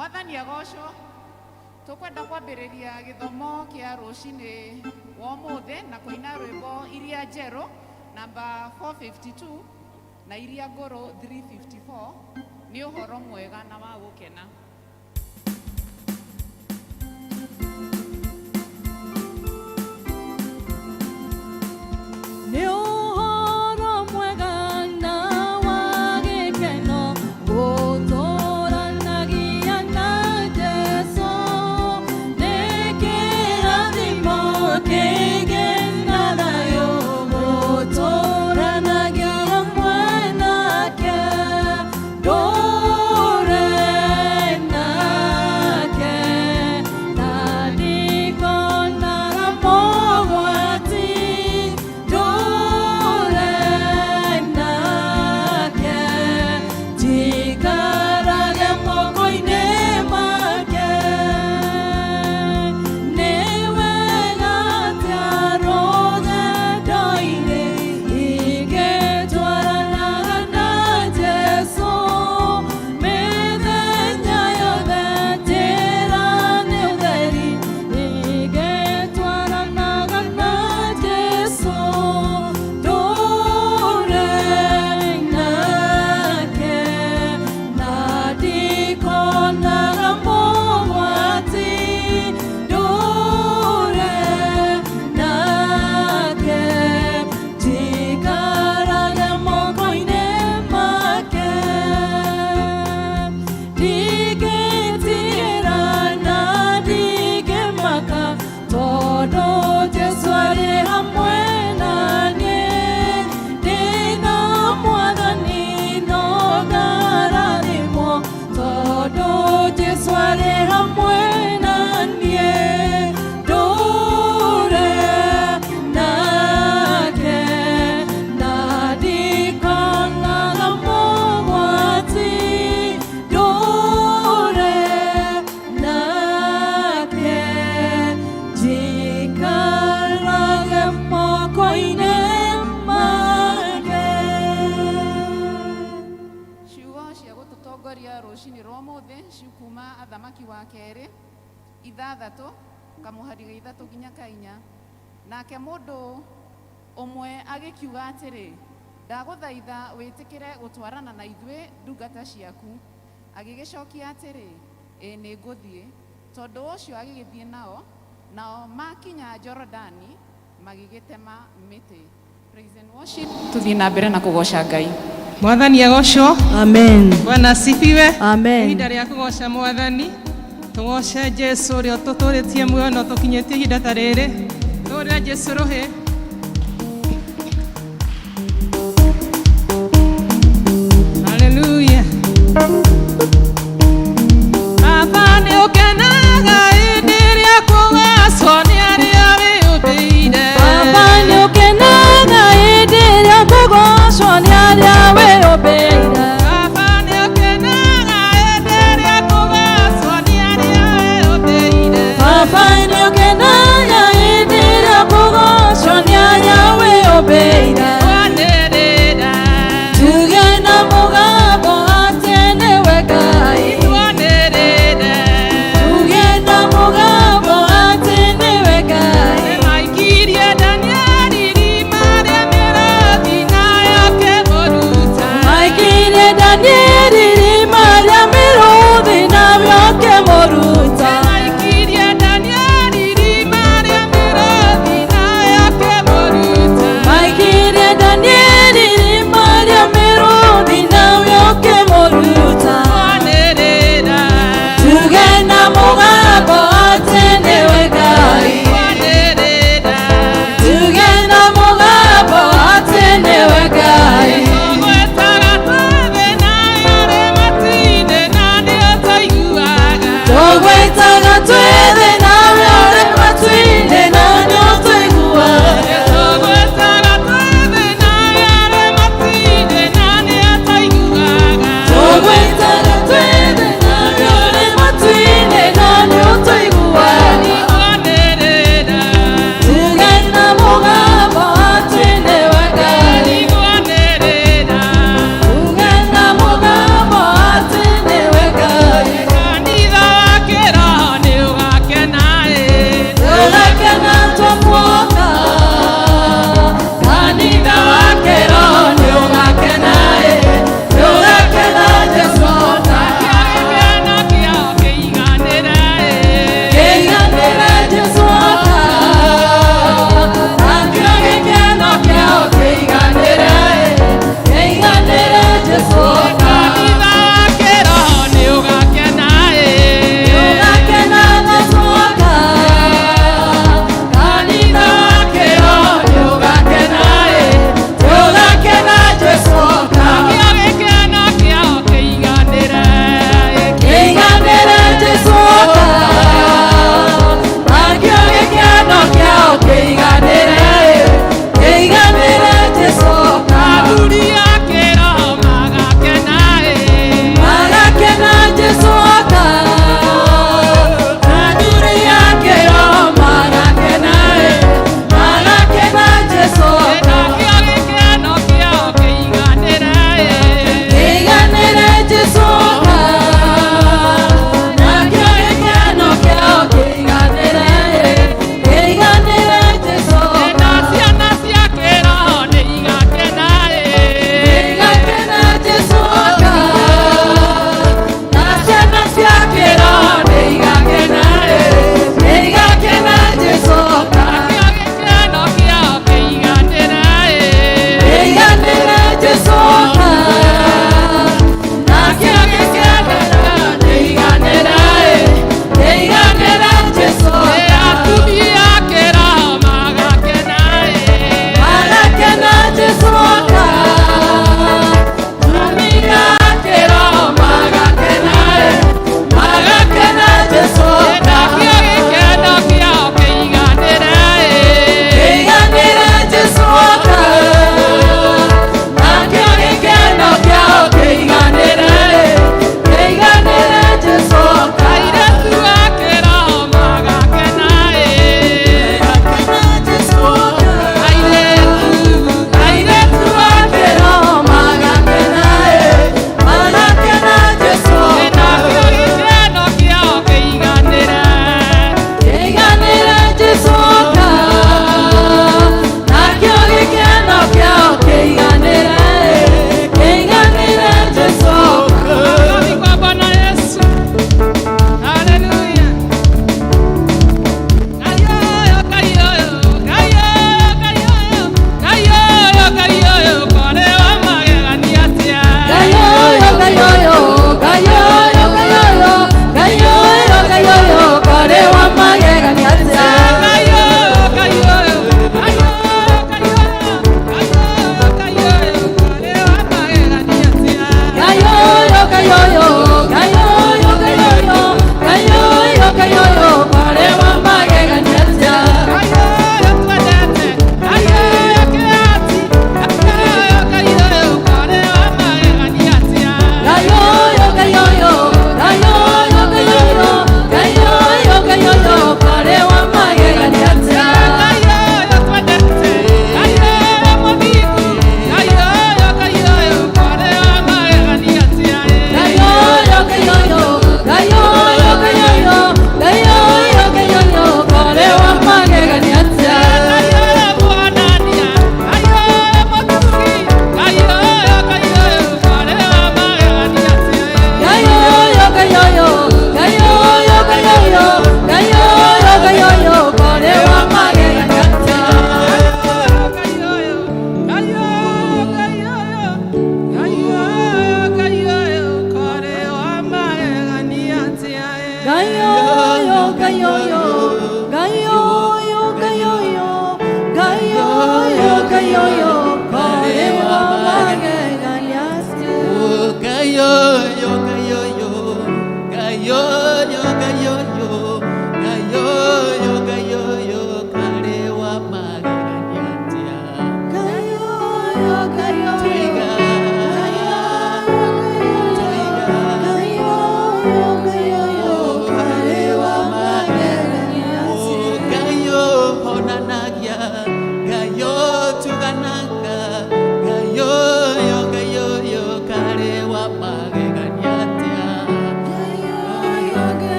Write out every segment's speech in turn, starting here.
Mwathani agocwo tukwenda kwambĩrĩria gĩthomo kĩa rũcinĩ wa ũmũthĩ na kũina rwĩmbo iria njerũ namba 452 na iria ngũrũ 354 nĩ ũhoro mwega na wa gũkena. Nake mundu umwe agikiuga atiri ndaguthaitha witikire gutwarana na ithuĩ ndungata ciaku agigicokia atiri ni nguthie tondu ucio agigithie nao makinya Jorodani magigitema miti. Praise and worship. Tuthie na mbere na kugoca Ngai. Mwathani agocwo. Amen. Bwana asifiwe. Amen. Ihinda rĩa kugoca Mwathani tugoce Jesu ũrĩa ũtũtũrĩtie muoyo na ũtũkinyĩtie ihinda ta rĩrĩ. Gloria Jesu rohe. Hallelujah. Baba ni ukenaga indiria kugacwo ni aria wĩũmbĩire. Baba ni ukenaga indiria kugacwo ni aria wĩũmbĩire. Baba ni ukenaga indiria kugacwo ni aria wĩũmbĩire. Baba ni ukenaga indiria kugacwo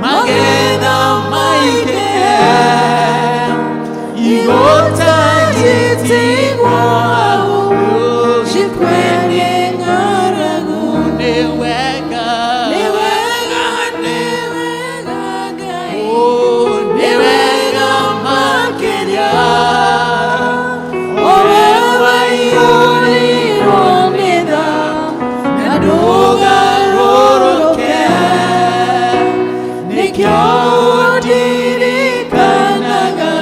magetha maingĩ igũta gĩtigwo Shikweni ngaragu nĩ wega Ni wega Ngai nĩ wega makĩria Owe waihũrirwo nĩ tha na ndũgarũrũke nĩkĩo ũndirikanaga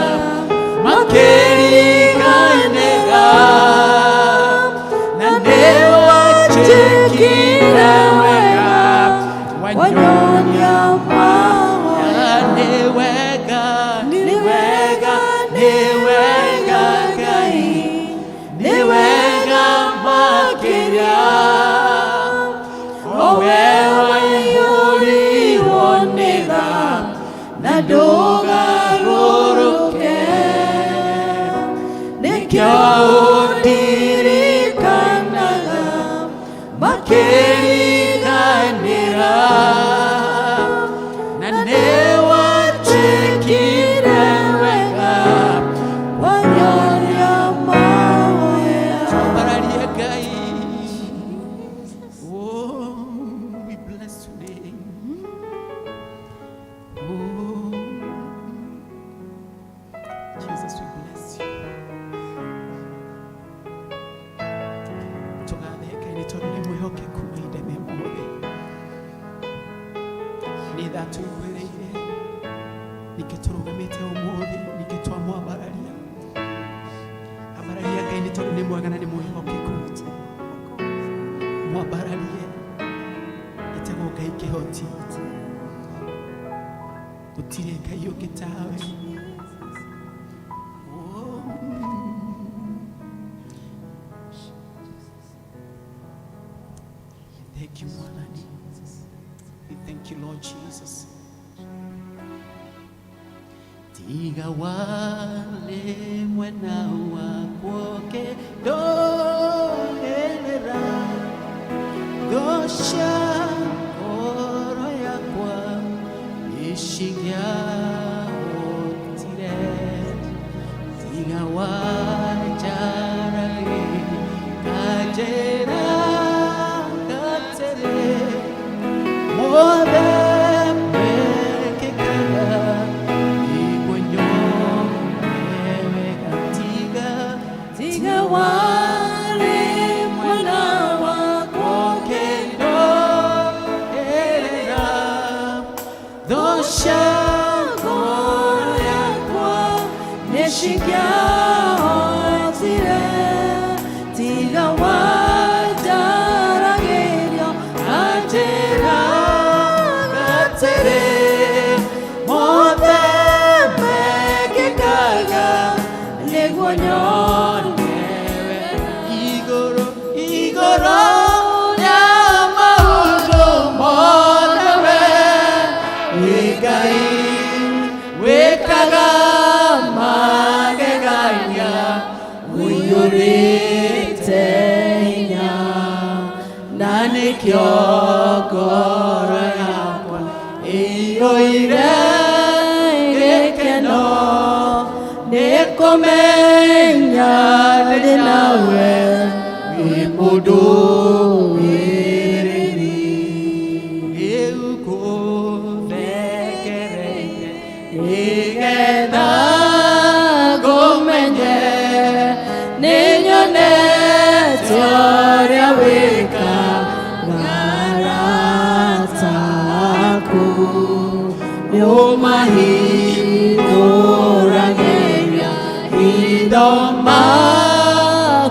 makĩriganĩra na nĩ wanjĩkire wega wanyonia mahoya nĩ wega Ni wega Ngai nĩ wega makĩria owe waihũrirwo nĩ tha na ndũgarũrũke nĩkĩo ũndirikanaga makĩriganĩra na nĩ wanjĩkire wega wanyonia mahoya Bararia Ngai. Oh, we bless your name. Oh, Jesus, we bless you. Tũgatheka nĩ tondũ nĩ mwĩhokeku mahinda me mothe. Nĩ tha twĩgwĩrĩire, ningĩ tũrũgamĩte ũmũthĩ, ningĩ twamwambararia. Ambararia Ngai nĩ tondũ nĩ mwega na nĩ mwĩhokeku. Mwambararie ĩtegwo Ngai kĩhoti. Gũtirĩ Ngai ũngĩ tawe. Oh. Thank you, Mwathani. We thank you, Lord Jesus. Tiga wale mwena wako kendoherera dosha koro yakwa ishigia otire tiga wajarare kajera katere mode mekekara Tiga wale mwana wako dosha koro yakwa neshikia otire tiga wajaragerio Ajera gatere mothe mekekaga nĩguo nyonewe igũrũ rĩa maũndũ mothe we Ngai wĩkaga magegania ũiyũrĩte hinya na nĩkĩo ngoro yakwa ĩiyũire gĩkeno nĩkũmenya ndĩ nawe wĩ mũndũ wĩrĩri rĩu kũthekereire nĩgetha ngũmenye nĩnyonete ũrĩa wĩkaga arataku nĩũmahingũragĩria hitho makomenye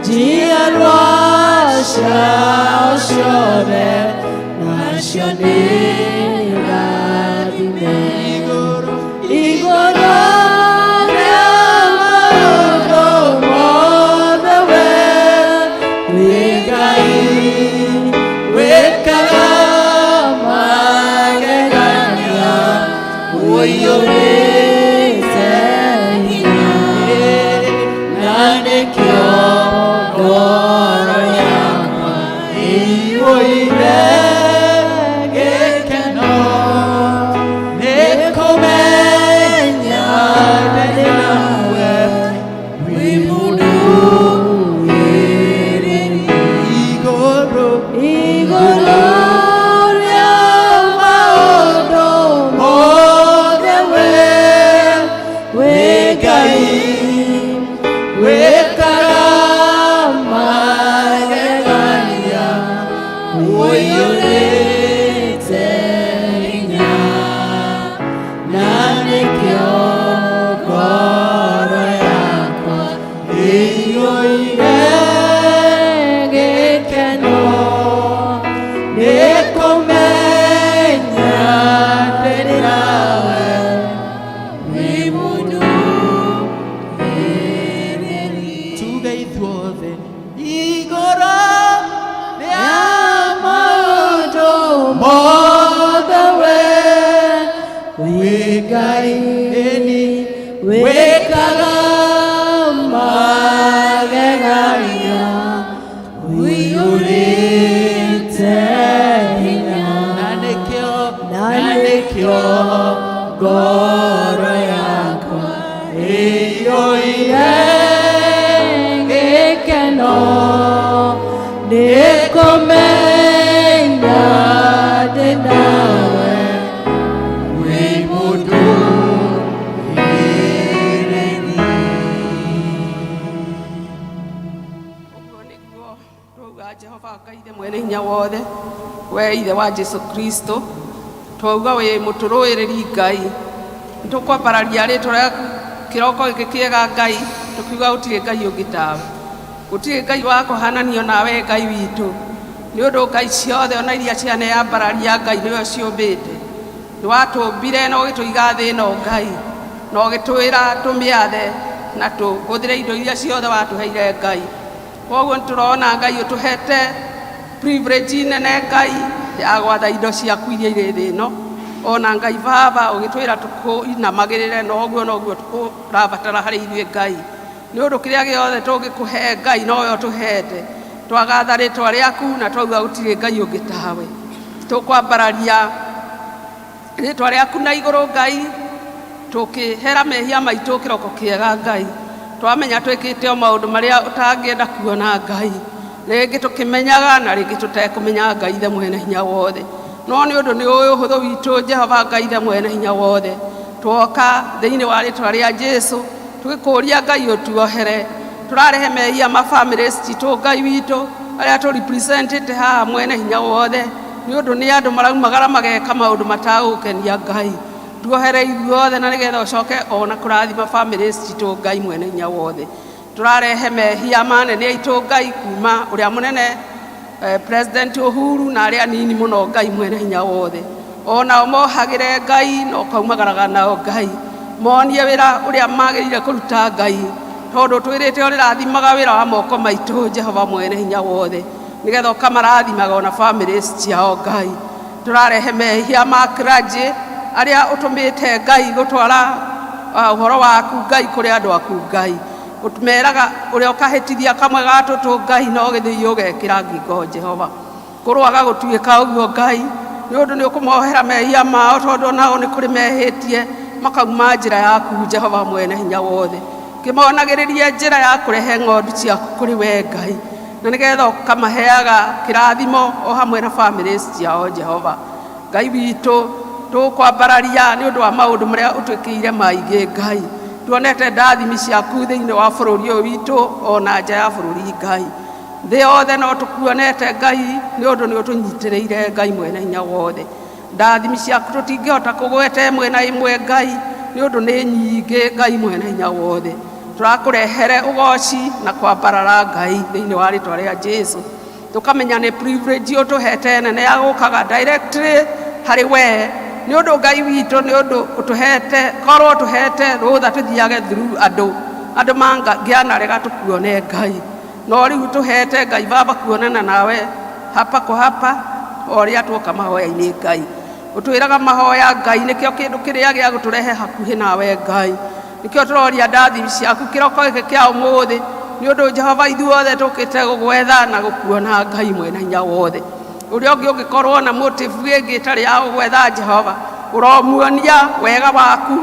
njiarwa ciao ciothe nacio nĩ irathime igũrũ rĩa maũndũ mothe wĩ Ngai wĩkaga magegania ũiyũrĩte hinya na nĩkĩo ngoro yakwa ĩiyũire Nalikyo goro yakwa iyoire ngekeno nikomenya ndinawe wimudu ireni. Uguo niguo twauga Jehova Ngai mwene hinya wothe, we ithe wa Jesu Kristo, twauga we muturuiriri Ngai, nitukwambararia ritwa riaku kiroko giki kiega Ngai, tukiuga gutire Ngai ungi tawe, gutire Ngai wa kuhananio nawe Ngai witu, ni undu Ngai ciothe ona iria cianeambararia Ngai niwe ciumbite, niwatumbire na ugituiga thi ino Ngai, na ugitwira tumiathe na tuhuthire indo iria ciothe watuheire Ngai. Koguo nturona Ngai utuhete privilege nene Ngai ya gwatha indo ciaku iria irĩ thĩ ĩno, ona Ngai Baba ũgĩtwĩra tũkũinamagĩrĩre, noguo tũrabatara harĩ ithuĩ Ngai, nĩ ũndũ kĩrĩa gĩothe tũngĩkũhe Ngai nowe ũtũhete, twagatha rĩtwa rĩaku na twauga gũtirĩ Ngai ũngĩ tawe. Tũkwambararia rĩtwa rĩaku na igũrũ Ngai, tũkĩhera mehia maitũ kĩroko kĩega Ngai, twamenya twĩkĩte o maũndũ marĩa ũtangĩenda kuona Ngai, rĩngĩ tũkĩmenyaga na rĩngĩ tũtekũmenya Ngai ithe mwene hinya wothe, no nĩ ũndũ nĩ ũĩ ũhũthũ witũ Jehova Ngai ithe mwene hinya wothe, twoka thĩinĩ wa rĩtwa rĩa Jesu tũgĩkũria Ngai ũtuohere, tũrarehe mehia ma families citũ Ngai witũ arĩa tũrepresentĩte haha mwene hinya wothe, nĩ ũndũ nĩ andũ maraumagara mageka maũndũ matagũkenia Ngai, tuohere ithuothe na nĩgetha ũcoke ona kũrathima families citũ Ngai mwene hinya wothe. Tũrarehe mehia manene aitũ Ngai kuma ũrĩa mũnene President Uhuru na arĩa nini mũno Ngai mwene hinya wothe, ona mohagĩre Ngai no kaumagaraga nao Ngai, monie wĩra ũrĩa magĩrĩire kũruta Ngai, tondũ twĩrĩte ũrĩrathimaga wĩra wa moko maitũ Jehova mwene hinya wothe, nĩgetha ũkamarathimaga ona families ciao Ngai. Tũrarehe mehia ma clergy arĩa ũtũmĩte Ngai gũtwara ũhoro waku Ngai kũrĩ andũ aku Ngai, utumeraga uria ukahitithia kamwe gatũtũ Ngai no gĩthii ũgekĩra ngingo Jehova, kũrũaga gũtuĩka ũguo Ngai, nĩ ũndũ nĩ ũkũmohera mehia mao, tondũ nao nĩ kũrĩ mehĩtie makauma njĩra yaku Jehova mwene hinya wothe, kĩmonagĩrĩrie njĩra ya kũrehe ng'ondu ciaku kũrĩ we Ngai, na nĩgetha ũkamaheaga kĩrathimo o hamwe na families ciao Jehova. Ngai witũ tũkwambararia nĩ ũndũ wa maũndũ marĩa ũtwĩkĩire maingĩ Ngai, tuonete ndathimi ciaku thĩinĩ wa bũrũri ũyũ witũ ona nja ya bũrũri Ngai, thĩ yothe no tũkuonete Ngai nĩ ũndũ nĩ ũtũnyitĩrĩire Ngai mwene hinya wothe, ndathimi ciaku tũtingĩhota kũgweta ĩmwe na ĩmwe Ngai nĩ ũndũ nĩ nyingĩ Ngai mwene hinya wothe, tũrakũrehere ũgoci na kwambarara Ngai thĩinĩ wa rĩtwa rĩa Jesu, tũkamenya nĩ privilege ũtũhete nene ya gũkaga directly harĩ we, nĩ ũndũ Ngai witũ nĩ ũndũ ũtũhete, korwo ũtũhete rũtha tũthiage through andũ mangĩanarega tũkuone Ngai, no rĩu tũhete Ngai Baba kuonana nawe hapa kwa hapa o rĩrĩa tuoka mahoya-inĩ Ngai, ũtwĩraga mahoya Ngai nĩkĩo kĩndũ kĩrĩa gĩa gũtũrehe hakuhĩ nawe Ngai, nĩkĩo tũroria ndathimi ciaku kĩroko gĩkĩ kĩa ũmũthĩ, nĩ ũndũ Jehova ithuothe tũkĩte gũgwetha na gũkuona Ngai mwene hinya wothe, ũrĩa ũngĩ ũngĩkorwo na motive ĩngĩ ĩtarĩ ya gũgwetha Jehova, ũromuonia wega waku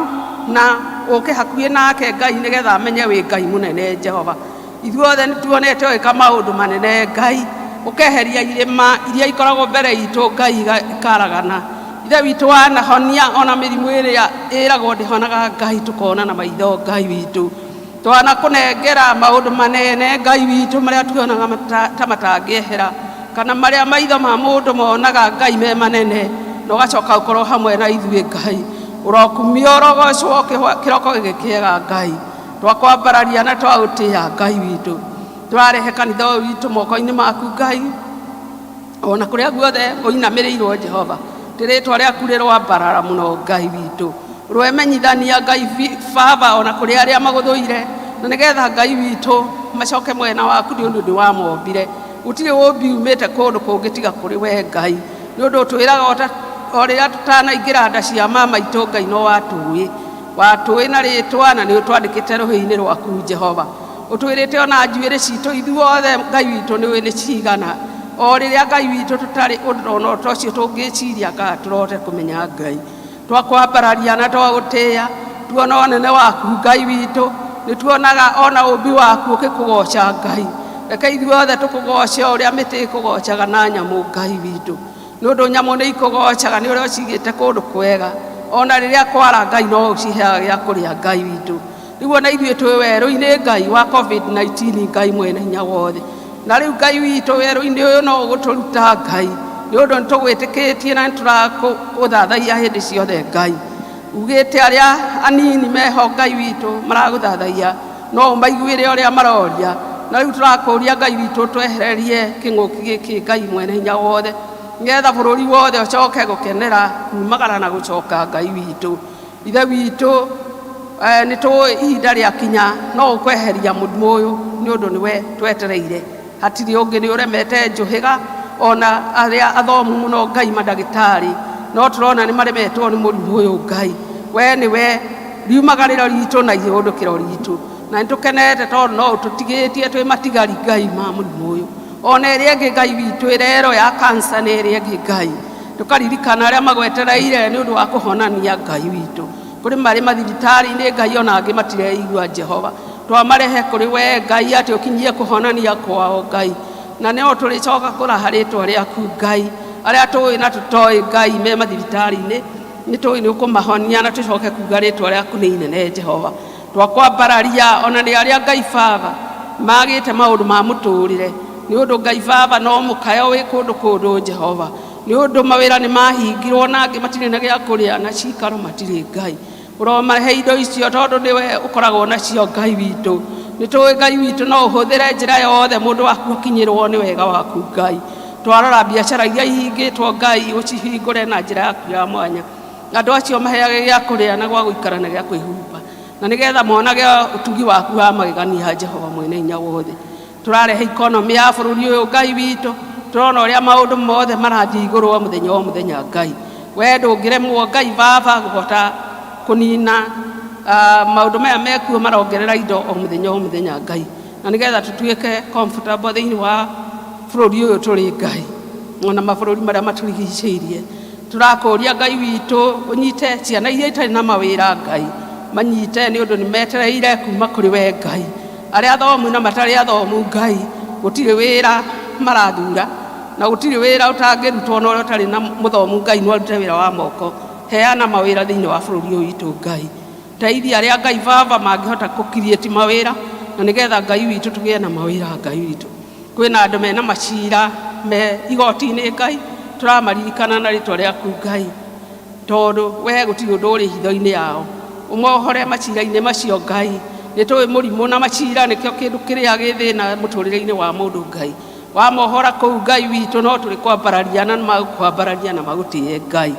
na ũke hakuhĩ nake Ngai nĩgetha amenye wĩ Ngai mũnene Jehova. Ithuothe nĩ tuonete wĩka maũndũ manene Ngai, ũkeheria irĩma iria ikoragwo mbere itũ Ngai ikaragana, ithe witũ wanahonia ona mĩrimũ ĩrĩa ĩragwo ndĩhonaga Ngai, tũkona na maitho Ngai witũ, twanakũnengera maũndũ manene Ngai witũ marĩa tuonaga ta matangĩehera, kana marĩa maitho ma mũndũ monaga Ngai me manene, na ũgacoka ũkorwo hamwe na ithuĩ Ngai, ũrokumio ũrogocwo kĩroko gĩkĩ kĩega Ngai, twakwambararia na twaũtĩĩa Ngai witũ, tũrarehe kanitha ũyũ witũ moko-inĩ maku Ngai, ona kũrĩa guothe ũinamĩrĩirwo Jehova, rĩtwa rĩaku rĩrwambarara mũno Ngai witũ, rwemenyithania Ngai Baba ona kũrĩ arĩa magũthũire, na nĩgetha Ngai witũ macoke mwena waku nĩ ũndũ nĩwamombire, gũtirĩ ũmbi umĩte kũndũ kũngĩ tiga kũrĩ we Ngai, nĩ ũndũ ũtwĩraga o rĩrĩa tũtanaingĩra nda cia mama itũ Ngai no watũĩ na rĩtwa na nĩ ũtwandĩkĩte rũhĩ-inĩ rwaku Jehova, ũtwĩrĩte ona njuĩrĩ citũ ithuothe Ngai witũ nĩ ũĩ nĩ cigana, o riria Ngai witũ tũtarĩ ũndũ o ta ũcio tũngĩciria kana tũrote kũmenya Ngai twakwambararia na twagũtĩĩa tuona ũnene waku Ngai witũ nĩ tuonaga ona ũmbi waku ũgĩkũgoca Ngai reke ithuothe tũkũgoce ũrĩa mĩtĩ ĩkũgocaga na nyamũ Ngai witũ nĩ ũndũ nyamũ nĩ ikũgocaga nĩ ũrĩa ũcigĩte kũndũ kwega ona rĩrĩa kwara Ngai no ũciheaga gĩa kũrĩa Ngai witũ rĩu ona ithuĩ twĩ werũ-inĩ Ngai wa COVID-19 Ngai mwene hinya wothe na rĩu Ngai witũ werũ-inĩ ũyũ no ũgũtũruta Ngai nĩ ũndũ nĩ tũgwĩtĩkĩtie na nĩ tũrakũthathaia hĩndĩ ciothe Ngai ugĩte arĩa anini meho Ngai witũ maragũthathaia no ũmaiguĩre ũrĩa maroria na rĩu tũrakũria Ngai witũ twehererie kĩng'ũki gĩkĩ Ngai mwene hinya wothe nĩgetha bũrũri wothe ũcoke gũkenera kumagara na gũcoka Ngai witũ ithe witũ nĩ tũĩ ihinda rĩakinya no ũkweheria mũrimũ ũyũ nĩ ũndũ nĩwe twetereire hatirĩ ũngĩ nĩ ũremete njũhĩga ona arĩa athomu mũno Ngai mandagĩtarĩ no tũrona nĩ maremetwo nĩ mũrimũ ũyũ Ngai we nĩwe riumagarĩro ritũ na ihũndũkĩro ritũ na nĩ tũkenete tondũ no tũtigĩtie twĩ matigari Ngai ma mũrimũ ũyũ ona ĩrĩa ĩngĩ Ngai witũ ĩrero ya kansa nĩ ĩrĩa ĩngĩ Ngai tũkaririkana arĩa magwetereire nĩ ũndũ wa kũhonania Ngai witũ kũrĩ marĩ mathibitarĩ-inĩ Ngai ona angĩ matireigua Jehova twamarehe kũrĩ we Ngai atĩ ũkinyie kũhonania kwao Ngai na no tũrĩcoka kũraha rĩtwa rĩaku Ngai arĩa tũĩ na tũtoĩ Ngai me mathibitarĩ-inĩ nĩ tũĩ nĩ ũkũmahonia na tũcoke kuga rĩtwa rĩaku nĩ inene Jehova twakwambararia ona nĩ arĩa Ngai Baba magĩte maũndũ ma mũtũrĩre nĩ ũndũ Ngai Baba no mũkayo wĩ kũndũ Jehova nĩ ũndũ mawĩra nĩ mahingirwo na angĩ matirĩ na gĩa kũrĩa na cikaro matirĩ Ngai ũromahe indo icio tondũ nĩwe ũkoragwo nacio Ngai witũ nĩ tũĩ Ngai witũ no ũhũthĩre njĩra yothe mũndũ waku akinyĩrwo nĩ wega waku Ngai twarora biacara iria ihingĩtwo Ngai ũcihingũre na njĩra yaku ya mwanya andũ acio maheage gĩa kũrĩa na gwa gũikara na gĩa kwĩhumba na nĩgetha monage ũtugi waku wa magegania Jehova mwene hinya wothe tũrarehe ikonomi ya bũrũri ũyũ Ngai witũ tũrona ũrĩa maũndũ mothe marathiĩ igũrũ o mũthenya Ngai we ndũngĩremwo Ngai Baba kũhota kũnina maũndũ maya mekuo marongerera indo o mũthenya Ngai na nĩgetha tũtuĩke comfortable thĩinĩ wa bũrũri ũyũ tũrĩ Ngai ona mabũrũri marĩa matũrigicĩirie tũrakũria Ngai witũ ũnyite ciana iria itarĩ na mawĩra Ngai manyite nĩ ũndũ nĩ metereire kuma kũrĩ we Ngai arĩa athomu na matarĩ athomu Ngai gũtirĩ wĩra marathura na gũtirĩ wĩra ũtangĩrutwo na ũrĩa ũtarĩ na mũthomu Ngai no arute wĩra wa moko heana mawĩra thĩinĩ wa bũrũri ũyũ witũ Ngai teithia arĩa Ngai Baba mangĩhota kũkiriĩti mawĩra na nĩgetha Ngai witũ tũgĩe na mawĩra Ngai witũ kwĩna andũ mena macira me igoti-inĩ Ngai tũramaririkana na rĩtwa rĩaku Ngai tondũ we gũtirĩ ũndũ ũrĩ hitho-inĩ yao ũmohore macira-inĩ macio Ngai nĩ tũĩ mũrimũ na macira nĩkĩo kĩndũ kĩrĩa gĩthĩna mũtũrĩre-inĩ wa mũndũ Ngai wamohora kũu Ngai witũ no tũrĩ kwambararia na magũkwambararia na magũtĩe Ngai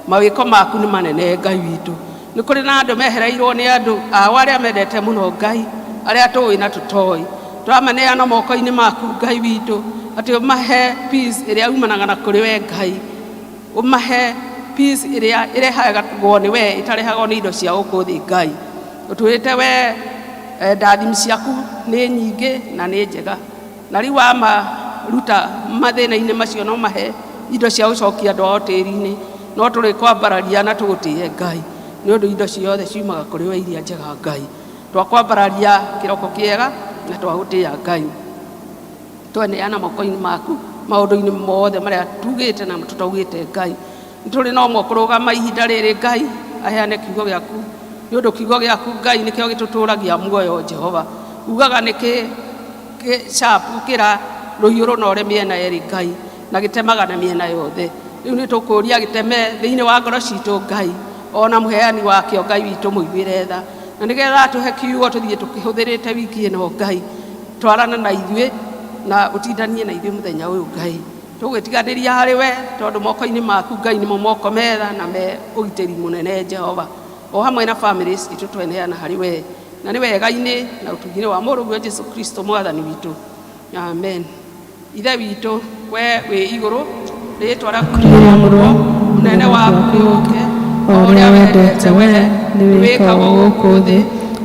mawĩko maku nĩ manene Ngai witũ nĩ kũrĩ na andũ mehereirwo nĩ andũ ao arĩa mendete mũno Ngai arĩa tũĩ na tũtoĩ tũramaneana moko-inĩ maku Ngai witũ atĩ ũmahe peace ĩrĩa umanaga na kũrĩ we Ngai ũmahe peace ĩrĩa ĩrehagwo nĩ we ĩtarehagwo nĩ indo cia gũkũ thĩ Ngai ũtwĩte we ndathimi ciaku nĩ nyingĩ na nĩ njega na rĩu wamaruta mathĩna-inĩ macio no mahe indo cia gũcokia andũ ao tĩri-inĩ no tũrĩ kwambararia na tũgũtĩe Ngai nĩ ũndũ indo ciothe ciumaga kũrĩ we iria njega Ngai twakwambararia kĩroko kĩega na twagũtĩya Ngai tweneana moko-inĩ maku maũndũ-inĩ mothe marĩa tugĩte na tũtaugĩte Ngai nĩ tũrĩ no kũrũgama ihinda rĩrĩ Ngai aheane kiugo gĩaku nĩ ũndũ kiugo gĩaku Ngai nĩkĩo gĩtũtũragia muoyo Jehova ugaga nĩkĩ gĩcapu kĩra rũhiũ rũnore mĩena yerĩ Ngai na gĩtemaga na mĩena yothe rĩu nĩ tũkũria gĩteme thĩinĩ wa ngoro citũ Ngai ona mũheani wakĩo Ngai witũ mũiguĩre tha na nĩgetha tũhe kiugo tũthiĩ tũkĩhũthĩrĩte wiki ĩno Ngai twarana na ithuĩ na ũtindanie na ithuĩ mũthenya ũyũ Ngai tũgwĩtiganĩria harĩ we tondũ moko-inĩ maku Ngai nĩmo moko metha na me ũgitĩri mũnene Jehova o hamwe na families itũ tweneana harĩ we na nĩ wega-inĩ na ũtugi-inĩ wa mũrũguo Jesũ Kristo mwathani witũ amen ithe witũ we wĩ igũrũ rĩtwa rĩaku rĩamũrwo ũnene waku rĩũke o ũrĩa wendete we nĩ wĩkagwo gũkũ thĩ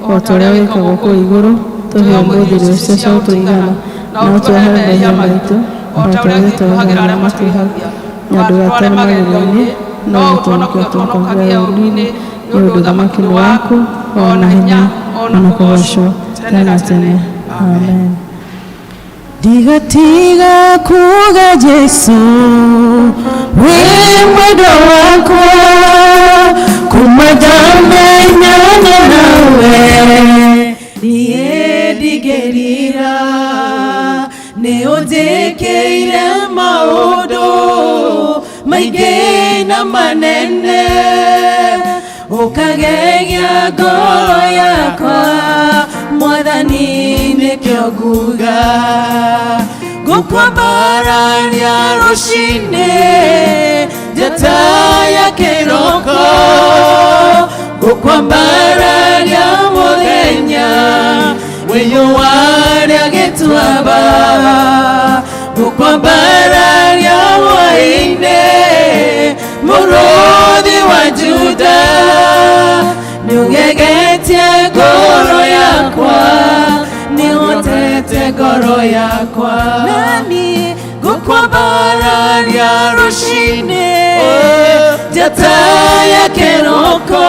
o ta ũrĩa wĩkagwo kũu igũrũ tũhe ũmũthĩ rĩcio cia gũtũigana na ũtũhe mehia maitũ ota uria gĩtuhagira arĩa matwĩhagia ndũgatware magerio-inĩ no ũtũhonokie ũtũhonokagia ũũru-inĩ nĩ ũndũ ũthamaki nĩ waku ona hinya ona kũgocwo tene na tene. Amen. Digatiga kuga Jesu we mwendo wakwa kumadamenyana nawe niye digerira neojekeire maũndũ maingĩ na manene ũkagegia ngoro yakwa Mwathani nĩkĩo nguga ngũkwambararia rũcinĩ njata ya kĩroko ngũkwambararia mũthenya wĩyũwaria gĩtuamba ngũkwambararia hwaĩ-inĩ mũrũthi wa Juda nĩũgegetie ngoro yakwa nĩhotete ngoro yakwa nani ngũkwambararia rũcinĩ njata ya kĩroko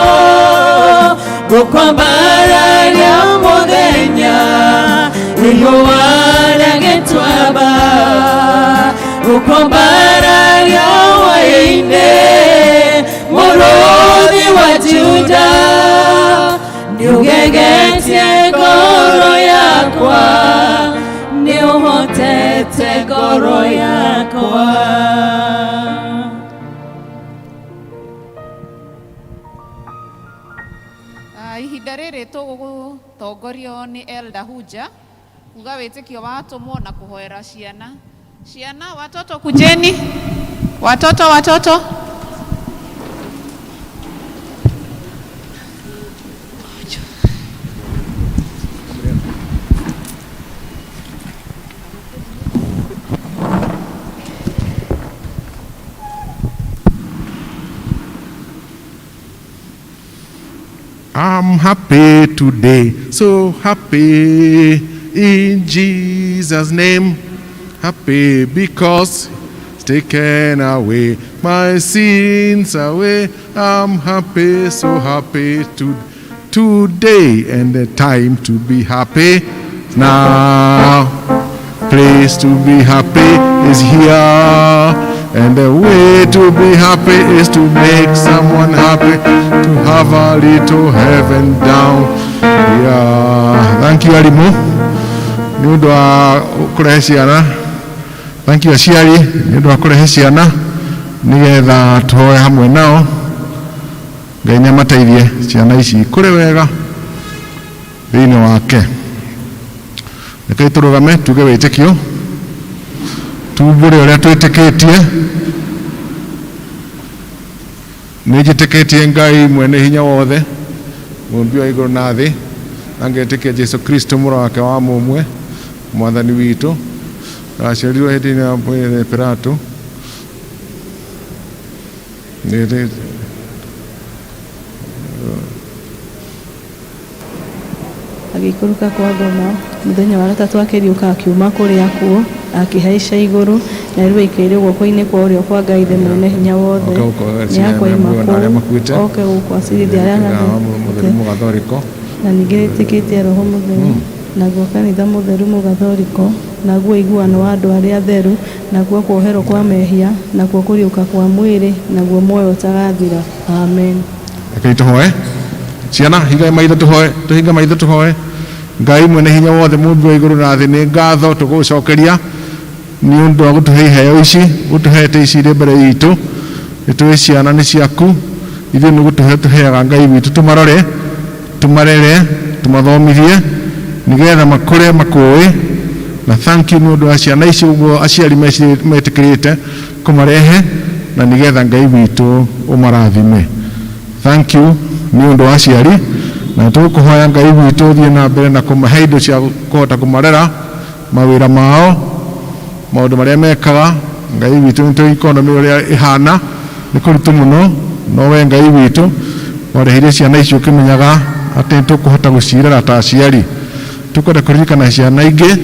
ngũkwambararia mũthenya wĩyũwaria gĩtuamba ngũkwambararia hwaĩ-inĩ mũrũthi wa Juda nĩũgegetie ngoro yakwa nĩũhotete ngoro yakwa. Ihinda rĩrĩ tũgũtongorio nĩ Elder Huja kuga wĩtĩkio watũmwo na kũhoera ciana. Ciana, watoto kujeni. Watoto. I'm happy today, so happy in Jesus' name. Happy because He's taken away my sins away. I'm happy, so happy today, and the time to be happy now. Place to be happy is here. And the way to be happy is to make someone happy, to have a little heaven down. Yeah. Thank you, Alimu. Niundo wa kurehe ciana. Thank you, Aciari. Niundo wa kurehe ciana. Nigetha tuhoe hamwe nao. Ngai nĩamateithie ciana ici kũrĩ wega thĩinĩ wake. Rekei tũrũgame tuge wĩtĩkio. Tumbũre ũrĩa twĩtĩkĩtie. Nĩnjĩtĩkĩtie Ngai mwene hinya wothe, mũmbi wa igũrũ na thĩ, na ngetĩkia Jesu Kristo mũrũ wake wa mũmwe, mwathani witũ, aciarirwo hĩndĩ-inĩ ya Pcea Pilato. Agĩikũrũka kwa ngoma mũthenya wa gatatũ akĩriũka akiuma kũrĩa kuo akĩhaica igũrũ na rĩu aikĩire guoko-inĩ kwa ũrĩo kwa Ngai thĩ mwene hinya wothe nĩakoima kũu oke gũkwacirithia arĩa mũgathoriko na ningĩ nĩtĩkĩtie Roho Mũtheru naguo kanitha mũtheru mũgathoriko naguo iguano wa andũ arĩa atheru naguo kuoherwo kwa mehia naguo kũriũka kwa mwĩrĩ naguo muoyo ũtagathira. Amen. Rekei tũhoe. Ciana, hingai maitho tũhoe, tũhinga maitho tũhoe. Ngai mwene hinya wothe mũmbi wa igũrũ na thĩ, nĩ ngatho tũgũcokeria nĩ ũndũ wa gũtũhe iheo ici, gũtũhete ici irĩ mbere itũ. Nĩtũĩ ciana nĩ ciaku, ithuĩ nĩ gũtũhe tũheaga Ngai witũ, tũmarore, tũmarere, tũmathomithie nĩgetha makũre makũĩ. Na thank you nĩ ũndũ wa ciana ici ũguo aciari metĩkĩrĩte kũmarehe na nĩgetha Ngai witũ ũmarathime. Thank you nĩ ũndũ wa aciari, na tũkũhoya Ngai witũ ũthiĩ na mbere na kũmahe indo cia kũhota kũmarera mawĩra mao, maũndũ marĩa mekaga. Ngai witũ nĩ ikonomi ũrĩa ĩhana nĩ kũritũ mũno, no we Ngai witũ wareheire ciana icio ũkĩmenyaga atĩ tũkũhota gũcirera ta aciari. Tũkwenda kũririkana ciana ingĩ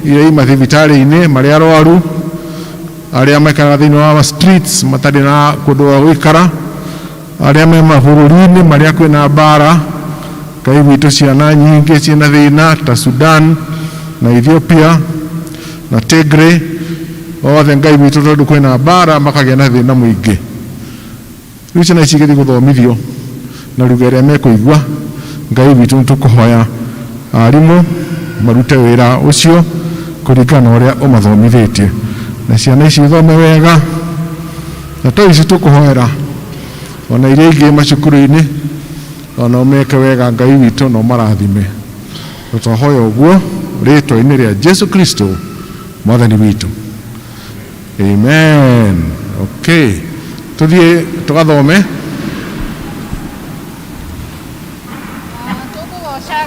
iria ima thibitarĩ-inĩ marĩ arwaru, aria maikaraga thiini wa streets matari na kundu wa gwikara, aria me mabũrũri-inĩ maria kwĩna mbara. Ngai witũ ciana nyingĩ ciĩna thĩna ta Sudan na Ethiopia na Tigray, othe Ngai witũ tondũ kwĩna mbara makagĩa na thĩna mũingĩ. Rĩu ciana ici igĩthiĩ gũthomithio na lugha ĩrĩa mekũigua, Ngai witũ nĩtũkũhoya arimũ marute wĩra ũcio kũringana na ũrĩa ũmathomithĩtie, na ciana ici ithome wega, na to ici tũkũhoera ona iria ingĩ macukuru-inĩ ona ũmeke wega Ngai witũ na ũmarathime. Tũtohoya ũguo rĩtwa-inĩ rĩa Jesu Kristo mwathani witũ, amen. Okay, tũthiĩ tũgathome.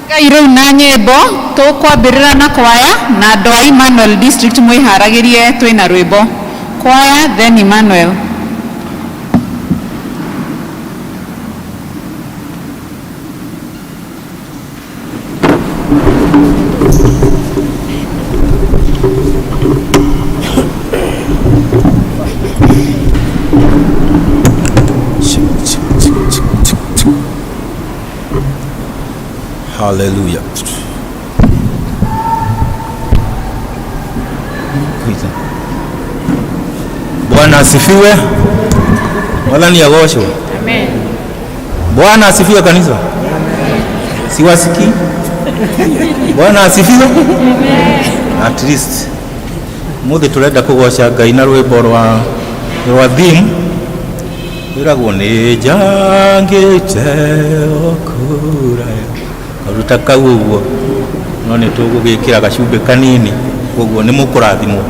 Ngai rĩu na nyĩmbo tũkwambĩrĩra na kwaya na andũ a Emmanuel District mwĩharagĩrie twĩna rwĩmbo. Kwaya then Emmanuel. Hallelujah. Bwana asifiwe. Wala ni agosho. Amen. Bwana asifiwe kanisa. Amen. Siwasiki. Bwana asifiwe. Amen. At least muthi turenda kugosha Ngai na rwimbo rwa theme iragwo ni jangite okura ruta kau ũguo no nĩ tũgũgĩkĩra gacumbĩ kanini ũguo nĩ mũkũrathimwo.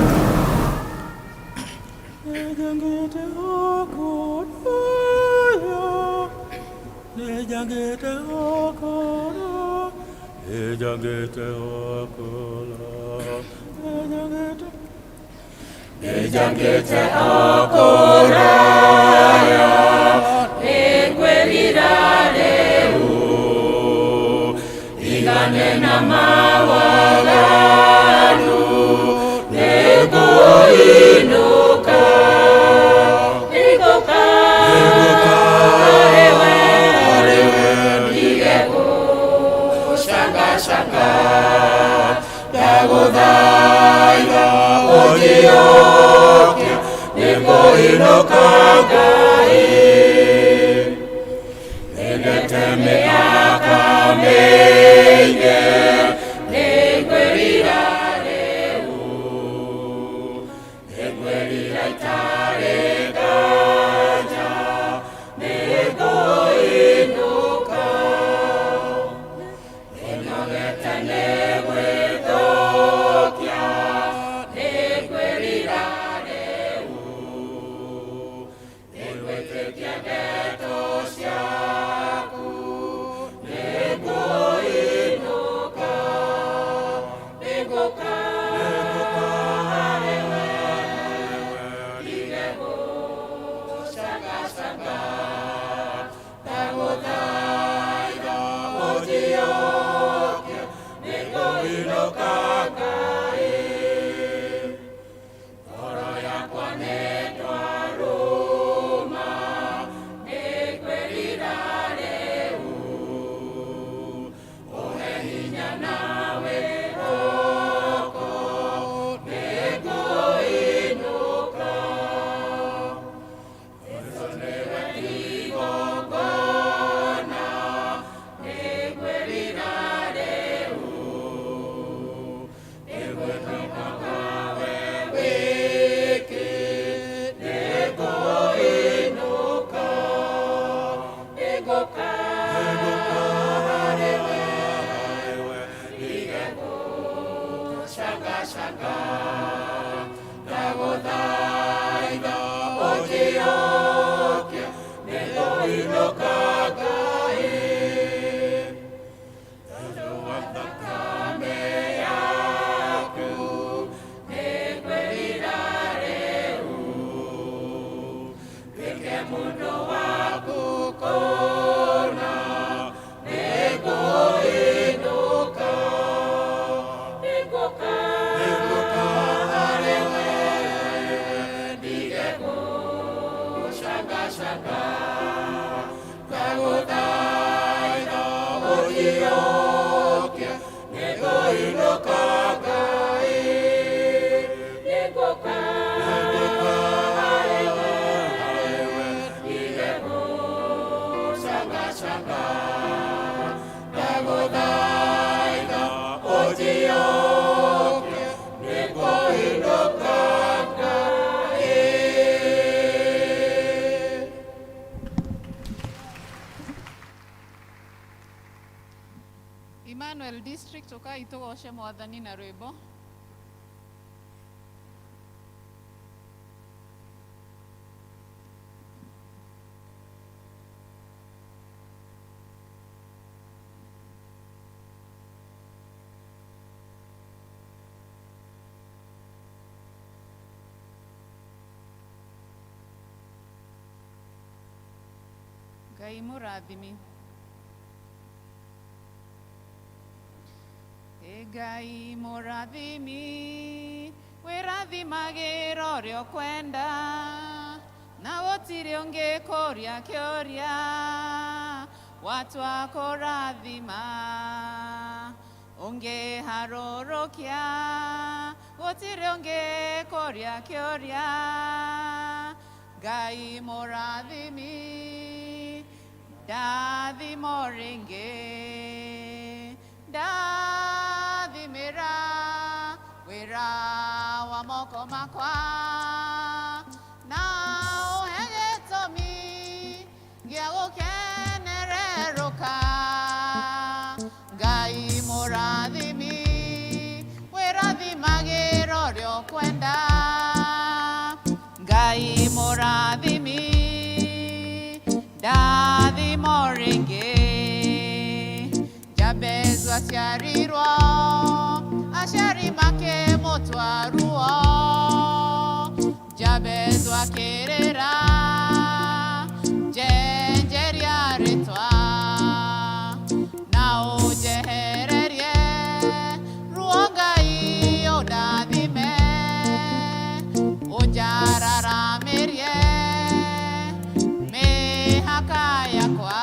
Mundo wako Emmanuel District uka itogoshe mwathani na rwimbo. Ngai mũrathimi. Ngai mũrathimi, wĩrathimagĩra ũrĩa ũkwenda, na gũtirĩ ũngĩkũria kĩũria, watua kũrathima, ũngĩharũrũkia, gũtirĩ ũngĩkũria kĩũria, Ngai mũrathimi, ndathimo rĩngĩ, ndathimĩra wĩra wa moko makwa, na ũhe gĩtũmi gĩa gũkenererũka. Ngai mũrathimi, wĩrathimagĩra ũrĩa ũkwenda. Ngai mũrathimi, ndathimo rĩngĩ. Jabezu aciarirwo, aciari makĩmũtwaruo, Jabezu akĩrĩra, njenjeria rĩtwa, na ũnjehererie ruo Ngai ũndathime, ũnjararamĩrie mĩhaka yakwa.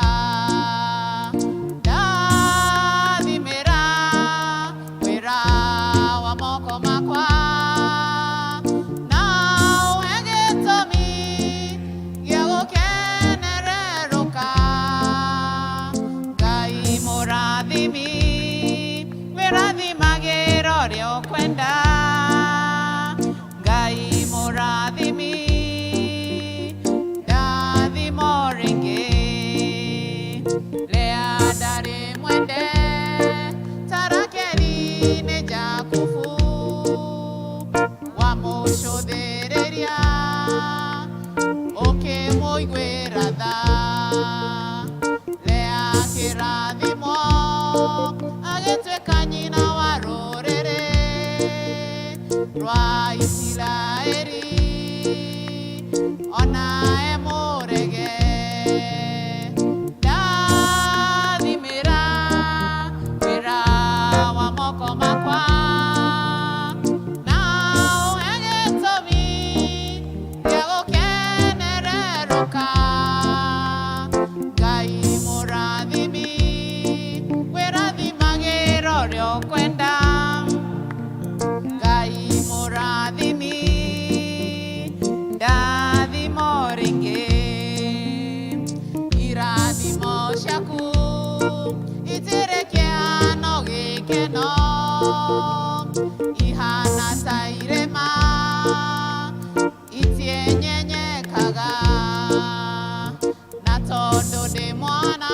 Kwenda Ngai mũrathimi, ndathimo rĩngĩ. Lea ndarĩ mwende ta Rakeli nĩ Jakubu, wamũcũthĩrĩria ũkĩmũiguĩra tha. Lea akĩrathimwo agĩtuĩka nyina wa rũrĩrĩ rwa Isiraeli, ona emũrege. Ndathimĩra wĩra wa moko makwa, na ũhe gĩtũmi gĩa gũkenererũka. Ngai mũrathimi, wĩrathimagĩra ũrĩa ũkwenda. Ngai mũrathimi, ndathimo rĩngĩ. Irathimo ciaku itirĩ kĩhano gĩkeno, ihana ta irĩma itienyekaga. Na tondũ ndĩ mwana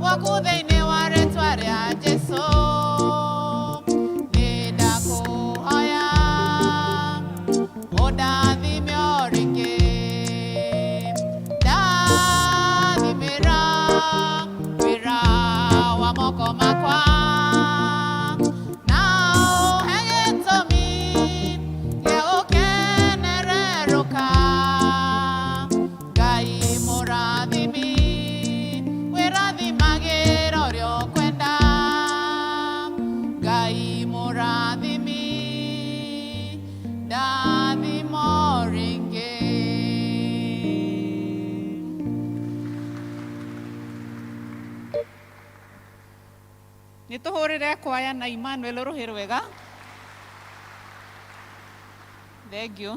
waku thĩinĩ wa rĩtwa rĩa Jesũ, nĩndakũhoya ũndathime o rĩngĩ. Ndathimĩra wĩra wa moko makwa, na ũhe gĩtũmi gĩa gũkenererũka. Ngai mũrathimi, wĩrathimagĩra Nĩ tũhũrĩre kwaya na Emmanuel rũhĩ rwega. Thank you.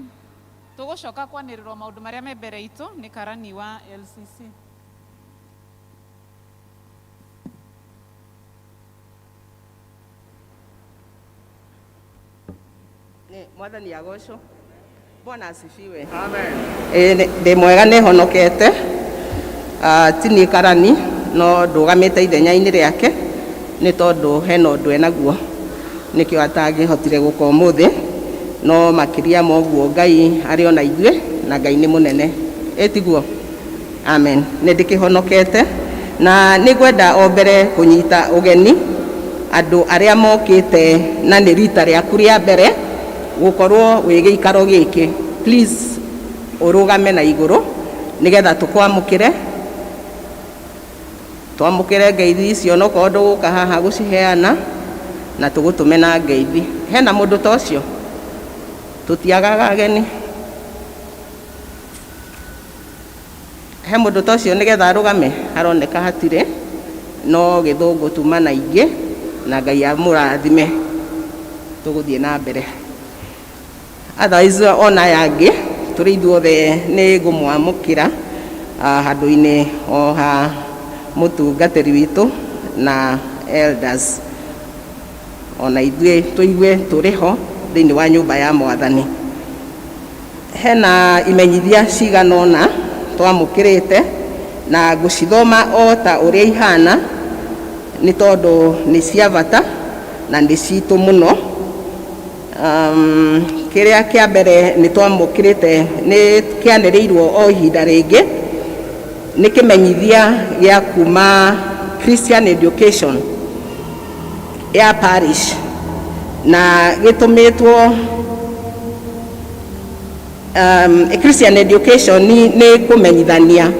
Tũgũcoka kwanĩrĩrwo maũndũ marĩa me mbere itũ nĩ karani wa LCC. Mwathani agocwo. Bwana asifiwe. Amen. Ndĩ mwega nĩ honokete. Ti niĩ karani no ndũgamĩte ithenya-inĩ rĩake nĩ tondũ hena ũndũ enaguo nĩkĩo atangĩhotire gũka ũmũthĩ, no makĩria ma ũguo Ngai arĩ ona ithuĩ na Ngai nĩ mũnene. Ĩtiguo. Amen. Nĩ ndĩkĩhonokete na nĩ ngwenda o mbere kũnyita ũgeni andũ arĩa mokĩte na nĩ rita rĩaku rĩa mbere gũkorwo wĩ gĩikaro gĩkĩ. Please ũrũgame na igũrũ nĩgetha tũkwamũkĩre. Twamũkĩre ngeithi icio no korwo ndũgũka haha gũciheana na tũgũtũme na ngeithi. Hena mũndũ ta ũcio? Tũtiagaga ageni. He mũndũ ta ũcio nĩgetha arũgame? Haroneka hatirĩ, no gĩthũngũ tuma na ingĩ na Ngai amũrathime. Tũgũthiĩ na mbere. Otherwise ona yangĩ tũrĩ ithuothe nĩ ngũmwamũkĩra handũ-inĩ o ha mũtungatĩri witũ na elders. Ona ithuĩ tũigue tũrĩ ho thĩinĩ wa nyũmba ya Mwathani. Hena imenyithia cigana ũna twamũkĩrĩte na ngũcithoma o ta ũrĩa ihana nĩ tondũ nĩ cia bata na nĩ citũ mũno. Kĩrĩa kĩa mbere nĩ twamũkĩrĩte nĩ kĩanĩrĩirwo o ihinda rĩngĩ nĩ kĩmenyithia gĩa kuma Christian Education ya parish na gĩtũmĩtwo Christian Education nĩ kũmenyithania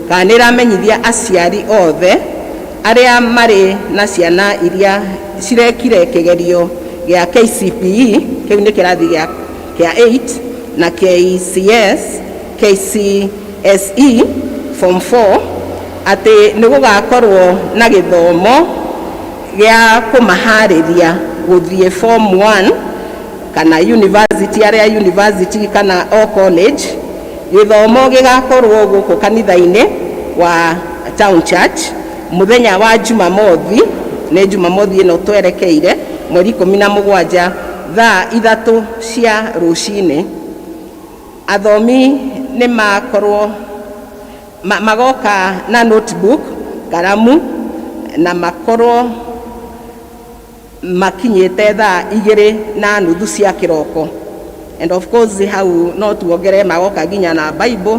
kana nĩ ĩramenyithia aciari othe arĩa marĩ na ciana iria cirekire kĩgerio gĩa KCPE, kĩu nĩ kĩrathi gĩa 8 na KCSE form 4 atĩ nĩ gũgakorwo na gĩthomo gĩa kũmaharĩria gũthiĩ form 1 kana university, arĩa university kana o college. Gĩthomo gĩgakorwo gũkũ kanitha-inĩ wa Town Church mũthenya wa Jumamothi, nĩ Jumamothi ĩno twerekeire mweri 17 thaa 3 cia rũcinĩ. Athomi nĩ makorwo magoka na notebook, karamu na makorwo makinyĩte thaa 2:30 cia kĩroko. And of course hau no tuongere magoka nginya na Bible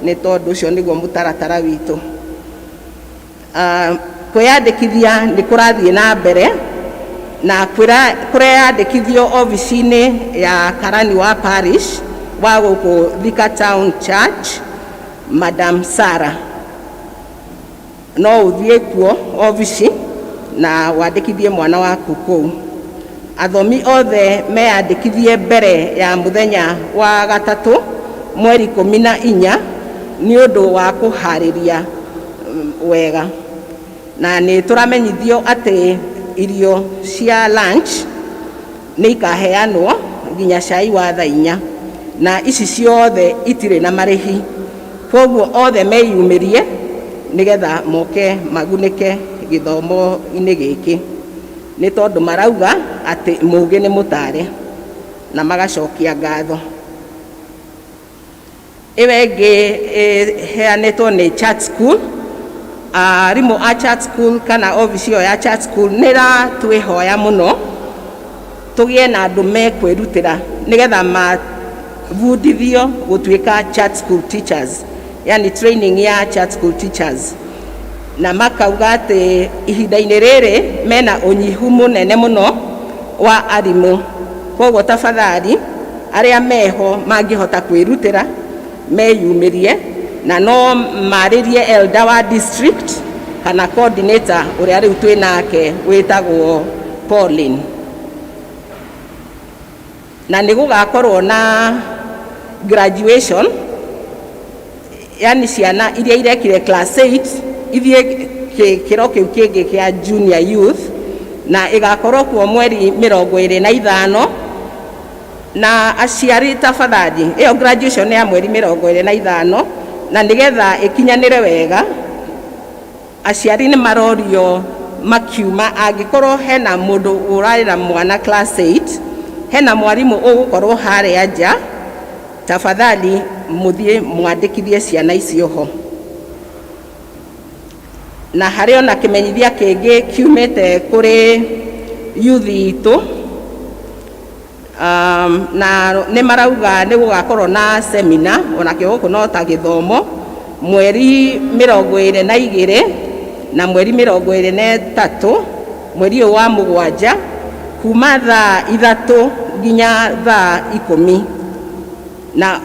nĩ tondũ ũcio nĩguo mũtaratara witũ. Kwĩyandĩkithia nĩ kũrathiĩ na mbere na kũreyandĩkithio obici-inĩ ya karani wa parish wa gũkũ Thika Town Church, Madam Sarah. No ũthiĩ kuo obici na wandĩkithie mwana waku kũu. Athomi othe meyandĩkithie mbere ya mũthenya wa gatatũ mweri 14 nĩ ũndũ wa kũharĩria wega. Na nĩ tũramenyithio atĩ irio cia lunch nĩ ikaheanwo nginya cai wa thaa 4 na ici ciothe itirĩ na marĩhi. Koguo othe meyumĩrie nĩgetha moke magunĩke gĩthomo-inĩ gĩkĩ nĩ tondũ marauga atĩ mũũgĩ nĩ mũtare na magacokia ngatho. Ĩyo ĩngĩ ĩheanĩtwo nĩ church school. Arimũ a church school kana obici ĩyo ya church school nĩ ĩratwĩhoya mũno tũgĩe na andũ mekwĩrutĩra nĩgetha mabundithio gũtuĩka church school teachers, yani training ya church school teachers. Na makauga atĩ ihinda-inĩ rĩrĩ mena ũnyihu mũnene mũno wa arimũ. Koguo tafadhali arĩa meho mangĩhota kwĩrutĩra meyumĩrie na no marĩrie elder wa district kana coordinator ũrĩa rĩu twĩ nake wĩtagwo Pauline. Na nĩ gũgakorwo na graduation, yani ciana iria irekire class 8 ithiĩ kĩro kĩu kĩngĩ kĩa junior youth na igakorwo kuo mweri 25 na aciari tafadhali iyo graduation ya mweri 25 na nigetha ikinyanire wega aciari ni marorio makiuma angikorwo hena mundu urarira mwana class 8 hena mwarimu ugukorwo haria nja tafadhali muthie mwandikithie ciana icio ho na hario na kimenyithia kingi kiumite kuri youth itu na ne marauga ni gugakorwo na seminar ona kiguku no ta githomo mweri 22 na mweri 23 mweri wa mugwanja kuma thaa 3 nginya thaa 10 na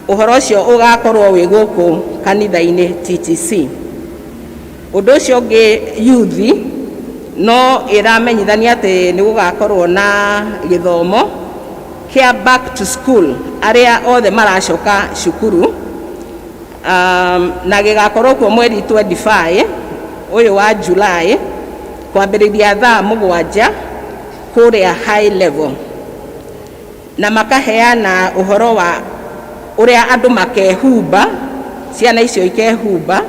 uhoro ucio ugakorwo wi guku kanitha-ini TTC undu ucio ungi youth no iramenyithania ati ni gugakorwo na githomo kia back to school aria othe maracoka cukuru na gigakorwo kuo mweri 25 uyu wa July kwambiriria thaa 7 kuria high level na makaheana uhoro wa uria andu makehumba ciana icio ikehumba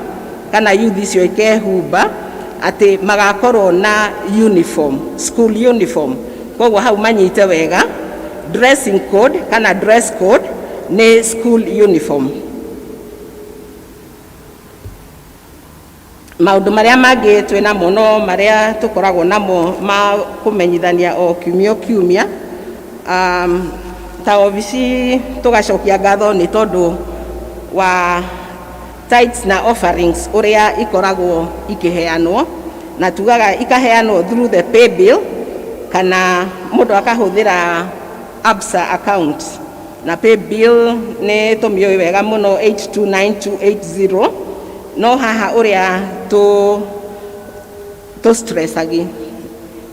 kana youth icio ikehumba ati magakorwo na uniform school uniform koguo hau manyite wega dressing code kana dress code ni school uniform maundu maria mangi twina muno maria tukoragwo namo ma kumenyithania o kiumia ta obisi tugacokia ngatho ni tondu wa tithes na offerings uria ikoragwo ikiheanwo na tugaga ikaheanwo through the pay bill kana mundu akahuthira absa account na pay bill ni tumio wega muno 829280 no haha uria to stress agi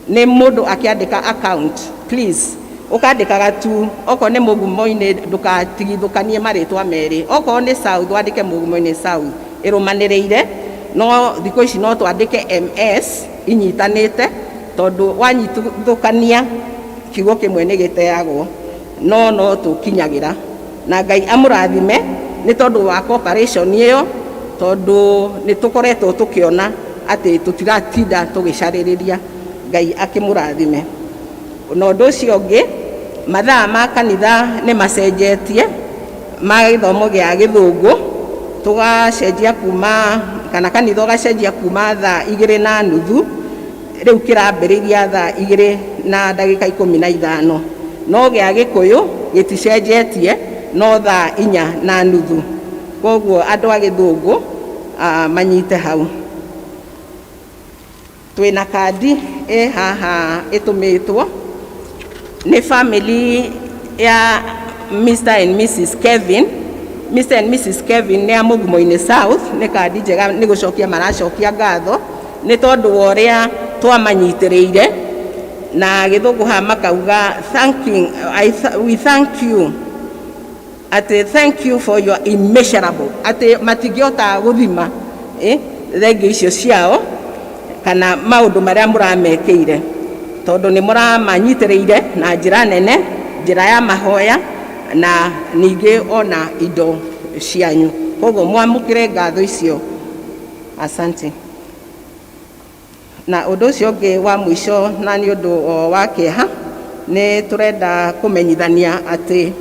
ni mundu akiandika account please ukandikaga tu oko ni mugumo-ini ndukatigithukanie maritwa meri oko ni south wandike mugumo-ini south irumaniriire no thiko ici no twandike MS inyitanite tondu wanyithukania kiugo kimwe ni giteagwo no tukinyagira na Ngai amurathime ni tondu wa cooperation iyo tondu ni tukoretwo tukiona ati tutiratinda tugicariria Ngai akimurathime no ndu ucio ungi mathaa ma kanitha ni macenjetie ma githomo gia githungu tugacenjia kuma kana kanitha gacenjia kuma thaa 2:30 riu kirambiriria thaa 2:15 no gia Gikuyu giticenjetie no thaa 4:30 koguo andu a githungu manyite hau twina kandi haha itumitwo ni family ya Mr. and Mrs. Kevin. Mr. and Mrs. Kevin ni amugumo-ini south ni kandi njega ni gucokia maracokia ngatho ni tondu woria twamanyitiriire na githungu ha makauga we thank you thank you for your immeasurable matingiota guthima thengio icio ciao kana maundu maria muramekeire tondu ni muramanyitiriire na njira nene njira ya mahoya na ningi ona indo cianyu koguo mwamukire ngatho icio asante na undu ucio ungi wa mwisho na ni undu wa kieha ni turenda kumenyithania ati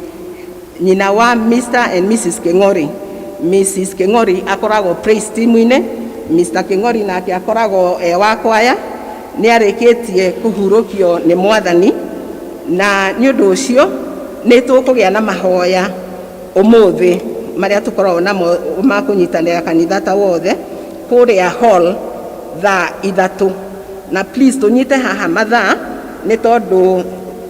nyina wa Mr. and Mrs. King'ori Mrs. King'ori akoragwo praise team-ini Mr. King'ori nake akoragwo wa kwaya ni arikitie kuhurukio ni mwathani na ni undu ucio ni tukugia na mahoya umuthi maria tukoragwo namo makunyitanira kanitha ta wothe kuria hall thaa 3 na please tunyite haha mathaa ni tondu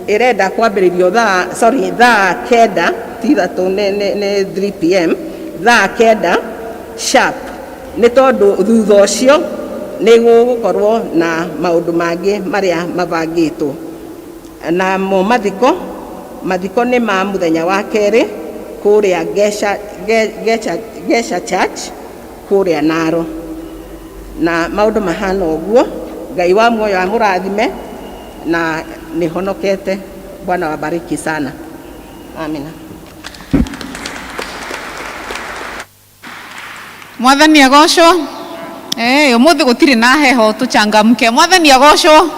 irenda kwambiririo thaa 9 ti 3 ne 3 pm thaa 9 sharp ni tondu thutha ucio ni gukorwo na maundu mangi maria mabangitwo na mo mathiko ni ma muthenya wa keri kuria Gesha church kuria Naro na maundu mahana uguo Ngai wa muoyo amurathime na nihonokete. Bwana wabariki sana. Amina. Mwathani agocwo. Umuthi gutiri na heho tuchangamke. Mwathani agocwo.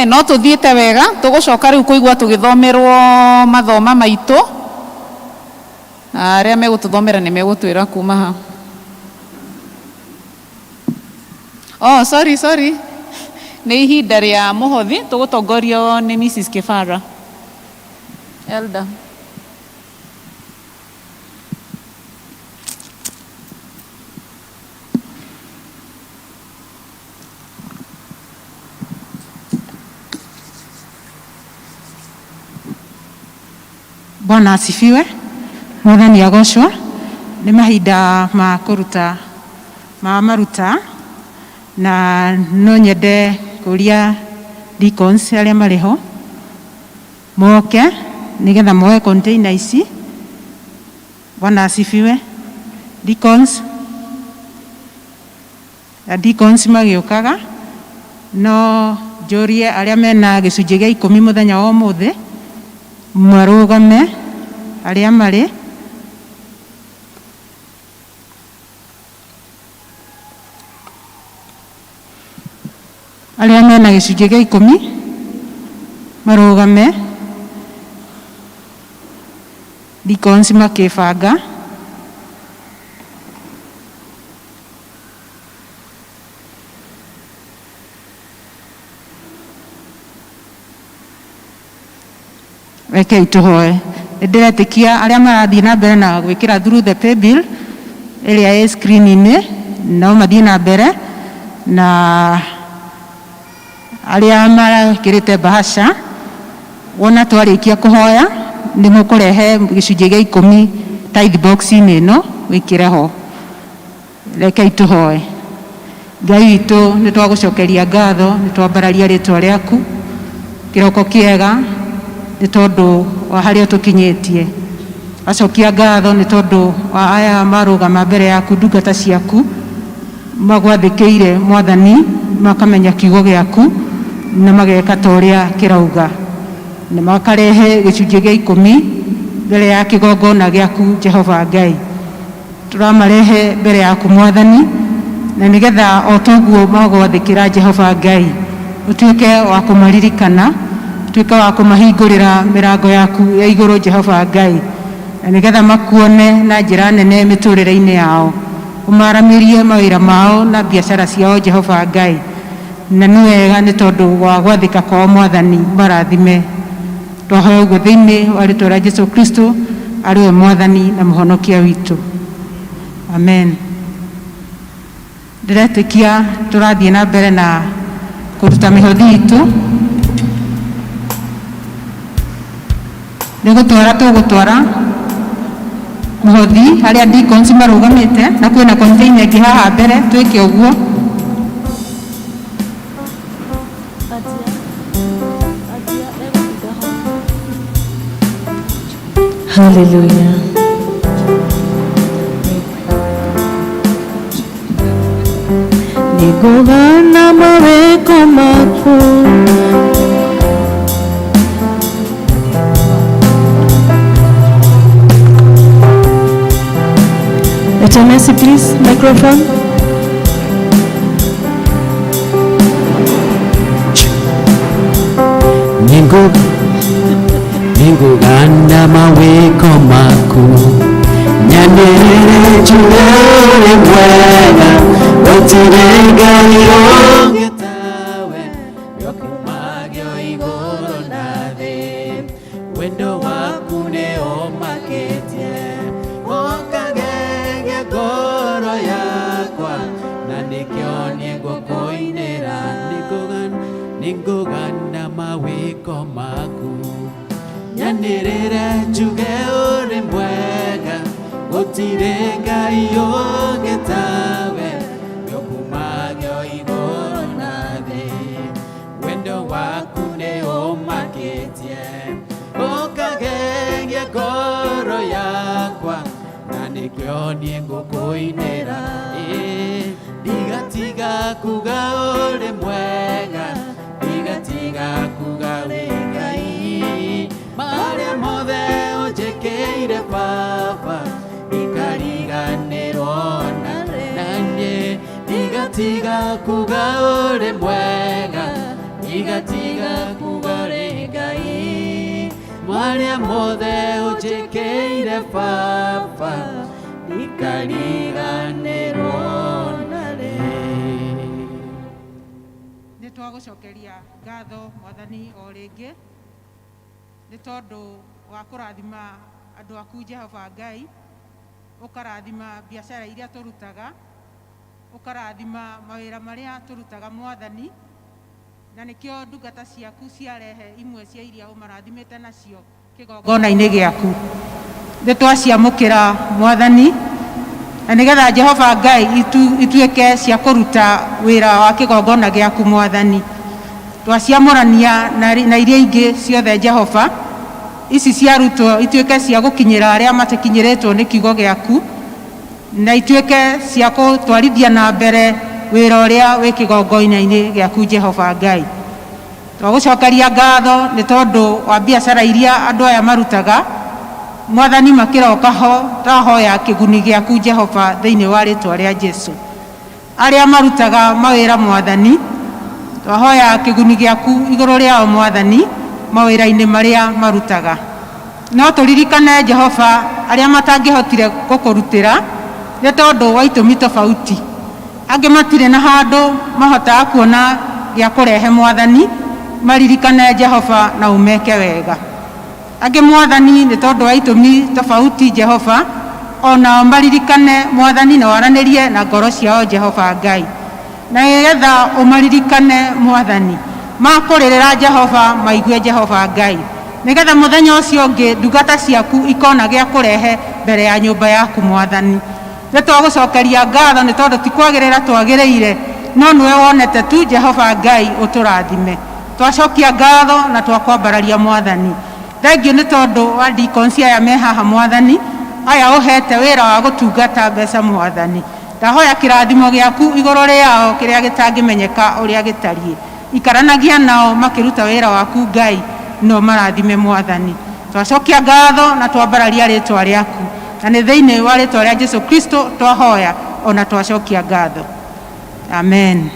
No tuthiete wega tugucoka riu kuigua tugithomerwo mathoma maitu. Aria megututhomera ni megutwira kuma ha. Sorry. Ni ihinda ria muhothi tugutongorio ni Mrs. Kifara. Elder. Bwana asifiwe. Mwathani agocwo. Ni mahinda ma kuruta maruta na no nyende kuria deacons aria mariho moke nigetha moe container ici. Bwana asifiwe. Deacons magiukaga no jorie aria mena gicunji gia 10 muthenya wa umuthi marugame aria mari aria mena gicunji gia 10 marugame. Deacons makibanga rekei tuhoe. Ndiretikia aria marathie na mbere na gwikira through the pay bill iria ya screen-ini no mathie na mbere, na aria marakirite bahasha wona twarikia kuhoya ni mukurehe gicunji gia 10 tithe box-ini ino wikire ho. Rekei tuhoe. Ngai witu ni twagucokeria ngatho, ni twambararia ritwa riaku kiroko kiega ni tondu wa haria tukinyitie. Acokia ngatho ni tondu wa aya marugama mbere yaku ndungata ciaku magwathikiire Mwathani makamenya kiugo giaku na mageka ta uria kirauga, na makarehe gicunji gia 10 mbere ya kigongona giaku Jehova Ngai. Turamarehe mbere yaku Mwathani na nigetha o toguo magwathikira Jehova Ngai utuike wa kumaririkana, tuike wa kumahingurira mirango yaku ya iguru Jehova Ngai, na nigetha makuone na njira nene miturire-ini yao, umaramirie mawira mao na biashara ciao Jehova Ngai. Na ni wega ni tondu wa gwathika kwa Mwathani marathime. Twahoya uguo thiini wa ritwa ria Jesu Kristo ariwe Mwathani na muhonokia witu. Amen. Ndiretikia turathie na mbere na kuruta mihothi itu. Tugutwara muhothi haria deacons marugamite na kwina container ingi haha mbere twike uguo. Hallelujah. Nigogana maweko makuu Mercy, please, microphone. Ninguganda maweko makuu nyanere chulele mwega otirega ironge tawe yokumagyo igoro nade wendo wakune omaketie okagenge goro yakwa na nikionie gokoinera ninguganda maweko makuu nyanirira njuge uri mwega gutirenga iyonge tawe yokumagyo igoro nathi wendo waku ni umakitie ukagengie ngoro yakwa na nikionie ngukuinira ndigatiga kuga uri mwega igatiga kuga uri mwega igatiga kuga uri Ngai mwaria mothe unjikire baba ikariganirwo nare. Nĩ twagũcokeria ngatho Mwathani o rĩngĩ nĩ tondũ wa kũrathima andũ aku Jehova Ngai, ũkarathima biacara iria tũrutaga, ũkarathima mawĩra marĩa tũrutaga Mwathani, na nĩkĩo ndungata ciaku ciarehe imwe cia iria ũmarathimĩte nacio kĩgongona-inĩ gĩaku. Nĩ twaciamũkĩra Mwathani na nĩgetha Jehova Ngai ituĩke cia kũruta wĩra wa kĩgongona gĩaku Mwathani. Twaciamũrania na iria ingĩ ciothe Jehova, ici ciarutwo ituĩke cia gũkinyĩra arĩa matakinyĩrĩtwo nĩ kiugo gĩaku, na ituĩke cia gũtwarithia na mbere wĩra ũrĩa wĩ kĩgongona-inĩ gĩaku Jehova Ngai. Twagũcokeria ngatho nĩ tondũ wa biacara iria andũ aya marutaga Mwathani, makĩroka ho twahoya kĩguni gĩaku Jehova thĩinĩ wa rĩtwa rĩa Jesũ. Arĩa marutaga mawĩra Mwathani, twahoya kĩguni gĩaku igũrũ rĩao Mwathani mawĩra-inĩ marĩa marutaga. No tũririkane Jehova arĩa matangĩhotire gũkũrutĩra nĩ tondũ wa itũmi tofauti. Angĩ matirĩ na handũ mahotaga kuona gĩa kũrehe Mwathani, maririkane Jehova na umeke wega. Angĩ Mwathani nĩ tondũ wa itũmi tofauti Jehova, ona maririkane Mwathani na waranĩrie na ngoro ciao Jehova Ngai. Na nĩgetha ũmaririkane Mwathani, makũrĩrĩra Jehova maigue Jehova Ngai, nĩgetha mũthenya ũcio ũngĩ ndungata ciaku ikona gĩa kũrehe mbere ya nyũmba yaku Mwathani. Nĩ twagũcokeria ngatho nĩ tondũ ti kwagĩrĩra twagĩrĩire, no nĩwe wonete tu Jehova Ngai ũtũrathime. Twacokia ngatho na twakwambararia Mwathani. Thengiũ nĩ tondũ wa deacons aya me haha Mwathani, aya ũhete wĩra wa gũtungata mbeca Mwathani. Ndahoya kĩrathimo gĩaku igũrũ rĩao kĩrĩa gĩtangĩmenyeka ũrĩa gĩtariĩ. Ikaranagia nao makĩruta wĩra waku Ngai, no marathime Mwathani. Twacokia ngatho na twambararia rĩtwa rĩaku, na nĩ thĩinĩ wa rĩtwa rĩa Jesũ Kristo twahoya ona twacokia ngatho. Amen.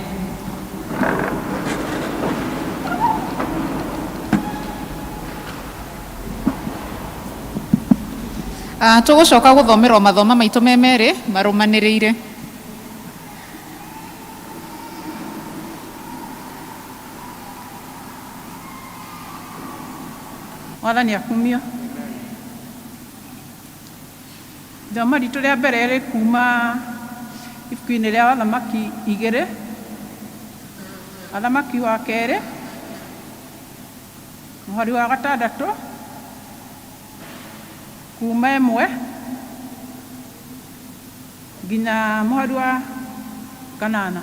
Tũgũcoka gũthomerwo mathoma maitũ me merĩ marũmanĩrĩire. Mwathani akumio. Thoma ritũ rĩa mbere rĩ kuma ibuku-inĩ rĩa Athamaki 2, Athamaki wa 2 mũhari wa 6 kuma 1 nginya mũhari wa 8.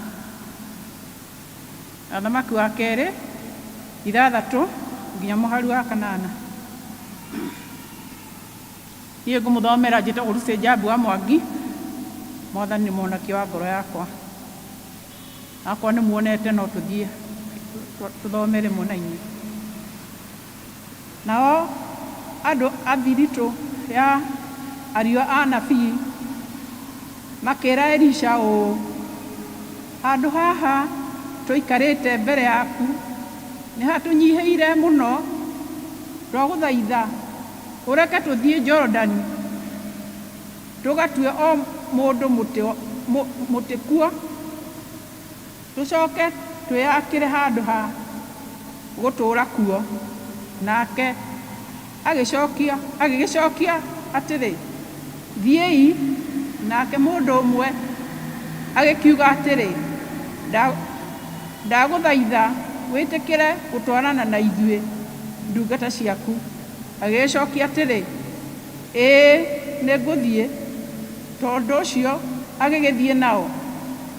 Athamaki wa 2 6 nginya mũhari wa 8. Niĩ ngũmũthomera njĩtagwo Lucy Njambu wa Mwangi. Mwathani nĩ mũhonokia wa ngoro yakwa. Akwa nĩ muonete no tũthiĩ tũthomere mũna inyuĩ. Nao andũ a thiritũ ya ariũ a anabii makĩra Elisha ũũ, handũ haha tũikarĩte mbere yaku nĩ hatũnyihĩire mũno, twagũthaitha ũreke tũthiĩ Jorodani tũgatue o mũndũ mũtĩ kuo, tũcoke twĩakĩre handũ ha gũtũũra kuo. Nake agĩgĩcokia atĩrĩ, thiĩi. Nake mũndũ ũmwe agĩkiuga atĩrĩ, ndagũthaitha wĩtĩkĩre gũtwarana na ithuĩ ndungata ciaku. Agĩcokia atĩrĩ, ĩĩ nĩ ngũthiĩ. Tondũ ũcio agĩgĩthiĩ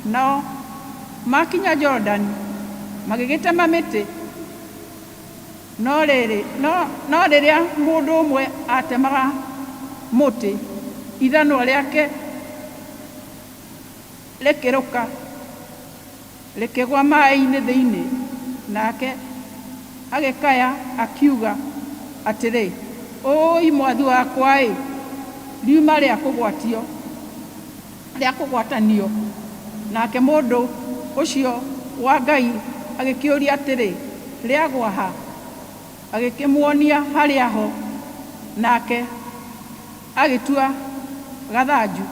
nao makinya Jorodani magĩgĩtema mĩtĩ. No rĩrĩa mũndũ ũmwe atemaga mũtĩ, ithanwa rĩake rĩkĩrũka rĩkĩgwa maĩ-inĩ thĩinĩ. Nake agĩkaya akiuga atĩrĩ, oi mwathi wakwa riuma rĩa kũgwatanio nake mundu ucio wa Ngai agikiuria atiri riagwa ha, agikimwonia haria ho, nake agitua gathanju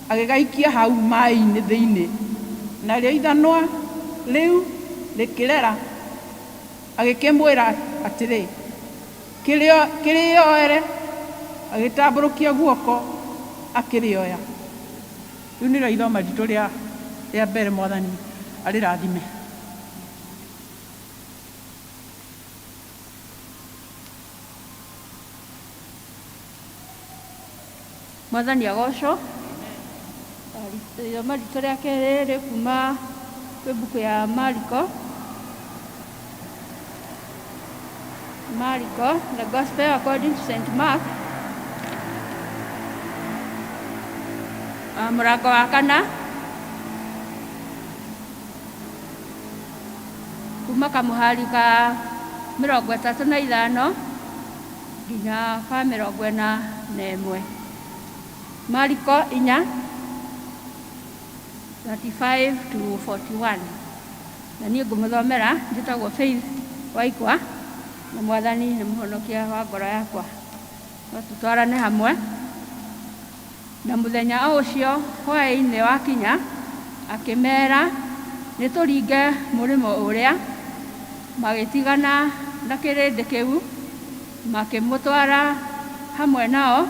agigaikia hau mai-ini thiini, nario ithanwa riu rikirera agikimwira atiri kirioere, agitamburukia guoko akirioya. Riu nĩrĩo ithoma ritũ rĩa mbere. Mwathani arĩrathime. Mwathani agocwo. Ithoma ritũ rĩa kerĩ rĩ kuma kwĩ mbuku ya Mariko. The Gospel according to St. Mark. Mũrango wa 4 kuma kamũhari ka 35 nginya ka 41. Mariko 4 35 to 41. Na niĩ ngũmũthomera, njĩtagwo Faith Waikwa, na Mwathani nĩ mũhonokia wa ngoro yakwa. No tũtwarane hamwe. Na mũthenya ũcio hwaĩ-inĩ wakinya, akĩmera nĩ tũringe mũrĩmo ũrĩa. Magĩtigana na kĩrĩndĩ kĩu, makĩmũtwara hamwe nao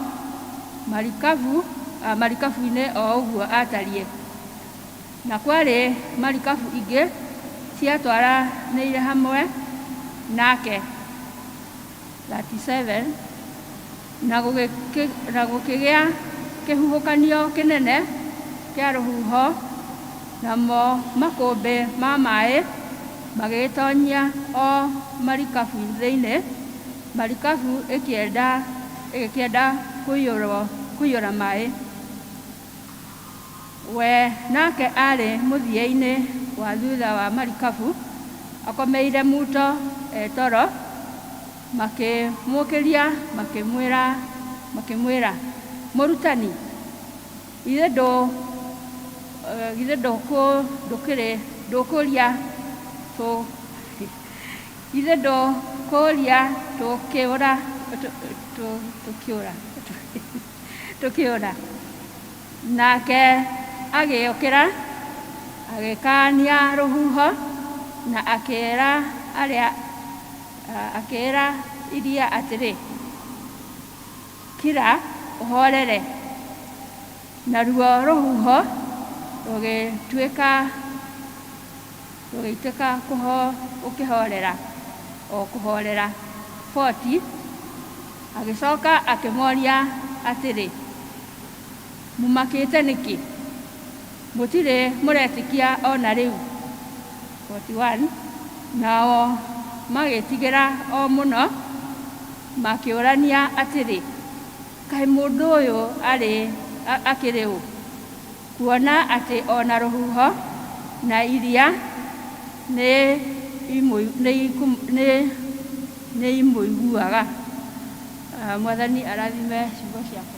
marikabu-inĩ o ũguo atariĩ. Na kwarĩ marikabu ingĩ ciatwaranĩire hamwe nake. 37. Na gũkĩgĩa kĩhuhũkanio kĩnene kĩa rũhuho, namo makũmbĩ ma maĩ magĩtonyia o marikabu thĩinĩ, marikabu ĩgĩkĩenda kũiyũra maĩ. We nake arĩ mũthia-inĩ wa thutha wa marikabu, akomeire muto toro, makĩmũkĩria makĩmwĩra, Mũrutani, githĩ ndũkũria tũkĩũra. Nake agĩũkĩra agĩkania rũhuho na akĩĩra iria atĩrĩ, kira ũhorere. Naruo rũhuho rũgĩtuĩka kũhorera. 40. Agĩcoka akĩmoria atĩrĩ, mumakĩte nĩkĩ? Mũtirĩ mũretĩkia ona rĩu. 41. Nao magĩtigĩra o mũno, makĩũrania atĩrĩ, kaĩ mũndũ ũyũ akĩrĩ ũ, kuona atĩ ona rũhuho na iria nĩ imũiguaga. Mwathani arathime ciugo ciake.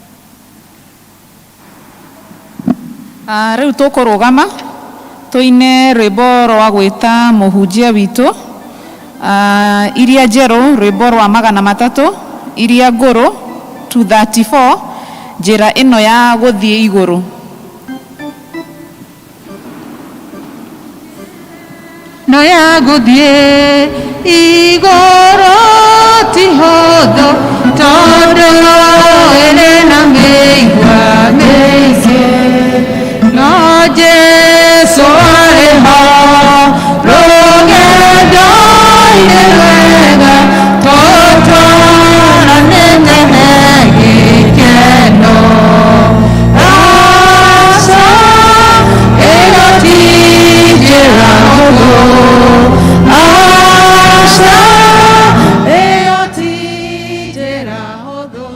Rĩu tũkũrũgama tũine rwĩmbo rwa gwĩta mũhunjia witũ, iria njerũ rwĩmbo rwa 300, iria ngũrũ 234, njĩra ĩno ya gũthiĩ igũrũ. No ya gũthiĩ igũrũ ti hũthũ, tondũ ĩrĩ na mĩigua mĩingĩ. No Jesũ arĩ ho rũgendo-inĩ rwega, tũtwaranĩre gĩkeno. Aca ĩyo ti njĩra hũthũ, aca ĩyo ti njĩra hũthũ.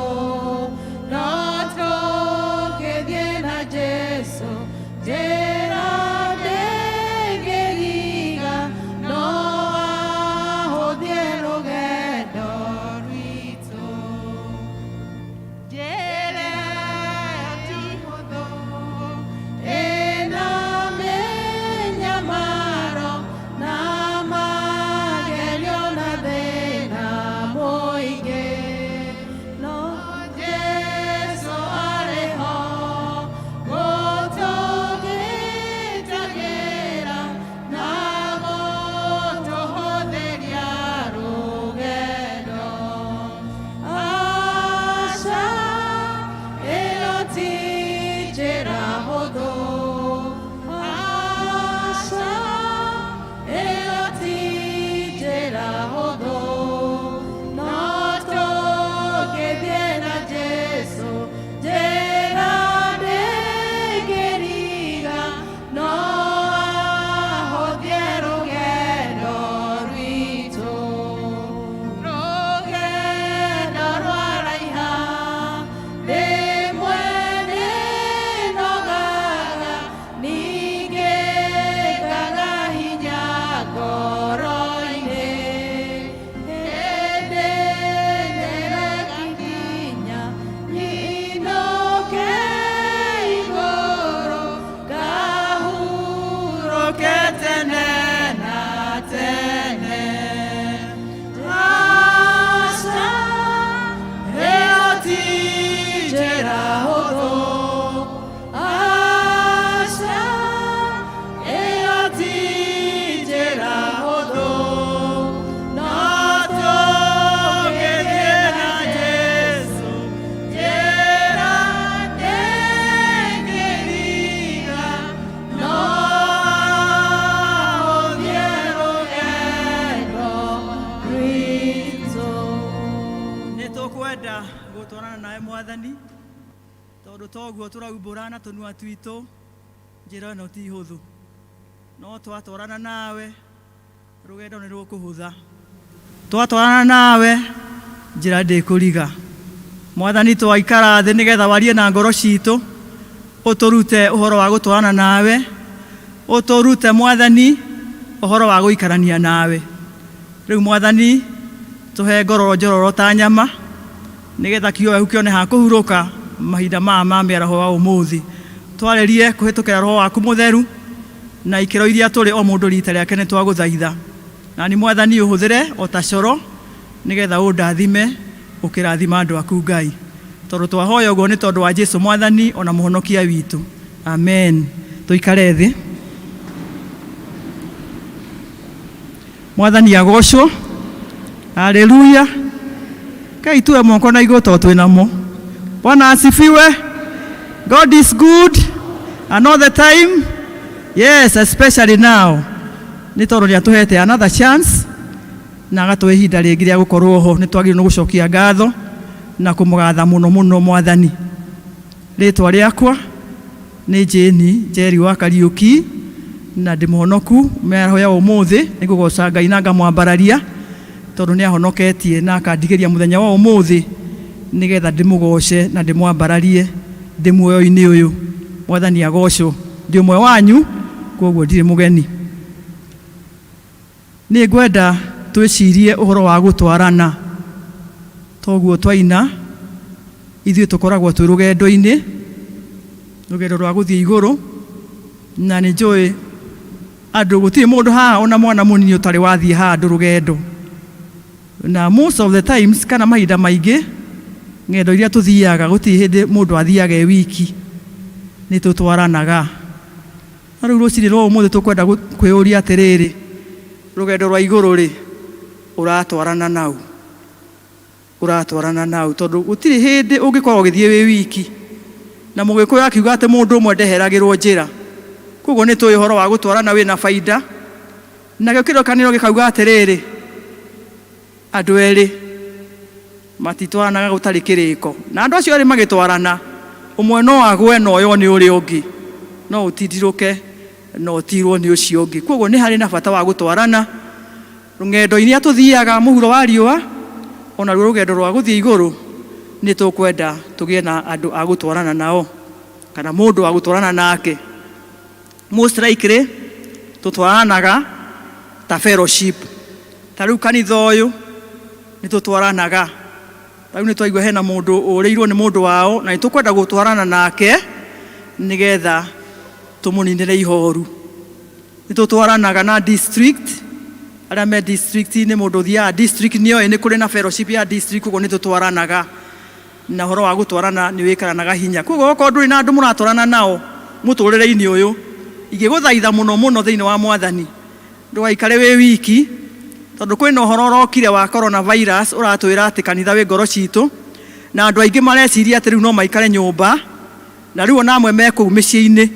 mwathani tondu toguo turaumbũrana tũnua twitũ njĩra ĩno ti hũthũ no twatwarana nawe rũgendo nĩ rũkũhũtha twatwarana nawe njĩra ndĩkũriga mwathani twaikara thĩ nĩgetha warie na ngoro citũ ũtũrute ũhoro wa gũtwarana nawe ũtũrute mwathani ũhoro wa gũikarania nawe rĩu mwathani tũhe ngororo njororo ta nyama nĩgetha kiugo gĩaku kĩone ha kũhurũka mahinda maya ma mĩaraho wa ũmũthĩ twarĩrie kũhĩtũkĩra roho waku mũtheru na ikĩro iria tũrĩ o mũndũ rita rĩake nĩ twagũthaitha na nĩ mwathani ũhũthĩre o ta coro nĩgetha ũndathime ũkĩrathima andũ aku Ngai tondũ twahoya ũguo nĩ tondũ wa Jesũ mwathani ona mũhonokia witũ amen tũikare thĩ mwathani agocwo haleluya Kai tuwe moko na igũtũ twĩnamo Bwana asifiwe God is good and all the time yes especially now nĩ tondũ nĩ atũhete another chance na agatũhe ihinda rĩngĩ rĩa gũkorwo ho nĩ twagĩrĩirwo nĩ gũcokia ngatho na kũmũgatha mũno mũno mwathani rĩtwa rĩakwa nĩ Jane Njeri wa Kariũki na ndĩ mũhonoku mĩaraho ya ũmũthĩ nĩ kũgoca Ngai na ngamwambararia tondũ nĩ ahonoketie na akandigĩria mũthenya wa ũmũthĩ nĩgetha ndĩmũgoce na ndĩmwambararie ndĩ muoyo-inĩ ũyũ mwathani agocwo ndĩ ũmwe wanyu koguo ndirĩ mũgeni nĩ ngwenda twĩcirie ũhoro wa gũtwarana toguo twaina ithuĩ tũkoragwo twĩ rũgendo-inĩ rũgendo rwa gũthiĩ igũrũ na nĩ njũĩ andũ gũtirĩ mũndũ haha ona mwana mũnini ũtarĩ wathiĩ handũ rũgendo na most of the times kana mahinda maingĩ ng'endo iria tũthiaga gũtirĩ hĩndĩ mũndũ athiaga e wiki nĩ tũtwaranaga na rĩu rũciinĩ rwa ũmũthĩ tũkwenda kwĩyũria atĩrĩrĩ rũgendo rwa igũrũ rĩ ũratwarana nau tondũ gũtirĩ hĩndĩ ũngĩkorwo ũgĩthiĩ wĩ wiki na Mũgĩkũyũ akiuga atĩ mũndũ ũmwe ndeheragĩrwo njĩra koguo nĩ tũĩ ũhoro wa gũtwarana wĩna baida na kĩrĩkanĩro gĩkauga atĩrĩrĩ andũ erĩ matitwaranaga gũtarĩ kĩrĩko na andũ acio erĩ magĩtwarana ũmwe no agwe na ũyũ nĩ ũrĩa ũngĩ no ũtindirũke no ũtirwo nĩ ũcio ũngĩ koguo nĩ harĩ na bata wa gũtwarana rũgendo-inĩ tũthiaga mũhuro wa riũa ona ruo rũgendo rwa gũthiĩ igũrũ nĩ tũkwenda tũgĩe na andũ a gũtwarana nao kana mũndũ wa gũtwarana nake most likely tũtwaranaga ta fellowship ta rĩu kanitha ũyũ nĩ tũtwaranaga rĩu nĩ twaigua hena mũndũ ũrĩirwo nĩ mũndũ wao na nĩ tũkwenda gũtwarana nake nĩgetha tũmũninĩre ihoru nĩ tũtwaranaga na district arĩa me district nĩ mũndũ ũthiaga district nĩoĩ nĩ kũrĩ na fellowship ya district koguo nĩ tũtwaranaga na ũhoro wa gũtwarana nĩ wĩkaranaga hinya koguo okorwo ndũrĩ na andũ mũratwarana nao mũtũrĩre-inĩ ũyũ ingĩgũthaitha mũno mũno thĩinĩ wa mwathani ndũgaikare wĩ wiki tondũ kwĩna ũhoro ũrokire wa coronavirus ũratwĩra atĩ kanitha wĩ ngoro citũ na andũ aingĩ mareciria atĩ rĩu no maikare nyũmba na rĩu ona amwe me kũu mĩciĩ-inĩ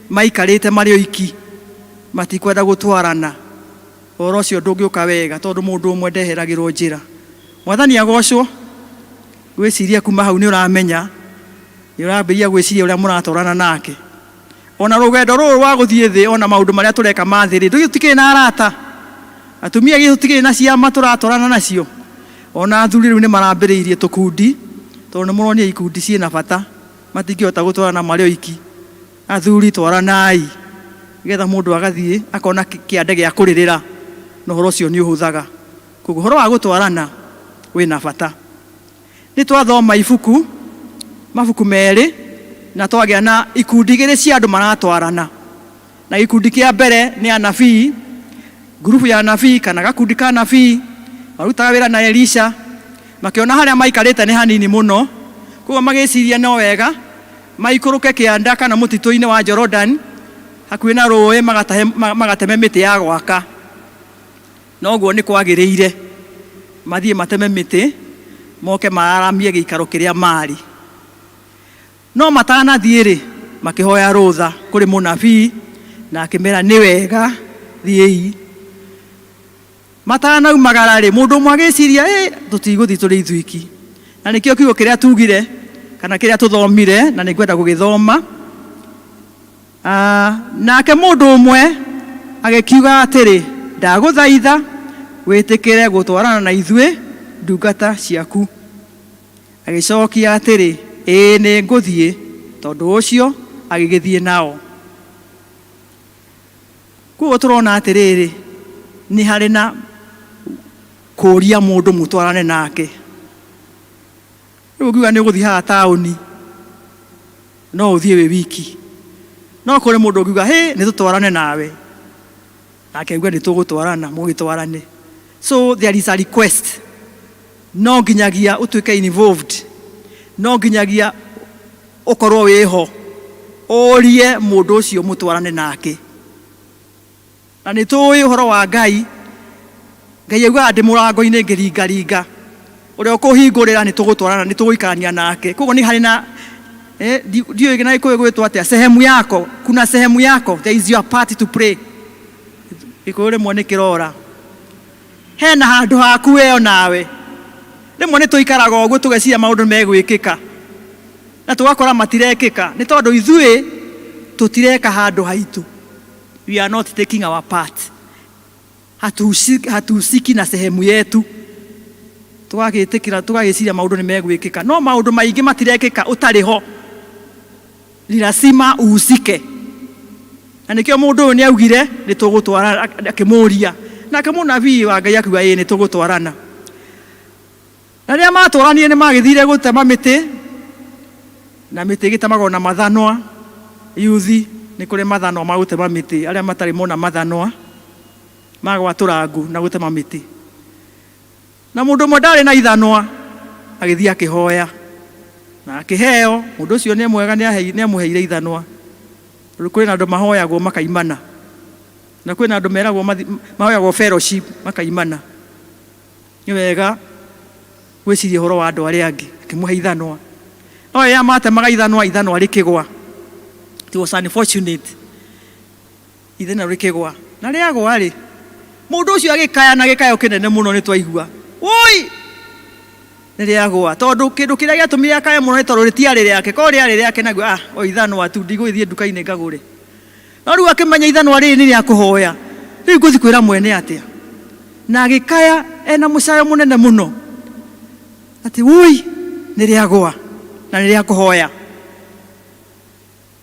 maikarĩte marĩ oiki matikwenda gũtwarana ũhoro ũcio ndũngĩũka wega tondũ mũndũ ũmwe ndeheragĩrwo njĩra mwathani agocwo gwĩciria kuma hau nĩ ũramenya nĩ ũrambĩrĩria gwĩciria ũrĩa mũratwarana nake ona rũgendo rũrũ rwa gũthiĩ thĩ ona maũndũ marĩa tũreka mathĩrĩ tũtikĩrĩ na arata atumia githũ tũtikĩrĩ na ciama tũratwarana nacio ona athuri rĩu nĩ marambĩrĩirie tũkundi tondũ nĩ mũronia ikundi ciĩna bata matingĩhota gũtwarana marĩ oiki athuri twaranai nĩgetha mũndũ agathiĩ akona kĩande gĩa kũrĩrĩra na ũhoro ũcio nĩ ũhũthaga koguo ũhoro wa gũtwarana wĩna bata nĩ twathoma mabuku merĩ na twagĩa na ikundi igĩrĩ cia andũ maratwarana na gĩkundi kĩa mbere nĩ anabii grupu ya anabii kana gakundi ka anabii marutaga wĩra na Elisha makĩona harĩa maikarĩte nĩ hanini mũno koguo magĩciria no wega maikũrũke kĩanda kana mũtitũ-inĩ wa Jordan hakuhĩ na rũĩ magateme mĩtĩ ya gwaka noguo nĩ kwagĩrĩire mathiĩ mateme mĩtĩ moke mararamie gĩikaro kĩrĩa marĩ no matanathiĩ rĩ makĩhoya rũtha kũrĩ mũnabii na akĩmera nĩ wega thiĩi matanaumagara rĩ mũndũ ũmwe agĩciria tũtigũthiĩ tũrĩ ithuiki na nĩkĩo kiugo kĩrĩa tugire kana kiria tuthomire na nĩngwenda gũgĩthoma. Nake mũndũ ũmwe agĩkiuga atĩrĩ, ndagũthaitha wĩtĩkĩre gũtwarana na ithuĩ ndungata ciaku. Agĩcokia atĩrĩ, ĩĩ nĩ ngũthiĩ. Tondũ ũcio agĩgĩthiĩ nao. Kuo tũrona atĩrĩrĩ, nĩ harĩ na kũria mũndũ mũtwarane nake. Rĩu ngiuga nĩ ũgũthiĩ haha taũni, no ũthiĩ wĩ wiki. No kũrĩ mũndũ ngiuga, nĩ tũtwarane nawe. Nake ngiuga nĩ tũgũtwarana, mũgĩtwarane. So there is a request. No nginyagia ũtuĩke involved. No nginyagia ũkorwo wĩho. Ũrie mũndũ ũcio mũtwarane nake. Na nĩ tũĩ ũhoro wa Ngai. Ngai auga ndĩ mũrango-inĩ ngĩringaringa. Ũrĩa ũkũhingũrĩra nĩ tũgũtwarana, nĩ tũgũikarania nake. Koguo nĩ harĩ na ndiũĩ na Gĩkũyũ gwĩtwo atĩa, sehemu yako, kuna sehemu yako, there is your part to pray. Gĩkũyũ rĩmwe nĩ kĩrora. Hena handũ haku weo nawe. Rĩmwe nĩ tũikaraga ũguo tũgeciria maũndũ megwĩkĩka. Na tũgakora matirekĩka. Nĩ tondũ ithuĩ tũtireka handũ haitũ. We are not taking our part. Hatusiki na sehemu yetu. Tugagĩtĩkĩra tugagĩciria maũndũ nĩ megwĩkĩka. No maũndũ maingĩ matirekĩka ũtarĩ ho. Ni lazima uhusike. Na nĩkĩo mũndũ ũyũ nĩ augire nĩ tũgũtwarana, akĩmũria. Nake mũnabii wa Ngai akiuga nĩ tũgũtwarana. Na rĩrĩa matwaranire nĩ magĩthire gũtema mĩtĩ. Na mĩtĩ ĩgĩtemagwo na mathanwa. Yuthi nĩ kũrĩ mathanwa ma gũtema mĩtĩ. Arĩa matarĩ mona mathanwa magwatũra ngu na gũtema mĩtĩ. Na mũndũ ũmwe ndarĩ na ithanwa agĩthiĩ akĩhoya. Na akĩheo, mũndũ ũcio nĩ mwega nĩ amũheire ithanwa. Rĩu kwĩna andũ mahoyagwo makaimana. Na kwĩna andũ meragwo mahoyagwo fellowship makaimana. Nĩ wega gwĩciria ũhoro wa andũ arĩa angĩ, akĩmũhe ithanwa. No rĩrĩa matemaga ithanwa rĩkĩgwa. It was unfortunate. Ithanwa rĩkĩgwa. Na rĩagwa-rĩ, mũndũ ũcio agĩkaya na gĩkayo kĩnene mũno nĩ twaigua. Woi! Nĩ rĩagwa. Tondũ kĩndũ kĩrĩa gĩatũmire akaye mũno nĩ tondũ rĩtiarĩ rĩake. Korwo rĩarĩ rĩake naguo o ithanwa tu ndigũgĩthiĩ nduka-inĩ ngagũre. No rĩu akĩmenya ithanwa rĩrĩ nĩ rĩa kũhoya. Rĩu ngũthiĩ kwĩra mwene atĩa. Na agĩkaya ena mũcayo mũnene mũno. Atĩ woi! Nĩ rĩagwa. Na nĩ rĩa kũhoya.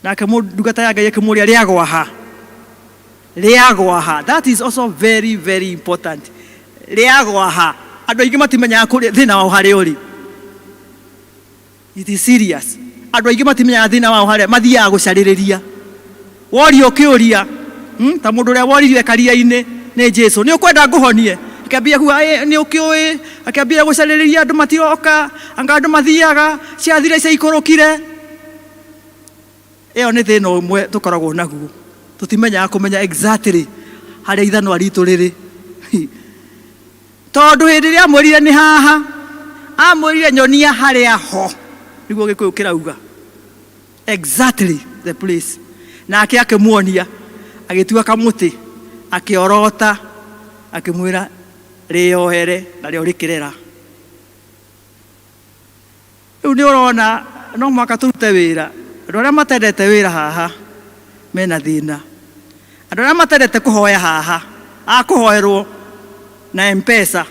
Nake ndungata ya Ngai akĩmũria rĩagwa ha. Rĩagwa ha. That is also very, very important. Rĩagwa ha. Andũ aingĩ matimenyaga thĩna wao harĩa ũrĩ. It is serious. Andũ aingĩ matimenyaga thĩna wao harĩa mathiaga gũcarĩrĩria. Worio kĩũria. Ta mũndũ ũrĩa woririe karia-inĩ nĩ Jesũ. Nĩ ũkwenda ngũhonie? Akĩambia kuga nĩ ũkĩũĩ. Akĩambia gũcarĩrĩria andũ matiroka. Anga andũ mathiaga. Ciathira ciaikũrũkire. Ĩyo nĩ thĩna ũmwe tũkoragwo naguo. Tũtimenyaga kũmenya exactly harĩa ithanwa ritũ rĩrĩ. Tondũ hĩndĩ ĩrĩa amwĩrire nĩ haha, amwĩrire nyonia harĩa ho. Nĩguo Gĩkũyũ kĩrauga. Exactly the place. Nake akĩmuonia, agĩtua kamũtĩ, akĩorota, akĩmwĩra rĩohere na rĩo rĩkĩrera. Rĩu nĩ ũrona no mũhaka tũrute wĩra. Andũ arĩa matendete wĩra haha mena thĩna. Andũ arĩa matendete kũhoya haha, akũhoerwo na M-Pesa,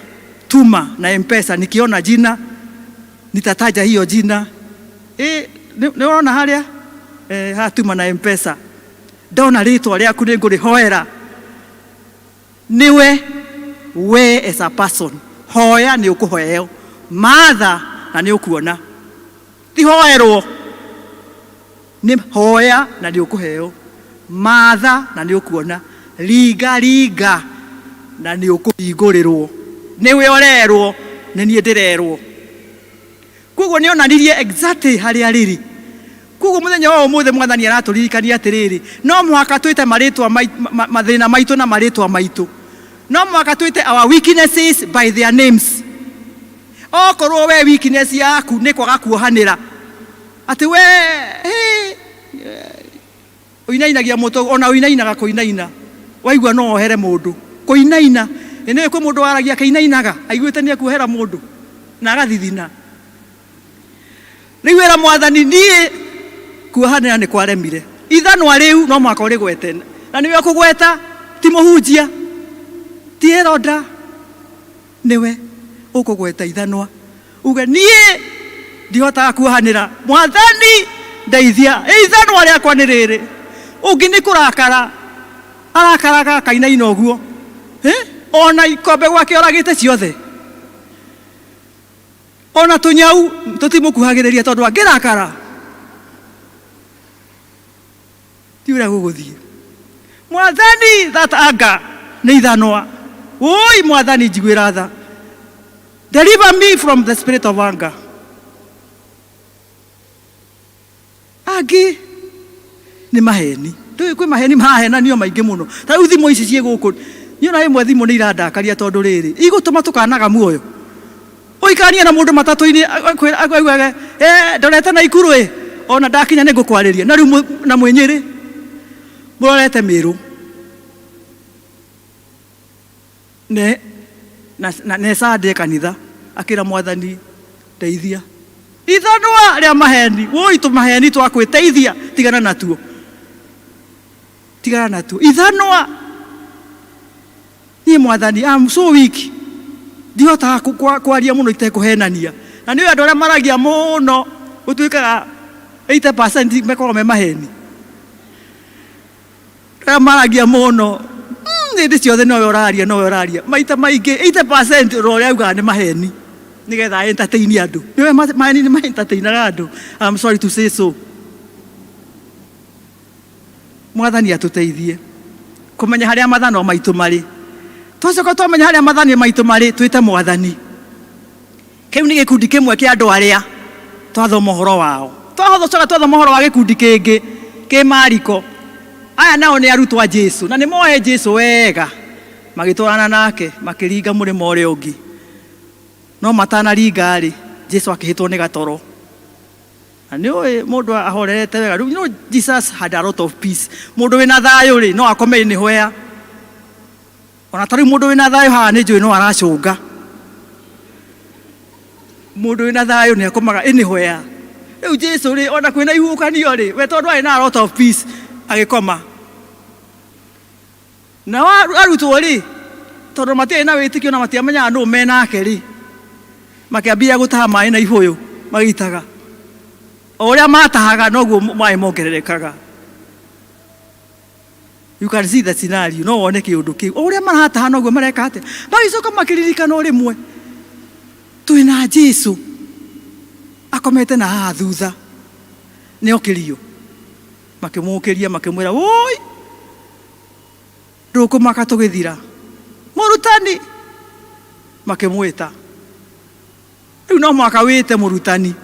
tuma na M-Pesa, nikiona jina nitataja hiyo jina. Nĩ unaona harĩa hatuma na M-Pesa. Ndona rĩtwa rĩaku nĩ ngũrĩhoera. Niwe we as a person. Hoya nĩ ũkũhoeo. Matha na nĩ ũkuona. Ti hoerwo. Nĩ hoya na nĩ ũkũheo. Matha na nĩ ũkuona. Ringa na nĩ ũkũhingũrĩrwo. Nĩwe ũrerwo, nĩ niĩ ndĩrerwo. Koguo nĩ onanirie exactly harĩa rĩrĩ. Koguo mũthenya wa ũmũthĩ Mwathani aratũririkania atĩrĩrĩ, no mũhaka twĩte marĩtwa mathĩna maitũ na marĩtwa maitũ. No mũhaka twĩte our weaknesses by their names. Okorwo we weakness yaku nĩ kwaga kuohanĩra. Atĩ we ũinainagia mũtũ, ona ũinainaga kũinaina. Waigua no ohere mũndũ. Kũinaina. Nĩ kwĩ mũndũ waragia akĩinainaga, aiguĩte nĩ akuohera mũndũ na agathithina. Riu wira mwathani nie kuohanira ni kwaremire. Ithanwa riu no mwaka urigwete. Na niwe kugweta ti muhunjia. Ti Eroda. Niwe ukugweta ithanwa. Uge nie ndihotaga kuohanira. Mwathani ndeithia. Ithanwa riakwa ni riri. Ungi ni kurakara. Arakaraga kaina inoguo. Ona ikombe gwake oragite ciothe. Ona tunyau tutimukuhagiriria tondu angirakara. Tiura guguthie. Mwathani that anger ni ithanwa. Oi mwathani njiguira tha. Deliver me from the spirit of anger. Agi ni maheni. Tui kwi maheni mahenanio maingi muno. Ta riu thimo ici cie guku. Niona imwe thimo ni irandakaria tondu riri. Igutuma tukanaga muoyo. Oikania na mundu matatu-ini akwigage ndorete na ikuru ona ndakinya ni ngukwariria na riu na mwenyiri murorete miru ne sade kanitha akira mwathani teithia ithanwa ria maheni woi tu maheni twakwiteithia tigana natuo ithanwa ni mwathani I'm so weak ndihota kwaria muno itekuhenania na niwe andu aria maragia muno gutuikaga 80% mekorwo me maheni maragia muno ndi ciothe no oraria maita maingi 80% ro auga ni maheni nigetha entertain andu niwe maheni ni entertainaga andu. I'm sorry to say so. Mwathani atuteithie kumenya haria mathano maitu mari. Twacoka twamenya haria mathani maitu mari twite mwathani. Kiu ni gikundi kimwe kia andu aria twathoma uhoro wao. Twathoma uhoro wa gikundi kingi ki Mariko. Aya nao ni arutwo a Jesu na ni moe Jesu wega. Magitwarana nake makiringa murimo uria ungi. No matanaringa ri Jesu akihitwo ni gatoro. Na ni oi mundu ahorerete wega. You know Jesus had a lot of peace. Mundu wina thayo ri no akome ni hwea. Ona tari mundu wina thayo ha ni njui no aracunga. Mundu wina thayo ni akomaga ini hwea. Riu Jesu ri ona kwina ihukanio ri we tondu ari na a lot of peace agikoma. Na arutwo ri tondu matie na witikio na matiamenya no menake ri makiambia gutaha mai na ihuyu magitaga oria matahaga noguo mai mongererekaga. You can see the scenario no one kiundu kiu oria marataha noguo mareka ate magicoka makiririkana rimwe twina Jesu akomete na haha thutha ni okirio makimukiria makimwira woi ndukumaka tugithira murutani makimwita riu no mwaka wite murutani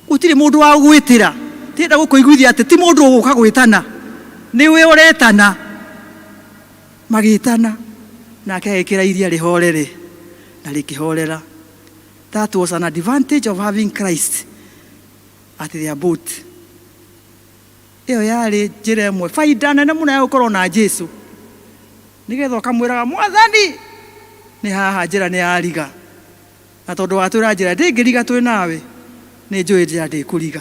utiri mundu wa gwitira tenda gukuiguithia ati ti mundu uguka gwitana niwe uretana magitana nake agikira iria rihorere na rikihorera. That was an advantage of having Christ at their boat. Iyo yari njira imwe faida nene muno ya gukorwo na Jesu nigetha ukamwiraga mwathani ni haha njira ni yariga na tondu watwira njira ndingiriga twi nawe ni njui njira ndikuriga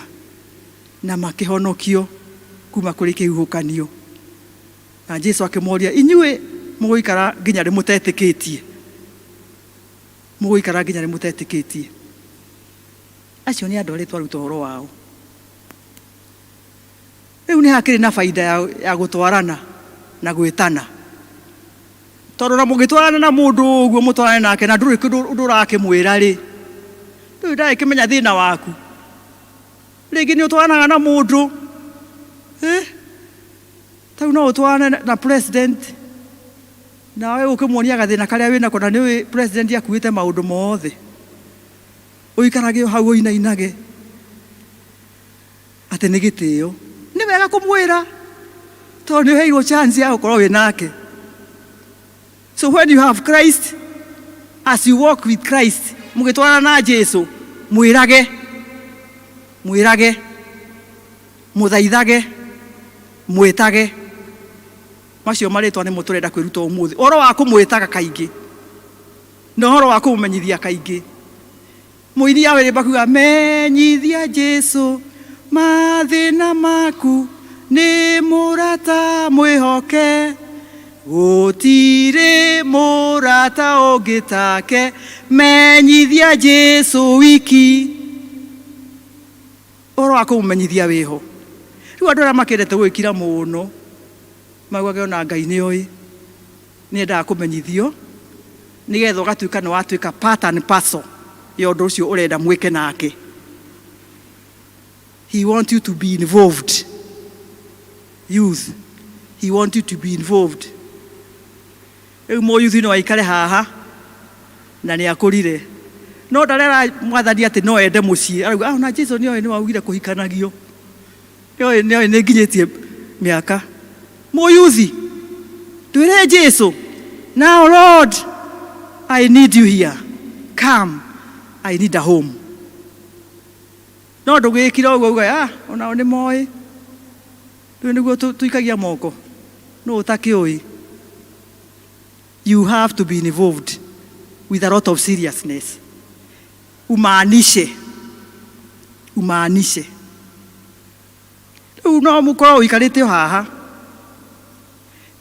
na makihonokio kuma kuri kihuhukanio. Na Jesu akimoria inyue muguikara nginya ri mutetikitie acio ni andu ari twaruta uhoro wao. Riu ni hakiri na faida ya gutwarana na gwitana tondu na mugitwarana na mundu uguo mutwarane nake na nduri kindu urakimwira ri ndu ndai kimenya thina waku ringi ni utwaranaga na mundu tau no utwarane na president na wewe ukimwonia gathina karia wina ko na ni president akuite maundu mothe uikarage hau inainage ati ni gitio ni wega kumwira tondu ni heirwo chance ya gukorwo wi nake. So when you have Christ, as you walk with Christ, mugitwarana na Jesu mwirage muthaithage mwitage macio maritwa ni muturenda kwiruta umuthi oro wa kumwitaga kaingi no horo wa kumumenyithia kaingi Muini awe bakuga menyithia Jesu mathina maku ni murata mwihoke gutire murata ungitake menyithia Jesu wiki oro akumumenyithia wiho riu andu aria makendete gwikira muno magwage ona Ngai ni oi ni endaga kumenyithio nigetha ugatuika ni watuika part and parcel ya undu ucio urenda mwike nake. He wants you to be involved. Youth, he wants you to be involved. Riu mo youth no aikare haha na ni akurire no ndarera mwathani ati no ende mucii arauga na Jesu ni oi ni waugire kuhikanagio ni oi ni nginyitie miaka mo youth twire Jesu now Lord I need you here come I need a home no ndugikira uguo uga ona ni moi tu niguo tuikagia moko no utakioi. You have to be involved with a lot of seriousness. Umaanishe riu no mukorwo wikarite haha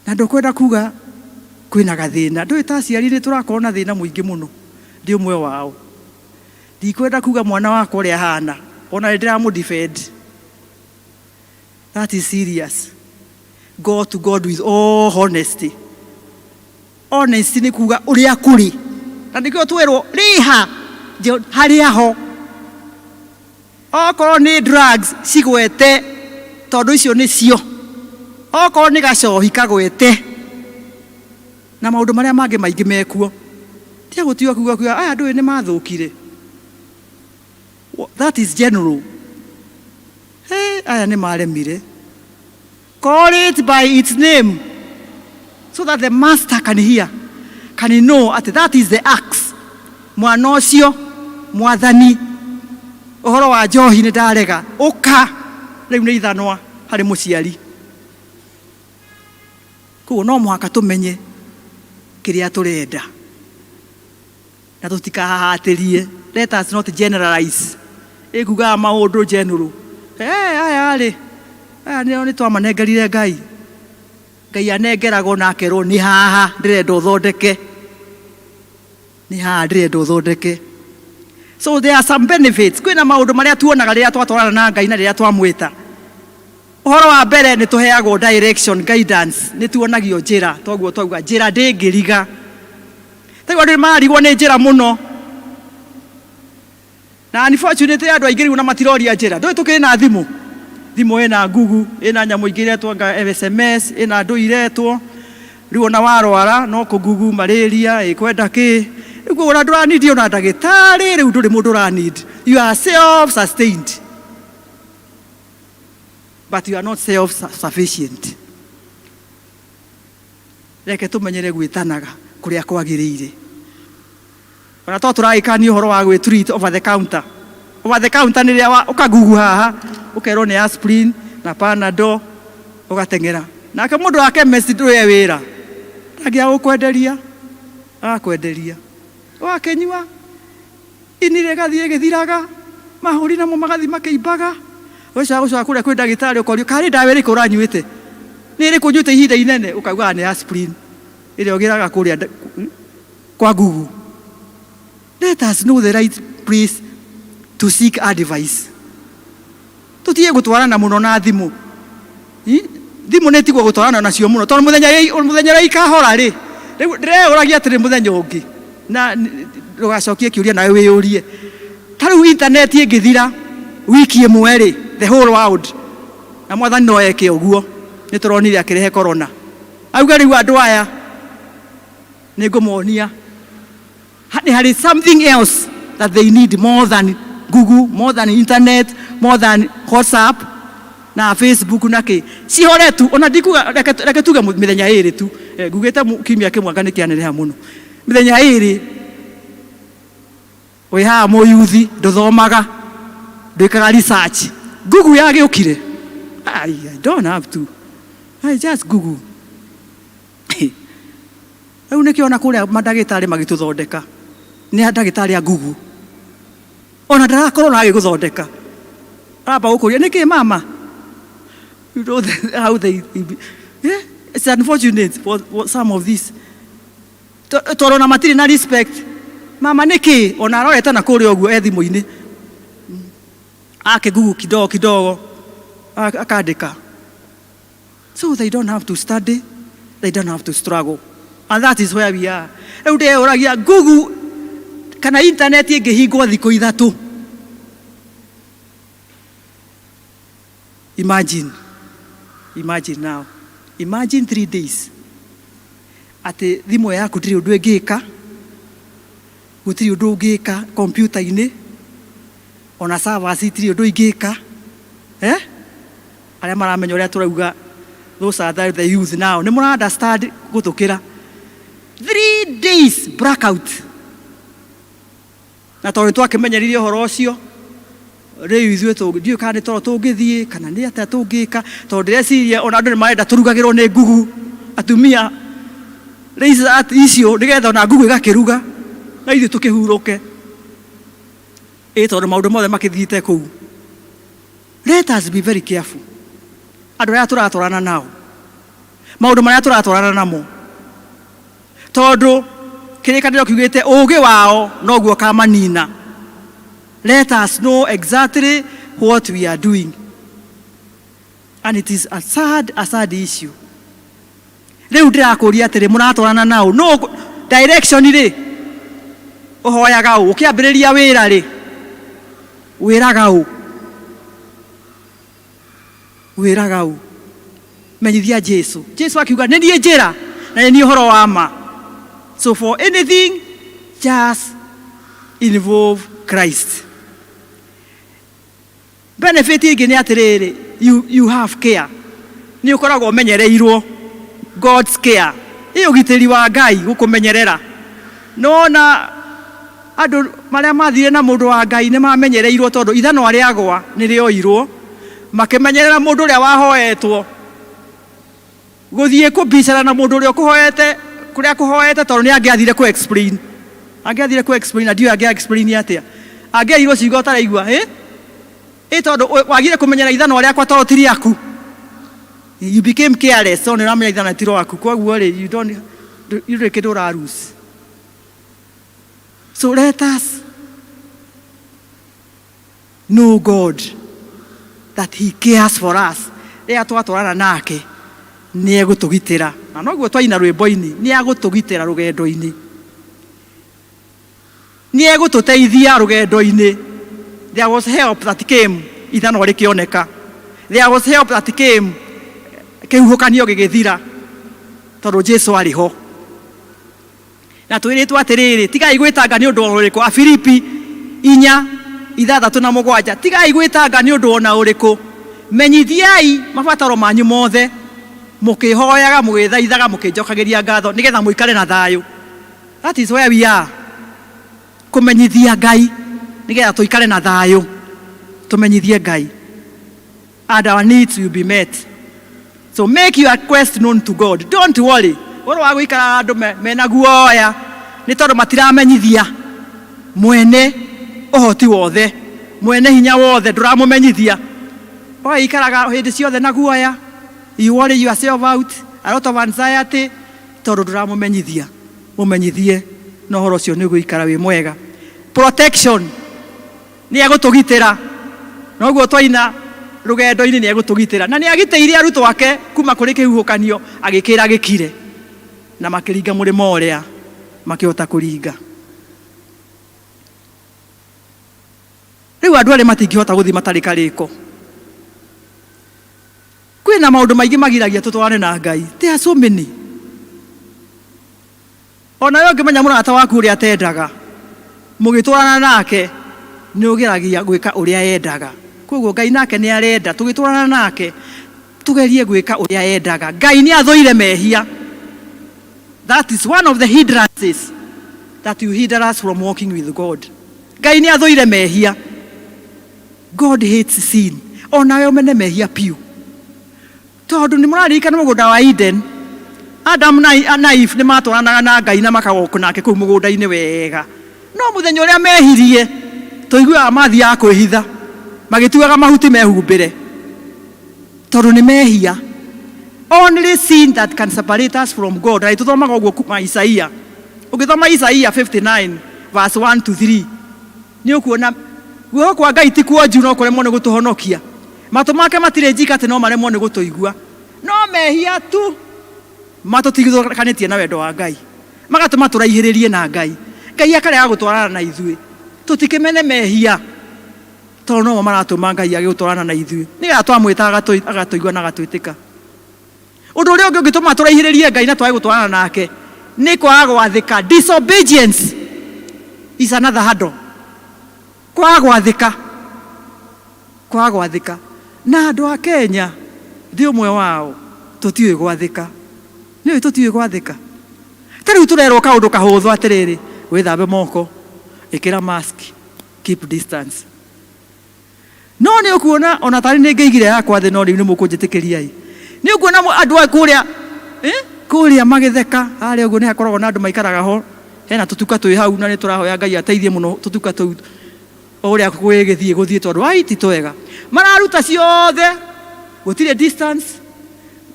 na ndukwenda kuga kwina gathina ndui ta aciari ni turakorwo na thina muingi muno ndi umwe wao ndikwenda kuga mwana wakwa uria hana ona ndiramu defend. That is serious. Go to God with all honesty. Honesty ni kuga uria kuri na ndikio twerwo riha haria ho okorwo ni drugs cigwete tondu icio ni cio okorwo ni gacohi kagwete na maundu maria mangi maingi mekuo tia gutiwa kuga aya ndu ni mathukire. That is general. Hey, aya ni maremire. Call it by its name so that the master can hear, can know that is the axe. Mwana ucio mwathani uhoro wa njohi ni ndarega uka riu ni ithanwa hari muciari kuo no muhaka tumenye kiria turenda na tutikahahatirie. Let us not generalize ikuga maundu general aya ni twamanengerire Ngai anengerago nakerwo ni haha ndirenda uthondeke so there are some benefits. Kwina maundu maria tuonaga riria twatwarana na Ngai na riria twamwita. Uhoro wa mbere ni tuheagwo direction, guidance, ni tuonagio njira toguo twauga njira ndingiriga taiwa ndi marigwo ni njira muno na unfortunately andu aingĩ rĩu na matiroria njĩra ndũĩ tukĩrĩ na thimũ ĩna Google ĩna nyamũ ingĩ iretwo SMS ĩna andũ iretwo rĩu ona warwara no kũ Google malaria ĩkwenda kĩ rĩu ona ndũranidi ona ndagĩtarĩ rĩu ndũrĩ mũndũ ũranidi. You are self sustained but you are not self sufficient. Reke tũmenyere gwĩtanaga kũrĩa kwagĩrĩire ona to tũragĩkania ũhoro wa gwĩtreat over the counter nĩ rĩrĩa ũkagugu haha ũkerwo nĩ aspirin na Panadol ũgateng'era nake mũndũ wa chemist ndũrĩ wĩra ndangĩa gũkwenderia akwenderia wakenyua ini rĩgathiĩ gĩthiraga mahũri namo magathi makĩimbaga gũcoka kũrĩa kwĩ ndagĩtarĩ ũkorio karĩ ndawa ĩrĩkũ ũranyuĩte nĩ ĩrĩkũ nyuĩte ihinda inene ũkauga nĩ aspirin ĩrĩa ũgĩraga kũrĩa kwa Google. Let us know the right place to seek advice. Tutie gutwarana muno na thimu. Thimu nĩ tigwo gutwarana nacio muno tondũ muthenya rĩ ikahora rĩ ndĩreũragia atĩrĩ muthenya ũngĩ na ndũgacokie kĩũria nawe wĩyũrie. Ta rĩu internet ĩngĩthira wiki ĩmwe rĩ the whole world na mwathani no eke ũguo nĩ tũronire akĩrehe corona. Auga rĩu andũ aya nĩ ngũmonia there is something else that they need more than Google, more than internet, more than WhatsApp na Facebook na kĩ cihore tu ona ndikuga reke tuga mĩthenya ĩrĩ tu ngugĩte kiumia kĩmwe anga nĩkĩaneneha mũno mĩthenya ĩrĩ wĩ haha mũyuthi ndũthomaga ndwĩkaga research Google yagĩũkire I don't have to I just Google rĩu nĩkĩona kũrĩa mandagĩtarĩ magĩtũthondeka nĩ ndagĩtarĩ a Google ona ndarakorwo na agiguthondeka aba gukuria niki mama you know how they yeah, it's unfortunate for some of this toro na matiri na respect mama niki ona aroreta na kuri oguo ethimu-ini akigugu kidogo akandika. So they don't have to study, they don't have to struggle, and that is where we are. Eude oragia Google kana internet ingihingwo thikũ ithatũ. Imagine now, imagine 3 days ati thimu yaku ndiri undu ingika, gutiri undu ungika computer-ini, ona servers itiri undu ingika aria maramenya uria turauga. Those are the youth now. Ni mura understand gutukira 3 days blackout. Na tondu twakimenyeririe horo ucio riu ithuĩ tũngiũka kana nĩ toro tũngĩthiĩ kana nĩ atĩa tũngĩka tondũ ndĩreciria ona andũ nĩ marenda tũrugagĩrwo nĩ ngugu atumia icio nĩgetha ona ngugu ĩgakĩruga na ithuĩ tũkĩhurũke tondũ maũndũ mothe makĩthiĩte kũu. Let us be very careful. Andũ arĩa tũratwarana nao, maũndũ marĩa tũratwarana namo, tondũ kĩrĩkanĩro kiugĩte ũũgĩ wao noguo kamanina. Let us know exactly what we are doing, and it is a sad issue. Rĩu ndĩrakũria atĩrĩ mũratwarana nao no direction rĩ ũhoyaga ũ ũkĩambĩrĩria wĩra rĩ wĩraga ũ wĩraga ũ menyithia Jesu akiuga nĩ niĩ njĩra na nĩ niĩ ũhoro wa ma. So for anything just involve Christ. Benefit ingĩ nĩ atĩrĩrĩ you have care, nĩ ũkoragwo ũmenyereirwo God's care, ũgitĩri wa Ngai gũkũmenyerera. No na andũ marĩa mathire na mũndũ wa Ngai nĩ mamenyereirwo tondũ ithano rĩagwa nĩ rĩoirwo makĩmenyerera mũndũ ũrĩa wahoetwo gũthiĩ kũbicana na mũndũ ũrĩa ũkũhoete kũrĩa kũhoete tondũ nĩ angĩathire ku explain ndiũ angĩa-explain atĩa angĩairwo ciugo ũtaraigua tondũ wagire kũmenyera ithano rĩakwa tondũ ti rĩaku. You became careless, so nĩ ũramenya ithano ti rĩaku, koguo rĩ you rĩ kĩndũ ũraruse. So let us know God, that he cares for us. Rĩrĩa twatwarana nake nĩ egũtũgitĩra, na noguo twaina rwĩmbo-inĩ nĩ egũtũgitĩra rũgendo-inĩ, nĩ egũtũteithia rũgendo-inĩ. There was help that came ithano rĩkĩoneka, there was help that came kĩhuhũkanio gĩgĩthira tondũ Jesu arĩ ho. Na twĩrĩtwo atĩrĩrĩ tigai gwĩtanga nĩ ũndũ ũrĩkũ, Afilipi 4:6-7, tigai gwĩtanga nĩ ũndũ ona ũrĩkũ, menyithiai mabataro manyu mothe mũkĩhoyaga mũgĩthaithaga mũkĩnjokagĩria ngatho nĩgetha mũikare na thayũ. That is where we are. Kũmenyithia Ngai nĩgetha tũikare na thayũ, tũmenyithie Ngai and our needs will be met. So make your request known to God. Don't worry. Woro wa gũikara andũ mena guoya nĩ tondũ matiramenyithia mwene ũhoti wothe, mwene hinya wothe ndũramũmenyithia. Ũgaikaraga hĩndĩ ciothe na guoya, you worry yourself out, a lot of anxiety tondũ ndũramũmenyithia. Mũmenyithie na ũhoro ũcio nĩ gũikara wĩ mwega. Protection nĩ egũtũgitĩra, noguo twaina rũgendo-inĩ nĩ egũtũgitĩra, na nĩ agitĩire arutwo ake kuma kũrĩ kĩhuhũkanio agĩkĩra gĩkire na makĩringa mũrĩmo ũrĩa makĩhota kũringa. Rĩu andũ arĩa matingĩhota gũthiĩ matarĩ karĩko, kwĩna maũndũ maingĩ magiragia tũtwarane na Ngai. There are so many. Ona wewe ũngĩmenya mũrata waku ũrĩa atendaga mũgĩtwarana nake nĩ ũgeragia gwĩka ũrĩa yendaga. Koguo Ngai nake nĩ arenda tũgĩtwarana nake tugerie gwĩka ũrĩa yendaga. Ngai nĩ athũire mehia. That is one of the hindrances that you hinder us from walking with God. Ngai nĩ athũire mehia. God hates sin. Ona wewe ũmene mehia piu. Tondũ nĩ mũraririkana mũgũnda wa Eden, Adam na Eve nĩ matwaranaga na Ngai na makagoka nake kũu mũgũnda-inĩ wega. No mũthenya ũrĩa mehirie toiguaga mathiaga kwĩhitha magĩtuaga mahuti mehumbĩre tondũ nĩ mehia. Only sin that can separate us from God. Na tuthomaga ũguo kuma Isaia. Ũngĩthoma Isaia 59 verse 1 to 3 nĩ ũkuona guoko kwa Ngai ti kuonju no kũremwo nĩ gũtũhonokia. Matũ make matirĩ njika atĩ no maremwo nĩ gũtũigua, no mehia tu matũtigithũkanĩtie na wendo wa Ngai, magatũma tũraihĩrĩrie na Ngai. Ngai akarega gũtwarana na ithuĩ, tũtikĩmene mehia tondũ no maratũma Ngai age gũtwarana na ithuĩ. Nĩgetha twamwĩta agatũigua na agatwĩtĩka. Ũndũ ũrĩa ũngĩ ũngĩtũma tũraihĩrĩrie Ngai na twage gũtwarana nake nĩ kwaga gwathĩka. Disobedience is another hurdle. Kwaga gwathĩka. Na andũ a Kenya ndi ũmwe wao tũtiũĩ gwathĩka. Nĩ tũtiũĩ gwathĩka. Ta rĩu tũrerwo kaũndũ kahũthũ atĩrĩrĩ, wĩthambe moko, ĩkĩra mask, keep distance. No nĩ ũkuona ona tarĩ nĩ ngĩigire yakwa thĩ no rĩu nĩ mũkũnjĩtĩkĩria. Nĩ ũkuona andũ a kũrĩa magĩtheka harĩa ũguo nĩ hakoragwo na andũ maikaraga ho, hena tũtuka twĩ hau na nĩ tũrahoya Ngai ateithie mũno tũtuka tũu ũrĩa gũthiĩ tondũ ai ti twega. Mararuta ciothe, gũtirĩ distance,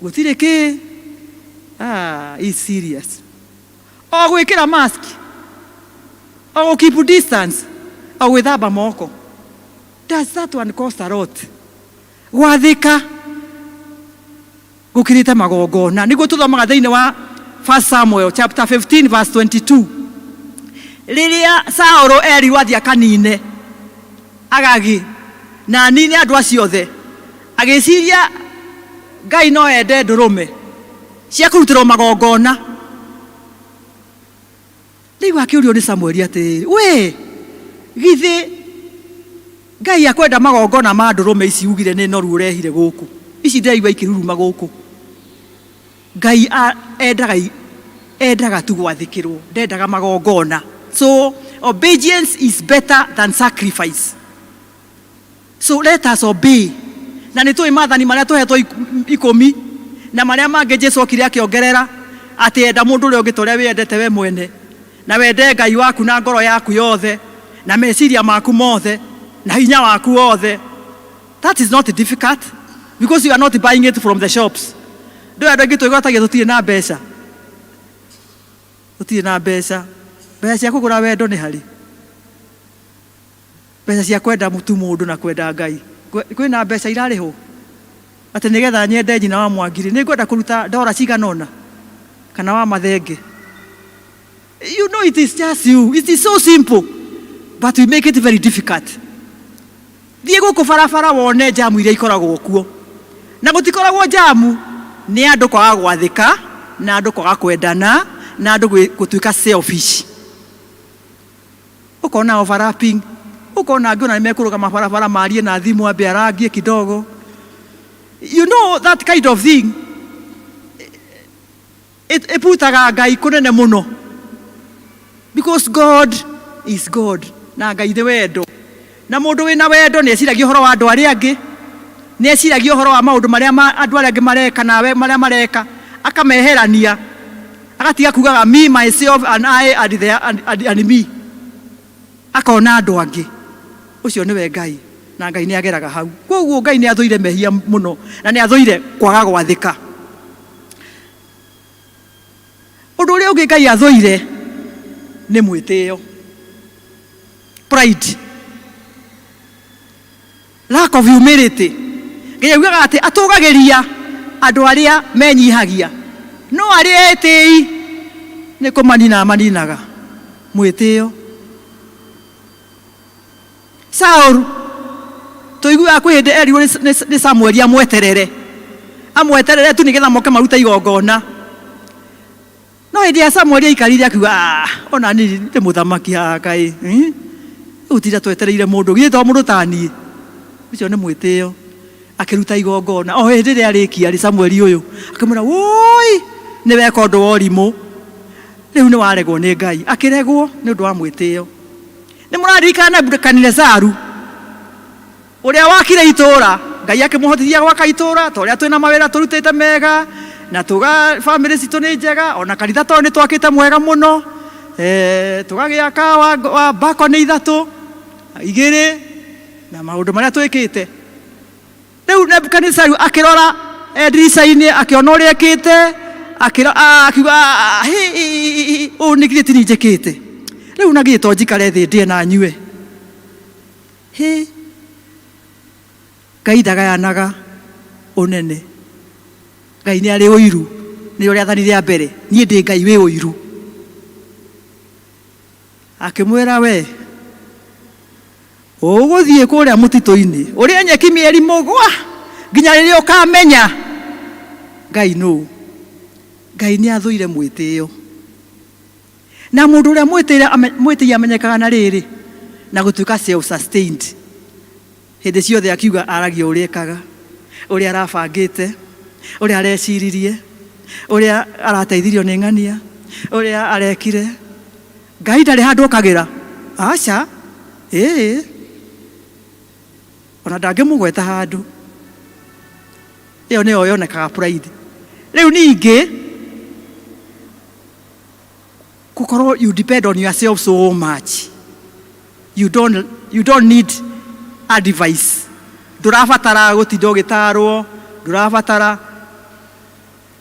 gũtirĩ kĩ. Is serious. O gwĩkĩra mask, o keep distance, o gwĩthamba moko. Does that one cost a lot? Gwathĩka gũkĩrĩte magongona. Nĩguo tũthomaga thĩinĩ wa 1 Samuel chapter 15 verse 22. Rĩrĩa Saũlũ erirwo athiĩ akanine Agagi na nine andũ acio othe, agĩciria Ngai no ende ndũrũme cia kũrutĩrwo magongona. Rĩu akĩũrio nĩ Samueli atĩrĩrĩ, we githĩ Ngai akwenda magongona ma ndũrũme ici ugire nĩ noru ũrehire gũkũ, ici ndĩraigua ikĩruruma gũkũ? Ngai endaga tu gwathĩkĩrwo, ndendaga magongona. So obedience is better than sacrifice. So let us obey. Na nĩ tũĩ maathani marĩa tũhetwo 10 na marĩa mangĩ Jesũ okire akĩongerera atĩ enda mũndũ ũrĩa ũngĩ ta ũrĩa wĩendete we mwene, na wende Ngai waku na ngoro yaku yothe na meciria maku mothe na hinya waku wothe. That is not difficult because you are not buying it from the shops. Ndũ andũ aingĩ twĩgwatagia tũtirĩ na mbeca. Tũtirĩ na mbeca. Mbeca cia kũgũra wendo nĩ harĩ. Mbeca cia kwenda mũndũ na kwenda Ngai. Kwĩna mbeca irarĩhwo atĩ nĩgetha nyende nyina wa Mwangiri nĩ ngwenda kũruta ndora cigana ũna kana wa mathenge. You know, it is just you. It is so simple, but we make it very difficult. Thiĩ gũkũ barabara wone jamu iria ikoragwo kuo, na gũtikoragwo jamu, nĩ andũ kwaga gwathĩka na andũ kwaga kwendana na andũ gũtuĩka selfish. Ũkona overlapping, ũkona ngona nĩ mekũrũgama barabara marie na thimũ ambe arangie kidogo. You know that kind of thing. Ĩputaga Ngai kũnene mũno. Because God is God. Na Ngai nĩ wendo. Na mũndũ wĩna wendo nĩ eciragia ũhoro wa andũ arĩa angĩ. Nĩ eciragia ũhoro wa maũndũ marĩa andũ arĩa angĩ mareka nawe marĩa mareka. Akameherania. Agatiga kugaga me, myself and I and me. Akona andũ angĩ. Ũcio nĩwe Ngai. Na Ngai nĩ ageraga hau. Koguo Ngai nĩ athũire mehia mũno na nĩ athũire kwaga gwathĩka. Ũndũ ũrĩa ũngĩ Ngai athũire nĩ mwĩtĩo. Pride. Lack of humility. Ngai augaga atĩ atũgagĩria andũ arĩa menyihagia, no arĩa etĩi nĩ kũmanina maninaga. Mwĩtĩo. Saũlũ tũiguaga kwĩ hĩndĩ erirwo nĩ Samueli amweterere tu nĩgetha moke maruta igongona. No hĩndĩ ya Samueli aikarire akiuga ona niĩ ndĩ mũthamaki haha Ngai, rĩu tira twetereire mũndũ githĩ to mũndũ ta niĩ. Ũcio nĩ mwĩtĩo. Akĩruta igongona. O hĩndĩ ĩrĩa arĩkia Samueli ũyũ akĩmwĩra woi nĩ weka ũndũ wa ũrimũ, rĩu nĩ waregwo nĩ Ngai. Akĩregwo nĩ ũndũ wa mwĩtĩo. Nĩ mũraririkana Nebukadnezaru ũrĩa wakire itũũra, Ngai akĩmũhotithia gwaka itũũra ta ũrĩa twĩna mawĩra tũrutĩte mega na family citũ nĩ njega, ona kanitha tondũ nĩ twakĩte mwega mũno, tũgagĩaka wa balcony 3 igĩrĩ na maũndũ marĩa twĩkĩte. Rĩu Nebukadnezari akĩrora ndirica-inĩ akĩona ũrĩa ekĩte, akiuga ũũ nĩ githĩ ti niĩ njĩkĩte, rĩu na githĩ to njikare thĩ ndĩe na nyue. Ngai ndagayanaga ũnene. Ngai nĩ arĩ ũiru, nĩ rĩathani rĩa mbere, niĩ ndĩ Ngai wĩ ũiru. Akĩmwĩra we ũgũthiĩ kũrĩa mũtitũ-inĩ ũrĩa nyeki mĩeri mũgwa nginya rĩrĩa ũkamenya Ngai nũ. Ngai nĩ athũire mwĩtĩo, na mũndũ ũrĩa mwĩtĩi amenyekaga na rĩrĩ na gũtuĩka self sustained. Hĩndĩ ciothe akiuga aragia ũrĩa ekaga, ũrĩa arabangĩte, ũrĩa areciririe, ũrĩa arateithirio nĩ ng'ania, ũrĩa arekire. Ngai ndarĩ handũ okagĩra, aca ona ndangĩmũgweta handũ. Ĩyo nĩyo yonekaga pride. Rĩu ningĩ gũkorwo you depend on yourself so much, you don't need advice. Ndũrabatara gũtinda ũgĩtarwo, ndũrabatara,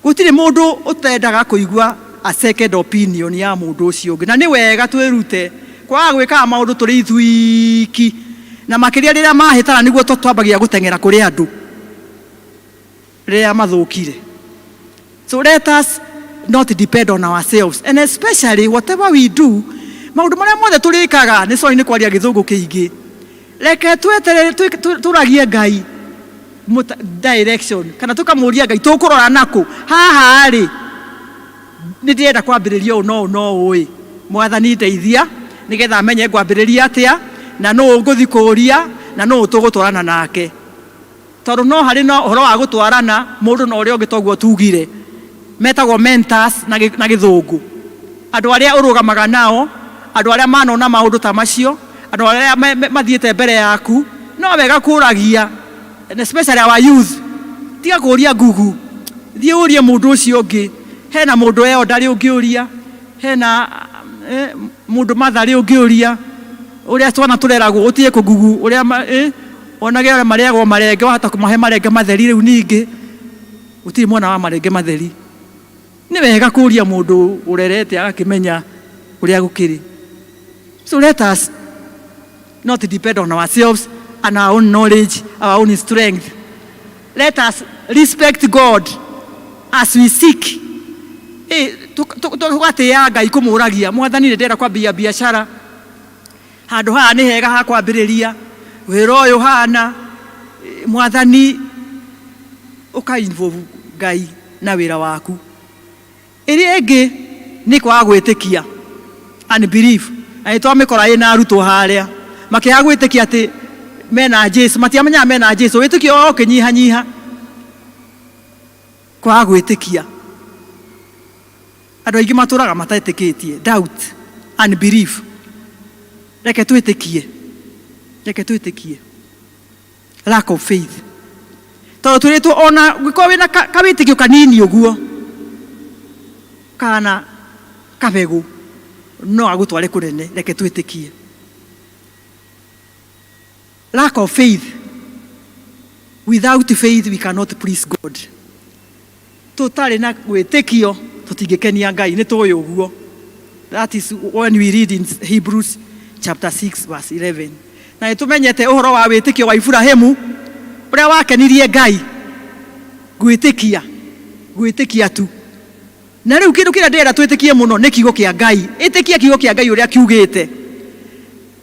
gũtirĩ mũndũ ũtendaga kũigua a second opinion ya mũndũ ũcio ũngĩ. Na nĩ wega twĩrute kwaga gwĩkaga maũndũ tũrĩ ithuiki, na makĩria rĩrĩa mahĩtana nĩguo twambagia gũteng'era kũrĩ andũ rĩrĩa mathũkire. So let us not depend on ourselves, and especially whatever we do, maũndũ marĩa mothe tũrĩkaga nĩ kwaria gĩthũngũ kĩingĩ. Reke tũragie Ngai direction, kana tũkamũria Ngai tũkũrora nakũ haha rĩ nĩ ndĩrenda kwambĩrĩria ũũ no ũĩ, Mwathani ndeithia nĩgetha amenye ngwambĩrĩria atĩa na nũ ngũthi kũũria na nũ tũgũtwarana nake. Tondũ no harĩ na ũhoro wa gũtwarana mũndũ na ũrĩa ũngĩ toguo tugire, metagwo mentors na gĩthũngũ. Andũ arĩa ũrũgamaga nao, andũ arĩa manona maũndũ ta macio, andũ arĩa mathiĩte mbere yaku, no wega kũragia, especially our youth. Tiga kũũria ngugu, thiĩ ũrie mũndũ ũcio ũngĩ. Hena mũndũ eo ndarĩ ũngĩũria, hena mũndũ matharĩ ũngĩũria, ũrĩa twana tũreragwo ũtige kũgugu, ũrĩa onage ũrĩa marĩagwo marenge wahota kũmahe marenge matheri. Rĩu ningĩ ũtirĩ mwana wa marenge matheri. Nĩ wega kũũria mũndũ ũrerete agakĩmenya ũrĩa gũkĩrĩ. So let us not depend on ourselves and our own knowledge, our own strength. Let us respect God as we seek. Tũgatĩĩa Ngai kũmũragia, Mwathani nĩ ndĩrenda kwambia biacara, handũ haha nĩ hega ha kwambĩrĩria wĩra ũyũ hana, Mwathani ũka-involve Ngai na wĩra waku. Ĩrĩa ĩngĩ nĩ kwaga gwĩtĩkia, unbelief. Na nĩtwamĩkora ĩna arutwo harĩa makĩaga gwĩtĩkia atĩ mena Jesũ, matiamenyaga mena Jesũ, wĩtĩkio o kĩnyihanyiha. Kwaga gwĩtĩkia, andũ aingĩ matũraga matetĩkĩtie, doubt, unbelief. Reke twĩtĩkie, lack of faith. Tondũ twĩrĩtwo ona gũkorwo wĩna kawĩtĩkio kanini ũguo kana kabegũ no agũtware kũnene. Reke twĩtĩkie. Lack of faith. Without faith we cannot please God. Tũtarĩ na gwĩtĩkio tũtingĩkenia Ngai, nĩ tũĩ ũguo. That is when we read in Hebrews chapter 6 verse 11. Na nĩtũmenyete ũhoro wa wĩtĩkio wa Iburahĩmu ũrĩa wakenirie Ngai. Gwĩtĩkia tu. Na rĩu kĩndũ kĩrĩa ndĩrenda twĩtĩkie mũno nĩ kiugo kĩa Ngai. Ĩtĩkia kiugo kĩa Ngai ũrĩa kiugĩte.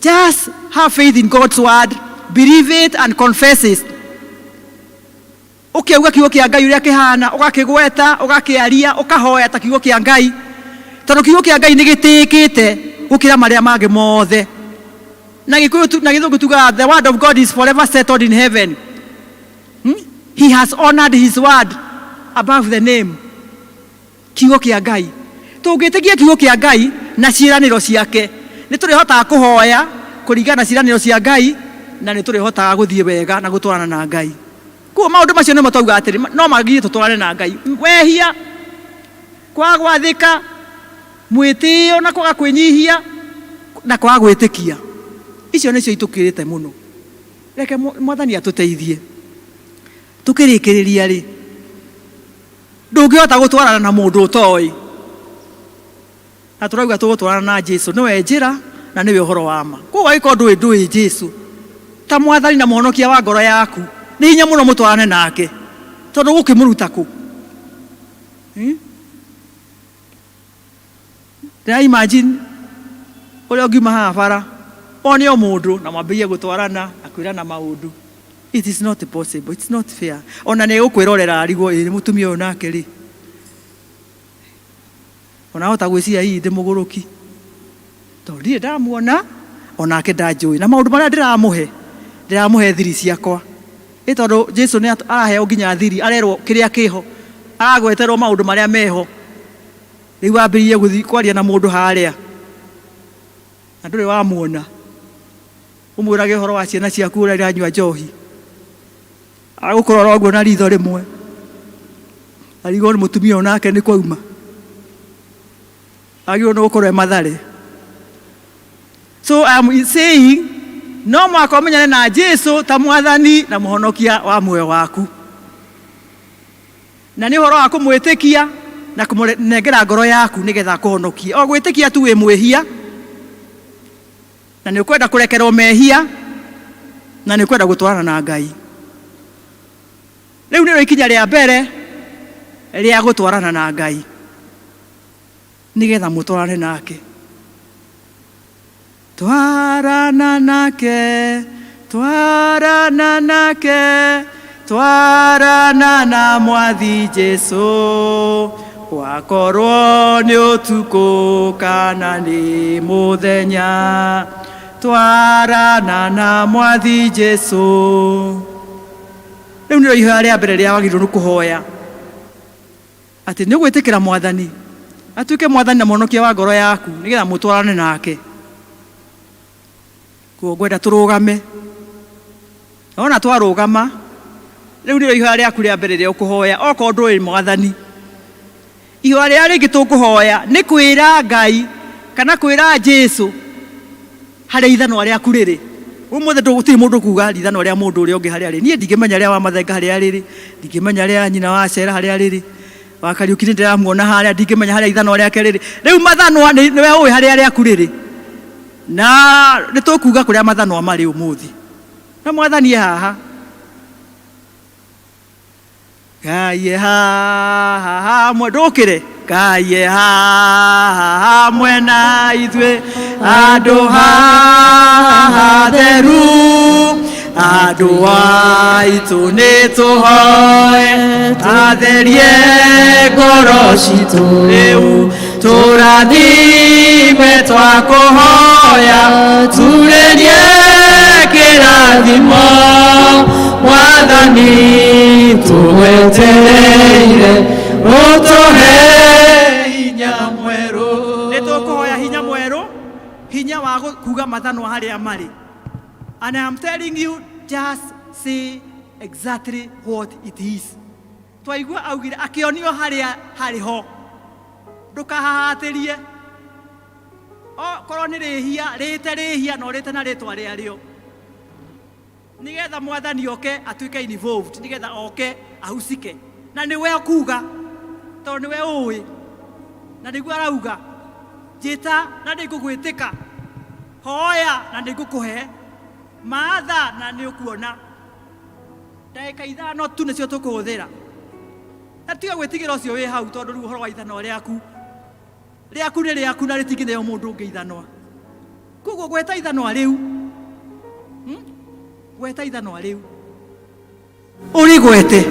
Just have faith in God's word, believe it and confess it. Ũkĩuga kiugo kĩa Ngai ũrĩa kĩhana, ũgakĩgweta, ũgakĩaria, ũkahoya ta kiugo kĩa Ngai. Tondũ kiugo kĩa Ngai nĩ gĩtĩkĩte gũkĩra marĩa mangĩ mothe. Na gĩthũngũ tugaga the word of God is forever settled in heaven. He has honored his word above the name. Kiugo kĩa Ngai. Tũngĩtĩkia kiugo kĩa Ngai na ciĩranĩro ciake, nĩ tũrĩhotaga kũhoya kũringana na ciĩranĩro cia Ngai, na nĩ tũrĩhotaga gũthiĩ wega na gũtwarana na Ngai. Kuo maũndũ macio nĩmo twauga atĩrĩ no magire tũtwarane na Ngai. Wehia, kwaga gwathĩka, mwĩtĩo na kwaga kwĩnyihia na kwaga gwĩtĩkia. icio nicio itukirite muno. Reke Mwathani atuteithie tukirikiriria ri ndungihota gutwarana na mundu utoi na turauga tugutwarana na Jesu niwe njira na niwe uhoro wa ma. Koguo angĩkorwo ndũĩ Jesu ta Mwathani na mũhonokia wa ngoro yaku, nĩ hinya mũno mũtwarane nake tondũ gũkĩmũruta kũ. Ndĩra imagine ũrĩa ũngiuma haha bara one o mũndũ na mwambĩrĩrie gũtwarana akwĩrana maũndũ. It is not possible, it's not fair. Ona nĩ gũkwĩrorera arigwo ĩ mũtumia ũyũ nake rĩ, ona hota gwĩciria hihi ndĩ mũgũrũki tondũ ndirĩ ndamuona onake ndanjũĩ, na maũndũ marĩa ndĩramũhe thiri ciakwa ĩ tondũ Jesu nĩ araheo nginya thiri, arerwo kĩrĩa kĩho, aragweterwo maũndũ marĩa meho. Rĩu wambĩrĩrie gũthiĩ kwaria na mũndũ harĩa na ndũrĩ wamuona, ũmwĩrage ũhoro wa ciana ciaku ũrĩa iranyua njohi, agũkũrora ũguo na ritho rĩmwe arigwo nĩ mũtumia ũyũ nake nĩ kwauma, agĩrwo nĩ gũkorwo mathare. So I'm saying no mwaka ũmenyane na Jesu ta Mwathani na mũhonokia wa muoyo waku, na nĩ ũhoro wa kũmwĩtĩkia na kũmũnengera ngoro yaku nĩgetha kũhonokie. O gwĩtĩkia tu wĩ mwĩhia na nĩ ũkwenda kũrekerwo mehia na nĩ ũkwenda gũtwarana na Ngai. Rĩu nĩrĩo ikinya rĩa mbere rĩa gũtwarana na Ngai nĩgetha mũtwarane nake. Twarana nake, twarana nake, twarana na Mwathi Jesu, wakorwo nĩ ũtukũ kana nĩ mũthenya, twarana na Mwathi Jesu. Rĩu nĩrĩo ihoya rĩa mbere rĩa wagĩrĩirwo nĩ kũhoya atĩ nĩ gwĩtĩkĩra Mwathani atuĩke Mwathani na mũhonokia wa ngoro yaku nĩgetha mũtwarane nake. Koguo ngwenda tũrũgame, ona twarũgama rĩu nĩrĩo ihoya rĩaku rĩa mbere rĩa ũkũhoya. Okorwo ndũĩ Mwathani, ihoya rĩrĩa rĩngĩ tũkũhoya nĩ kwĩra Ngai kana kwĩra Jesu harĩa ithanwa rĩaku rĩrĩ. Ũmũthĩ gũtirĩ mũndũ kuga ithanwa rĩa mũndũ ũrĩa ũngĩ harĩa rĩrĩ. Niĩ ndingĩmenya rĩa wa Mathenga harĩa rĩrĩ, ndingĩmenya rĩa nyina wa Cera harĩa rĩrĩ, wa Kariũki nĩ ndĩramuona harĩa, ndingĩmenya harĩa ithanwa rĩake rĩrĩ. Rĩu mathanwa nĩwe ũĩ harĩa rĩaku rĩrĩ, na nĩ tũkuga kũrĩa mathanwa marĩ ũmũthĩ. Na Mwathani haha, Ngai haha hamwe, ndũkĩre Ngai haha hamwe na ithuĩ, andũ haha theru, andũ aitũ nĩ tũhoe, atherie ngoro citũ rĩu, tũrathime twakũhoya, turĩrie kĩrathimo Mwathani tũgwetereire, ũtũhe hinya mwerũ. Nĩ tũkũhoya hinya mwerũ, hinya wa kuga mathanwa harĩa marĩ. And I am telling you, just say exactly what it is. Twaigua augire akĩonio harĩa harĩ ho, ndũkahahatĩrie. Okorwo nĩ rĩhia rĩte rĩhia na ũrĩte na rĩtwa rĩarĩo, nĩgetha Mwathani oke atuĩke involved, nĩgetha oke ahucike. Na nĩwe ũkuga tondũ nĩwe ũĩ, na nĩguo arauga njĩta na nĩngũgwĩtĩka, hoya na nĩngũkũhe, maatha na nĩũkuona. Ndagĩka ithano tu nĩcio tũkũhũthĩra, na tiga gwĩtigĩra ũcio wĩ hau tondũ rĩu ũhoro wa ithanwa rĩaku nĩ rĩaku na rĩtingĩneo mũndũ ũngĩ ithanwa. Koguo gweta ithanwa rĩu, gweta ithanwa rĩu ũrĩgwete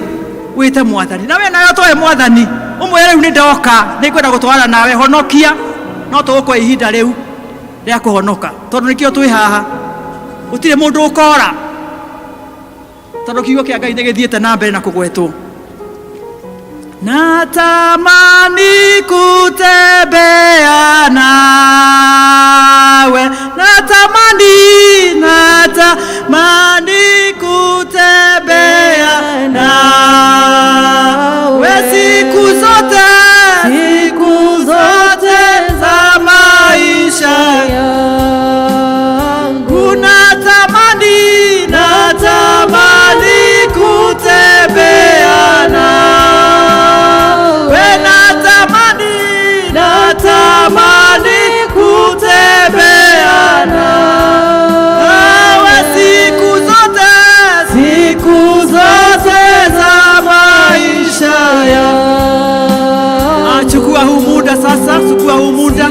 wĩte Mwathani, na we nayo twoe Mwathani ũmwĩre rĩu nĩ ndoka, nĩngwenda gũtwarana nawe, honokia. No tũgũkwa ihinda rĩu rĩa kũhonoka tondũ nĩkĩo twĩ haha, gũtirĩ mũndũ ũkora tondũ kiugo kĩa Ngai nĩ gĩthiĩte na mbere na kũgwetwo. Natamani kutembea nawe, natamani kutembea nawe siku zote za maisha yangu, na muda sasa sukua huu muda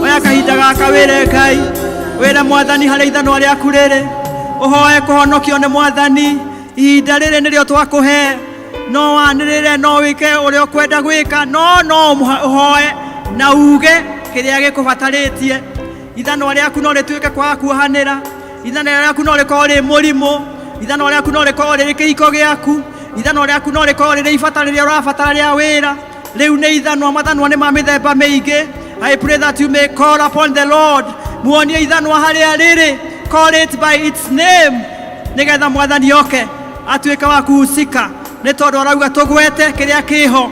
oya kahinda gaka wĩre Ngai wĩre Mwathani harĩ ithano rĩaku rĩrĩ ũhoe kũhonokio nĩ Mwathani ihinda rĩrĩ nĩrĩo twakũhe no wanĩrĩre no wĩke ũrĩa ũkwenda gwĩka no ũhoe na uge kĩrĩa gĩkũbatarĩtie ithano rĩaku no rĩtuĩke kwaga kuohanĩra ithano rĩaku no rĩkorwo rĩ mũrimũ ithano rĩaku no rĩkorwo rĩ kĩhiko gĩaku ithano rĩaku no rĩkorwo rĩ ibata rĩrĩa ũrabatara rĩa wĩra rĩu nĩ ithanwa mathanwa nĩ ma mĩthemba mĩingĩ I pray that you may call upon the Lord muonie ithanwa harĩa rĩrĩ call it by its name nĩgetha Mwathani oke atuĩke wa kuhusika nĩ tondũ arauga tũgwete kĩrĩa kĩho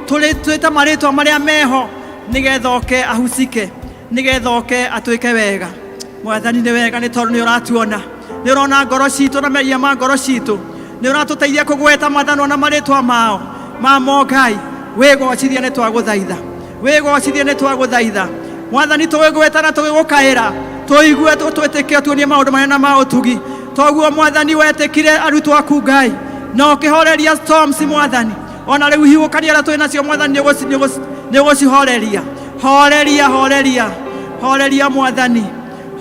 twĩta marĩtwa marĩa meho nĩgetha oke ahusike nĩgetha oke atuĩke wega Mwathani nĩ wega nĩ tondũ nĩ ũratuona nĩ ũrona ngoro citũ na meria ma ngoro citũ nĩ ũratũteithia kũgweta mathanwa na marĩtwa mao mamo Ngai wĩgocithie nĩ twagũthaitha wĩgocithie nĩ twagũthaitha Mwathani tũgweta na tũgĩgũkaĩra tũigue twĩtĩkie tuonie maũndũ marĩa na ma ũtugi toguo Mwathani wetĩkire arutwo aku Ngai no ũkĩhoreria storms Mwathani ona rĩu hiũkania arĩa twĩ nacio Mwathani nĩ ũgũcihoreria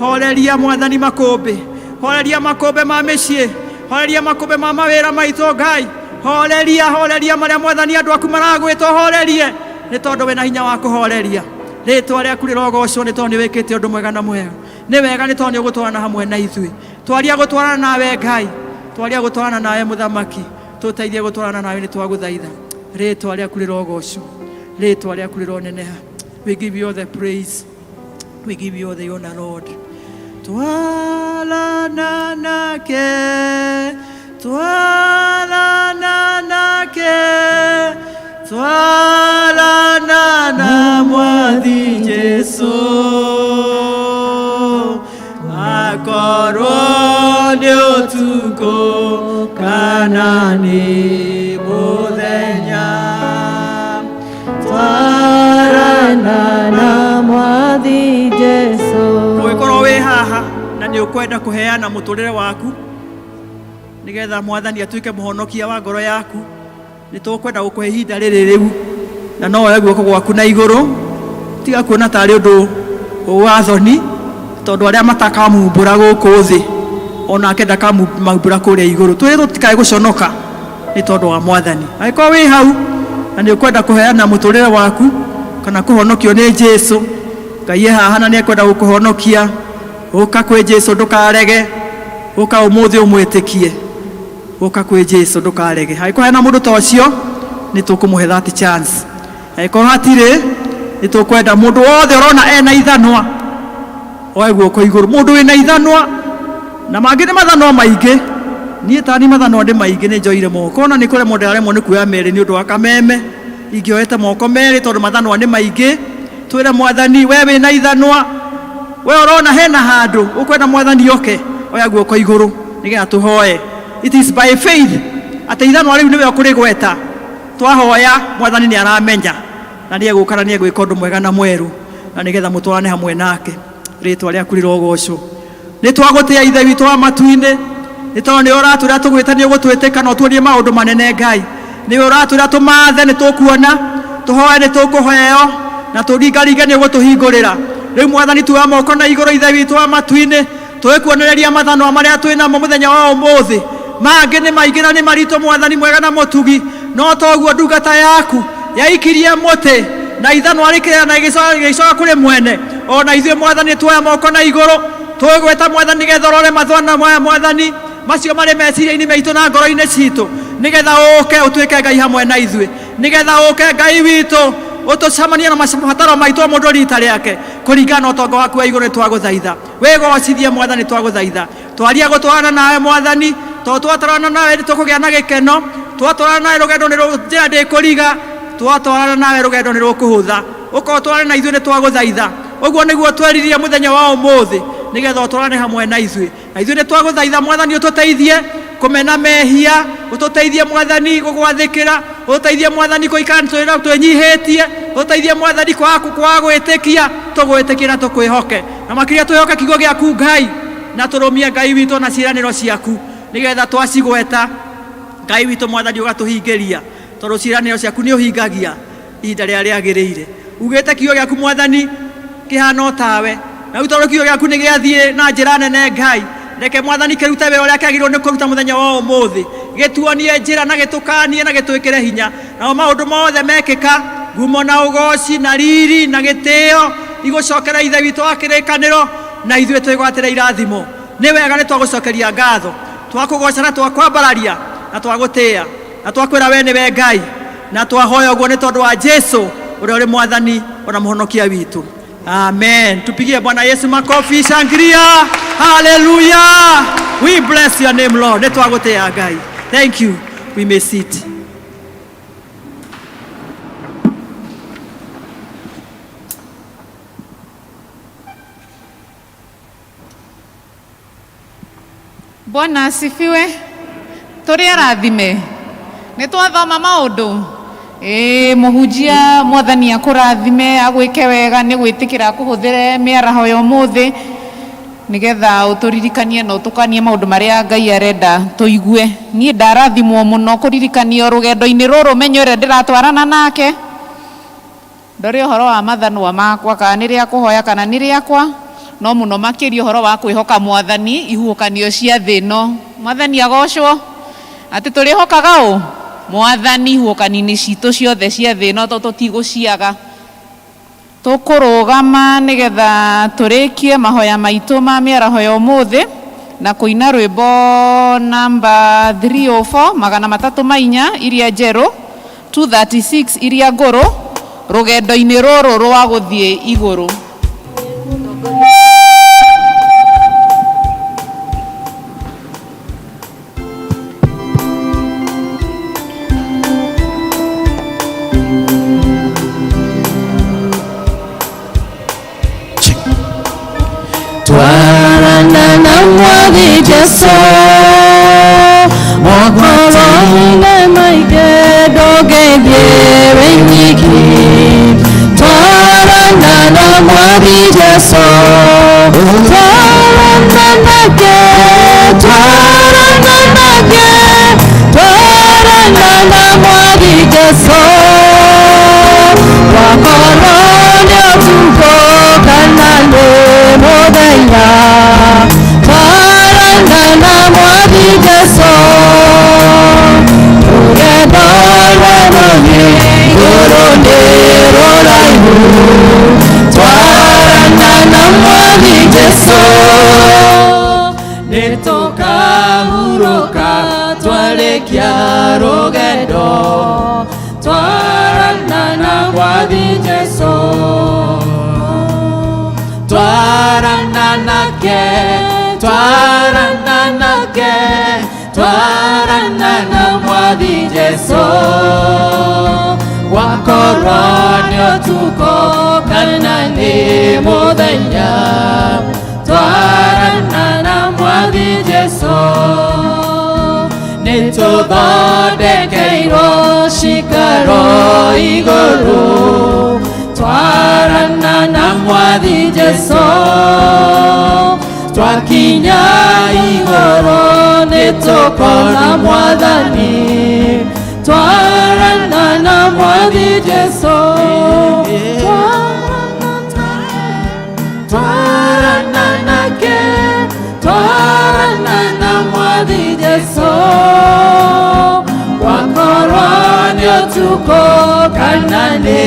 horeria Mwathani makũmbĩ horeria makũmbĩ ma mĩciĩ horeria makũmbĩ ma mawĩra maitũ Ngai horeria marĩa Mwathani andũ aku maragwĩtwo horerie nĩ tondũ wĩna hinya wa kũhoreria rĩtwa rĩaku rĩrogocwo nĩ tondũ nĩ wĩkĩte ũndũ mwega na mwega nĩ wega nĩ tondũ nĩ ũgũtwarana hamwe na ithuĩ twaria gũtwarana nawe Ngai twaria gũtwarana nawe Mũthamaki tũteithie gũtwarana nawe nĩ twagũthaitha rĩtwa rĩaku rĩrogocwo rĩtwa rĩaku rĩroneneha we give you all the praise we give you all the honor Lord twarana nake twarana na Mwathi Jesu akorwo nĩ ũtukũ kana nĩ mũthenya twarana na Mwathi Jesu ũgĩkorwo wĩ haha na nĩ ũkwenda kũheana mũtũrĩre waku nĩgetha Mwathani atuĩke mũhonokia wa ngoro yaku nĩ tũkwenda gũkũhe ihinda rĩrĩ rĩu na no woe guoko gwaku na igũrũ tiga kuona tarĩ ũndũ wa thoni tondũ arĩa matakamumbũra gũkũ thĩ onake ndakamumbũra kũrĩa igũrũ twĩrĩ tũtikae gũconoka nĩ tondũ wa Mwathani angĩkorwo wĩ hau na nĩ ũkwenda kũheana mũtũrĩre waku kana kũhonokio nĩ Jesũ Ngai haha na nĩ ekwenda gũkũhonokia ũka kwĩ Jesũ ndũkarege ũka ũmũthĩ ũmwĩtĩkie ũka kwĩ Jesũ ndũkarege angĩkorwo hena mũndũ ta ũcio nĩ tũkũmũhe that chance angĩkorwo hatirĩ nĩ tũkwenda mũndũ wothe ũrona ena ithanwa oe guoko igũrũ mũndũ wĩna ithanwa na mangĩ nĩ mathanwa maingĩ niĩ tani mathanwa ndĩ maingĩ nĩ njoire moko ona nĩ kũrĩ mũndũ aremwo nĩ kuoya merĩ nĩ ũndũ wa kameme ingĩoete moko merĩ tondũ mathanwa nĩ maingĩ twĩre Mwathani we wĩna ithanwa we ũrona hena handũ ũkwenda Mwathani oke oya guoko igũrũ nĩgetha tũhoe it is by faith atĩ ithanwa rĩu nĩwe ũkũrĩgweta twahoya Mwathani nĩ aramenya na nĩ egũka na nĩ egwĩka ũndũ mwega na mwerũ na nĩgetha mũtwarane hamwe nake rĩtwa rĩaku rĩrogocwo nĩ twagũtĩa ithe witũ wa matu-inĩ nĩ tondũ nĩ ũratwĩra tũgwĩte nĩ ũgũtwĩtĩka na ũtuonie maũndũ manene Ngai nĩ ũratwĩra tũmathe nĩ tũkuona tũhoe nĩ tũkũheo na tũringaringe nĩ ũgũtũhingũrĩra rĩu Mwathani tuoya moko na igũrũ ithe witũ wa matu-inĩ tũgĩkuonereria mathanwa marĩa twĩ namo mũthenya wa ũmũthĩ mangĩ nĩ maingĩ na nĩ maritũ Mwathani mwega na mũtugi no toguo ndungata yaku yaikirie mũtĩ na ithanwa rĩkĩrĩa na igĩcoka kũrĩ mwene ona ithuĩ Mwathani tuoya moko na igũrũ twĩgweta Mwathani nĩgetha ũrore mathwana maya Mwathani macio marĩ meciria-inĩ maitũ na ngoro-inĩ citũ nĩgetha ũke ũtuĩke Ngai hamwe na ithuĩ nĩgetha ũke Ngai witũ ũtũcamanie na mabataro maitũ mũndũ rita rĩake kũringana na ũtonga waku wa igũrũ twagũthaitha wĩgocithie Mwathani twagũthaitha twaria gũtwarana nawe Mwathani tondũ twatwarana nawe tũkũgĩa na gĩkeno twatwarana nawe rũgendo nĩ njĩra ndĩkũriga twatwarana nawe rũgendo nĩ rũkũhũtha ũkorwo twarane na ithuĩ nĩ twagũthaitha ũguo nĩguo tweririe mũthenya wa ũmũthĩ nĩgetha ũtwarane hamwe na ithuĩ nĩ twagũthaitha Mwathani ũtũteithie kũmena mehia ũtũteithie Mwathani gũgwathĩkĩra ũtũteithie Mwathani kũikara twĩnyihĩtie ũtũteithie Mwathani kwaga gwĩtĩkia tũgwĩtĩkie na tũkwĩhoke na makĩria twĩhoke kiugo gĩaku Ngai na tũrũmie Ngai witũ na ciĩranĩro ciaku nĩgetha twacigweta Ngai witũ Mwathani ũgatũhingĩria tondũ ciĩranĩro ciaku nĩ ũhingagia ihinda rĩrĩa rĩagĩrĩire ugite kiugo giaku mwathani kihana tawe na utoro kiugo giaku ni giathie na njira nene Ngai reke mwathani kirute wira uria kiagirwo ni kuruta muthenya wa umuthi gituonie njira na gitukanie na gitwikire hinya na maundu mothe mekika ngumo na ugoci na riri na gitio igocokera ithe witũ wa kĩrĩkanĩro na ithuĩ twĩgwatĩra irathimo nĩ wega nĩ twagũcokeria ngatho twakũgoca na twakwambararia na twagũtĩĩa na twakwĩra we nĩwe Ngai na twahoya ũguo nĩ tondũ wa Jesu ũrĩa ũrĩ mwathani ona mũhonokia witũ. Amen. Tupigie Bwana Yesu makofi, shangilia. Hallelujah. We bless your name, Lord. Nĩ twagũtĩĩa Ngai. Thank you. We may sit. Bwana asifiwe. Turi arathime. Nĩ twathoma maũndũ. Mũhunjia mwathani akũrathime agwĩke wega nĩ gwĩtĩkĩra kũhũthĩre mĩaraho ya ũmũthĩ nĩgetha ũtũririkanie na ũtukanie maũndũ marĩa Ngai arenda tũigue. Niĩ ndarathimwo mũno kũririkanio rũgendo-inĩ rũrũ menye ũrĩa ndĩratwarana nake. Ndore ũhoro wa mathanwa makwa kana nĩ rĩa kũhoya kana nĩ rĩakwa. No muno makĩria ũhoro wa kwĩhoka mwathani ihuũkanio cia thĩ ĩno. Mwathani agocwo atĩ tũrĩhokaga ũ mwathani ihuũkanio-inĩ citũ ciothe cia thĩ ĩno tũtigũciaga. Tũkũrũgama nĩgetha tũrĩkie mahoya maitũ ma mĩaraho ya ũmũthĩ na kũina rwĩmbo namba 304 304 iria njerũ 236 iria ngũrũ rũgendo-inĩ rũrũ rwa gũthiĩ igũrũ. Twarana na mwathi Jesu mwakwaraine maige ndũngĩthiĩ wĩ nyiki. Twarana na mwathi Jesu twarana nake twarana nake twarana na mwathi Jesu wakorwo nĩ ũtukũ kana nĩ mũthenya. Twarana na mwathi Jesu rũgendo rũrũnĩ igũrũ nĩ rũraihu. Twarana na mwathi Jesu nĩtũkahurũka twarĩkia rũgendo. Twarana na mwathi Jesu twarana nake twarana nake twarana na mwathi Jesu wakorwo nĩ ũtukũ kana nĩ mũthenya. Twarana na mwathi Jesu nĩtũthondekeirwo cikaro igũrũ. Twarana na mwathi Jesu twakinya igũrũ nĩtũkona mwathani. Twarana na mwathi Jesu twarana nake twarana na mwathi Jesu wakorwo nĩ ũtukũ kana nĩ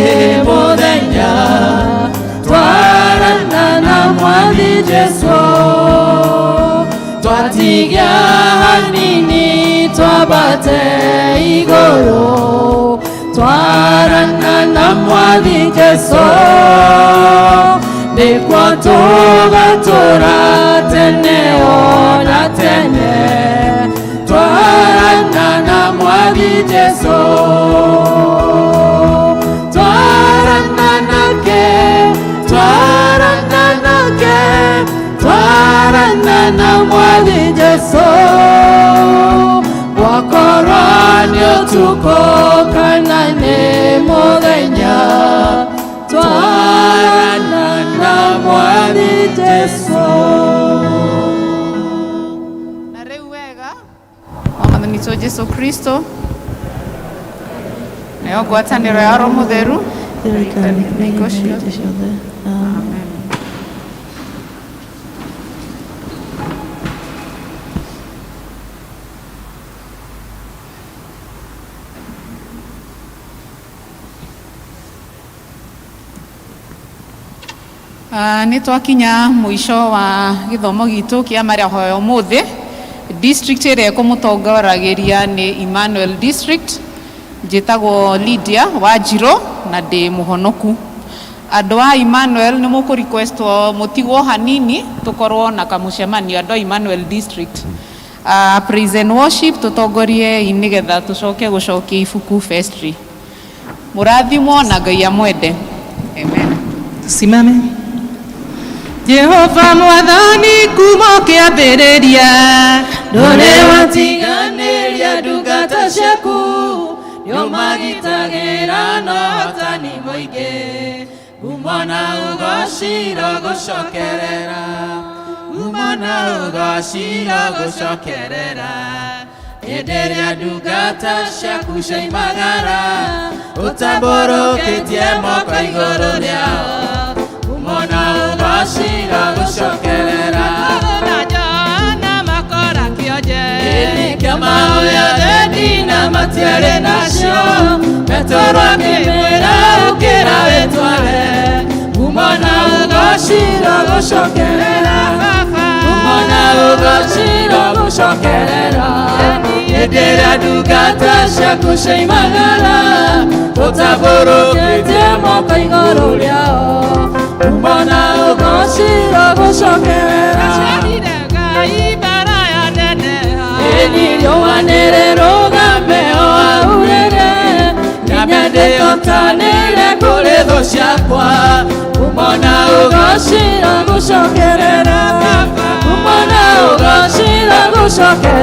mũthenya. Twarana na mwathi Jesu twatigia hanini twambate igũrũ. Twarana na mwathi Jesu nĩkuo tũgatũũra tene ona tene. Twarana na mwathi Jesu twarana nake twarana nake twarana na mwathi Jesu wakorwo nĩ ũtukũ kana nĩ mũthenya. Twarana na mwathi Jesu. Na rĩu wega mwathani witũ Jesu Kristo nayo ngwatanĩro ya Roho Mũtheru thirikari na hingo ciothe. Amen. Nĩ twakinya mũico wa gĩthomo gitũ kĩa marehoyo mũthĩ. District ĩrĩa ĩkũmũtongoragĩria nĩ Emmanuel District. Njĩtagwo Lydia Wanjirũ na ndĩ mũhonoku. Andũ a Emmanuel nĩ mũkũ requestwo mũtigwo hanini tũkorwo na kamũcemanio andũ a Emmanuel District. Praise and worship tũtongorie nĩgetha tũcoke gũcokia ibuku vestry. Mũrathimwo na Ngai amwende. Amen. Simame. Jehova mwathani kuma kĩambĩrĩria ndũrĩ watiganĩria ndungata ciaku nĩũmagitagĩra na ũhotani mũingĩ kuma na ũgocira gũcokerera kuma na ũgocira gũcokerera hĩndĩ ĩrĩa ndungata ciaku cioimagara ũtambũrũkĩtie moko igũrũ rĩao Mona ugashira gushokerera na makora kioje kama ya dina matiare nasho petoro kimera ukira wetwale Mona ugashira gushokerera Mona ugashira gushokerera Edera dugata shakushaimagala Utaburu kitemo kaigoro lyao Mbona ugashira gushokerera ibara ya neneha Enilio wanerero gameo aurere Nyamende yotanire kulezo shakwa Mbona ugashira gushokerera Mbona ugashira gushokerera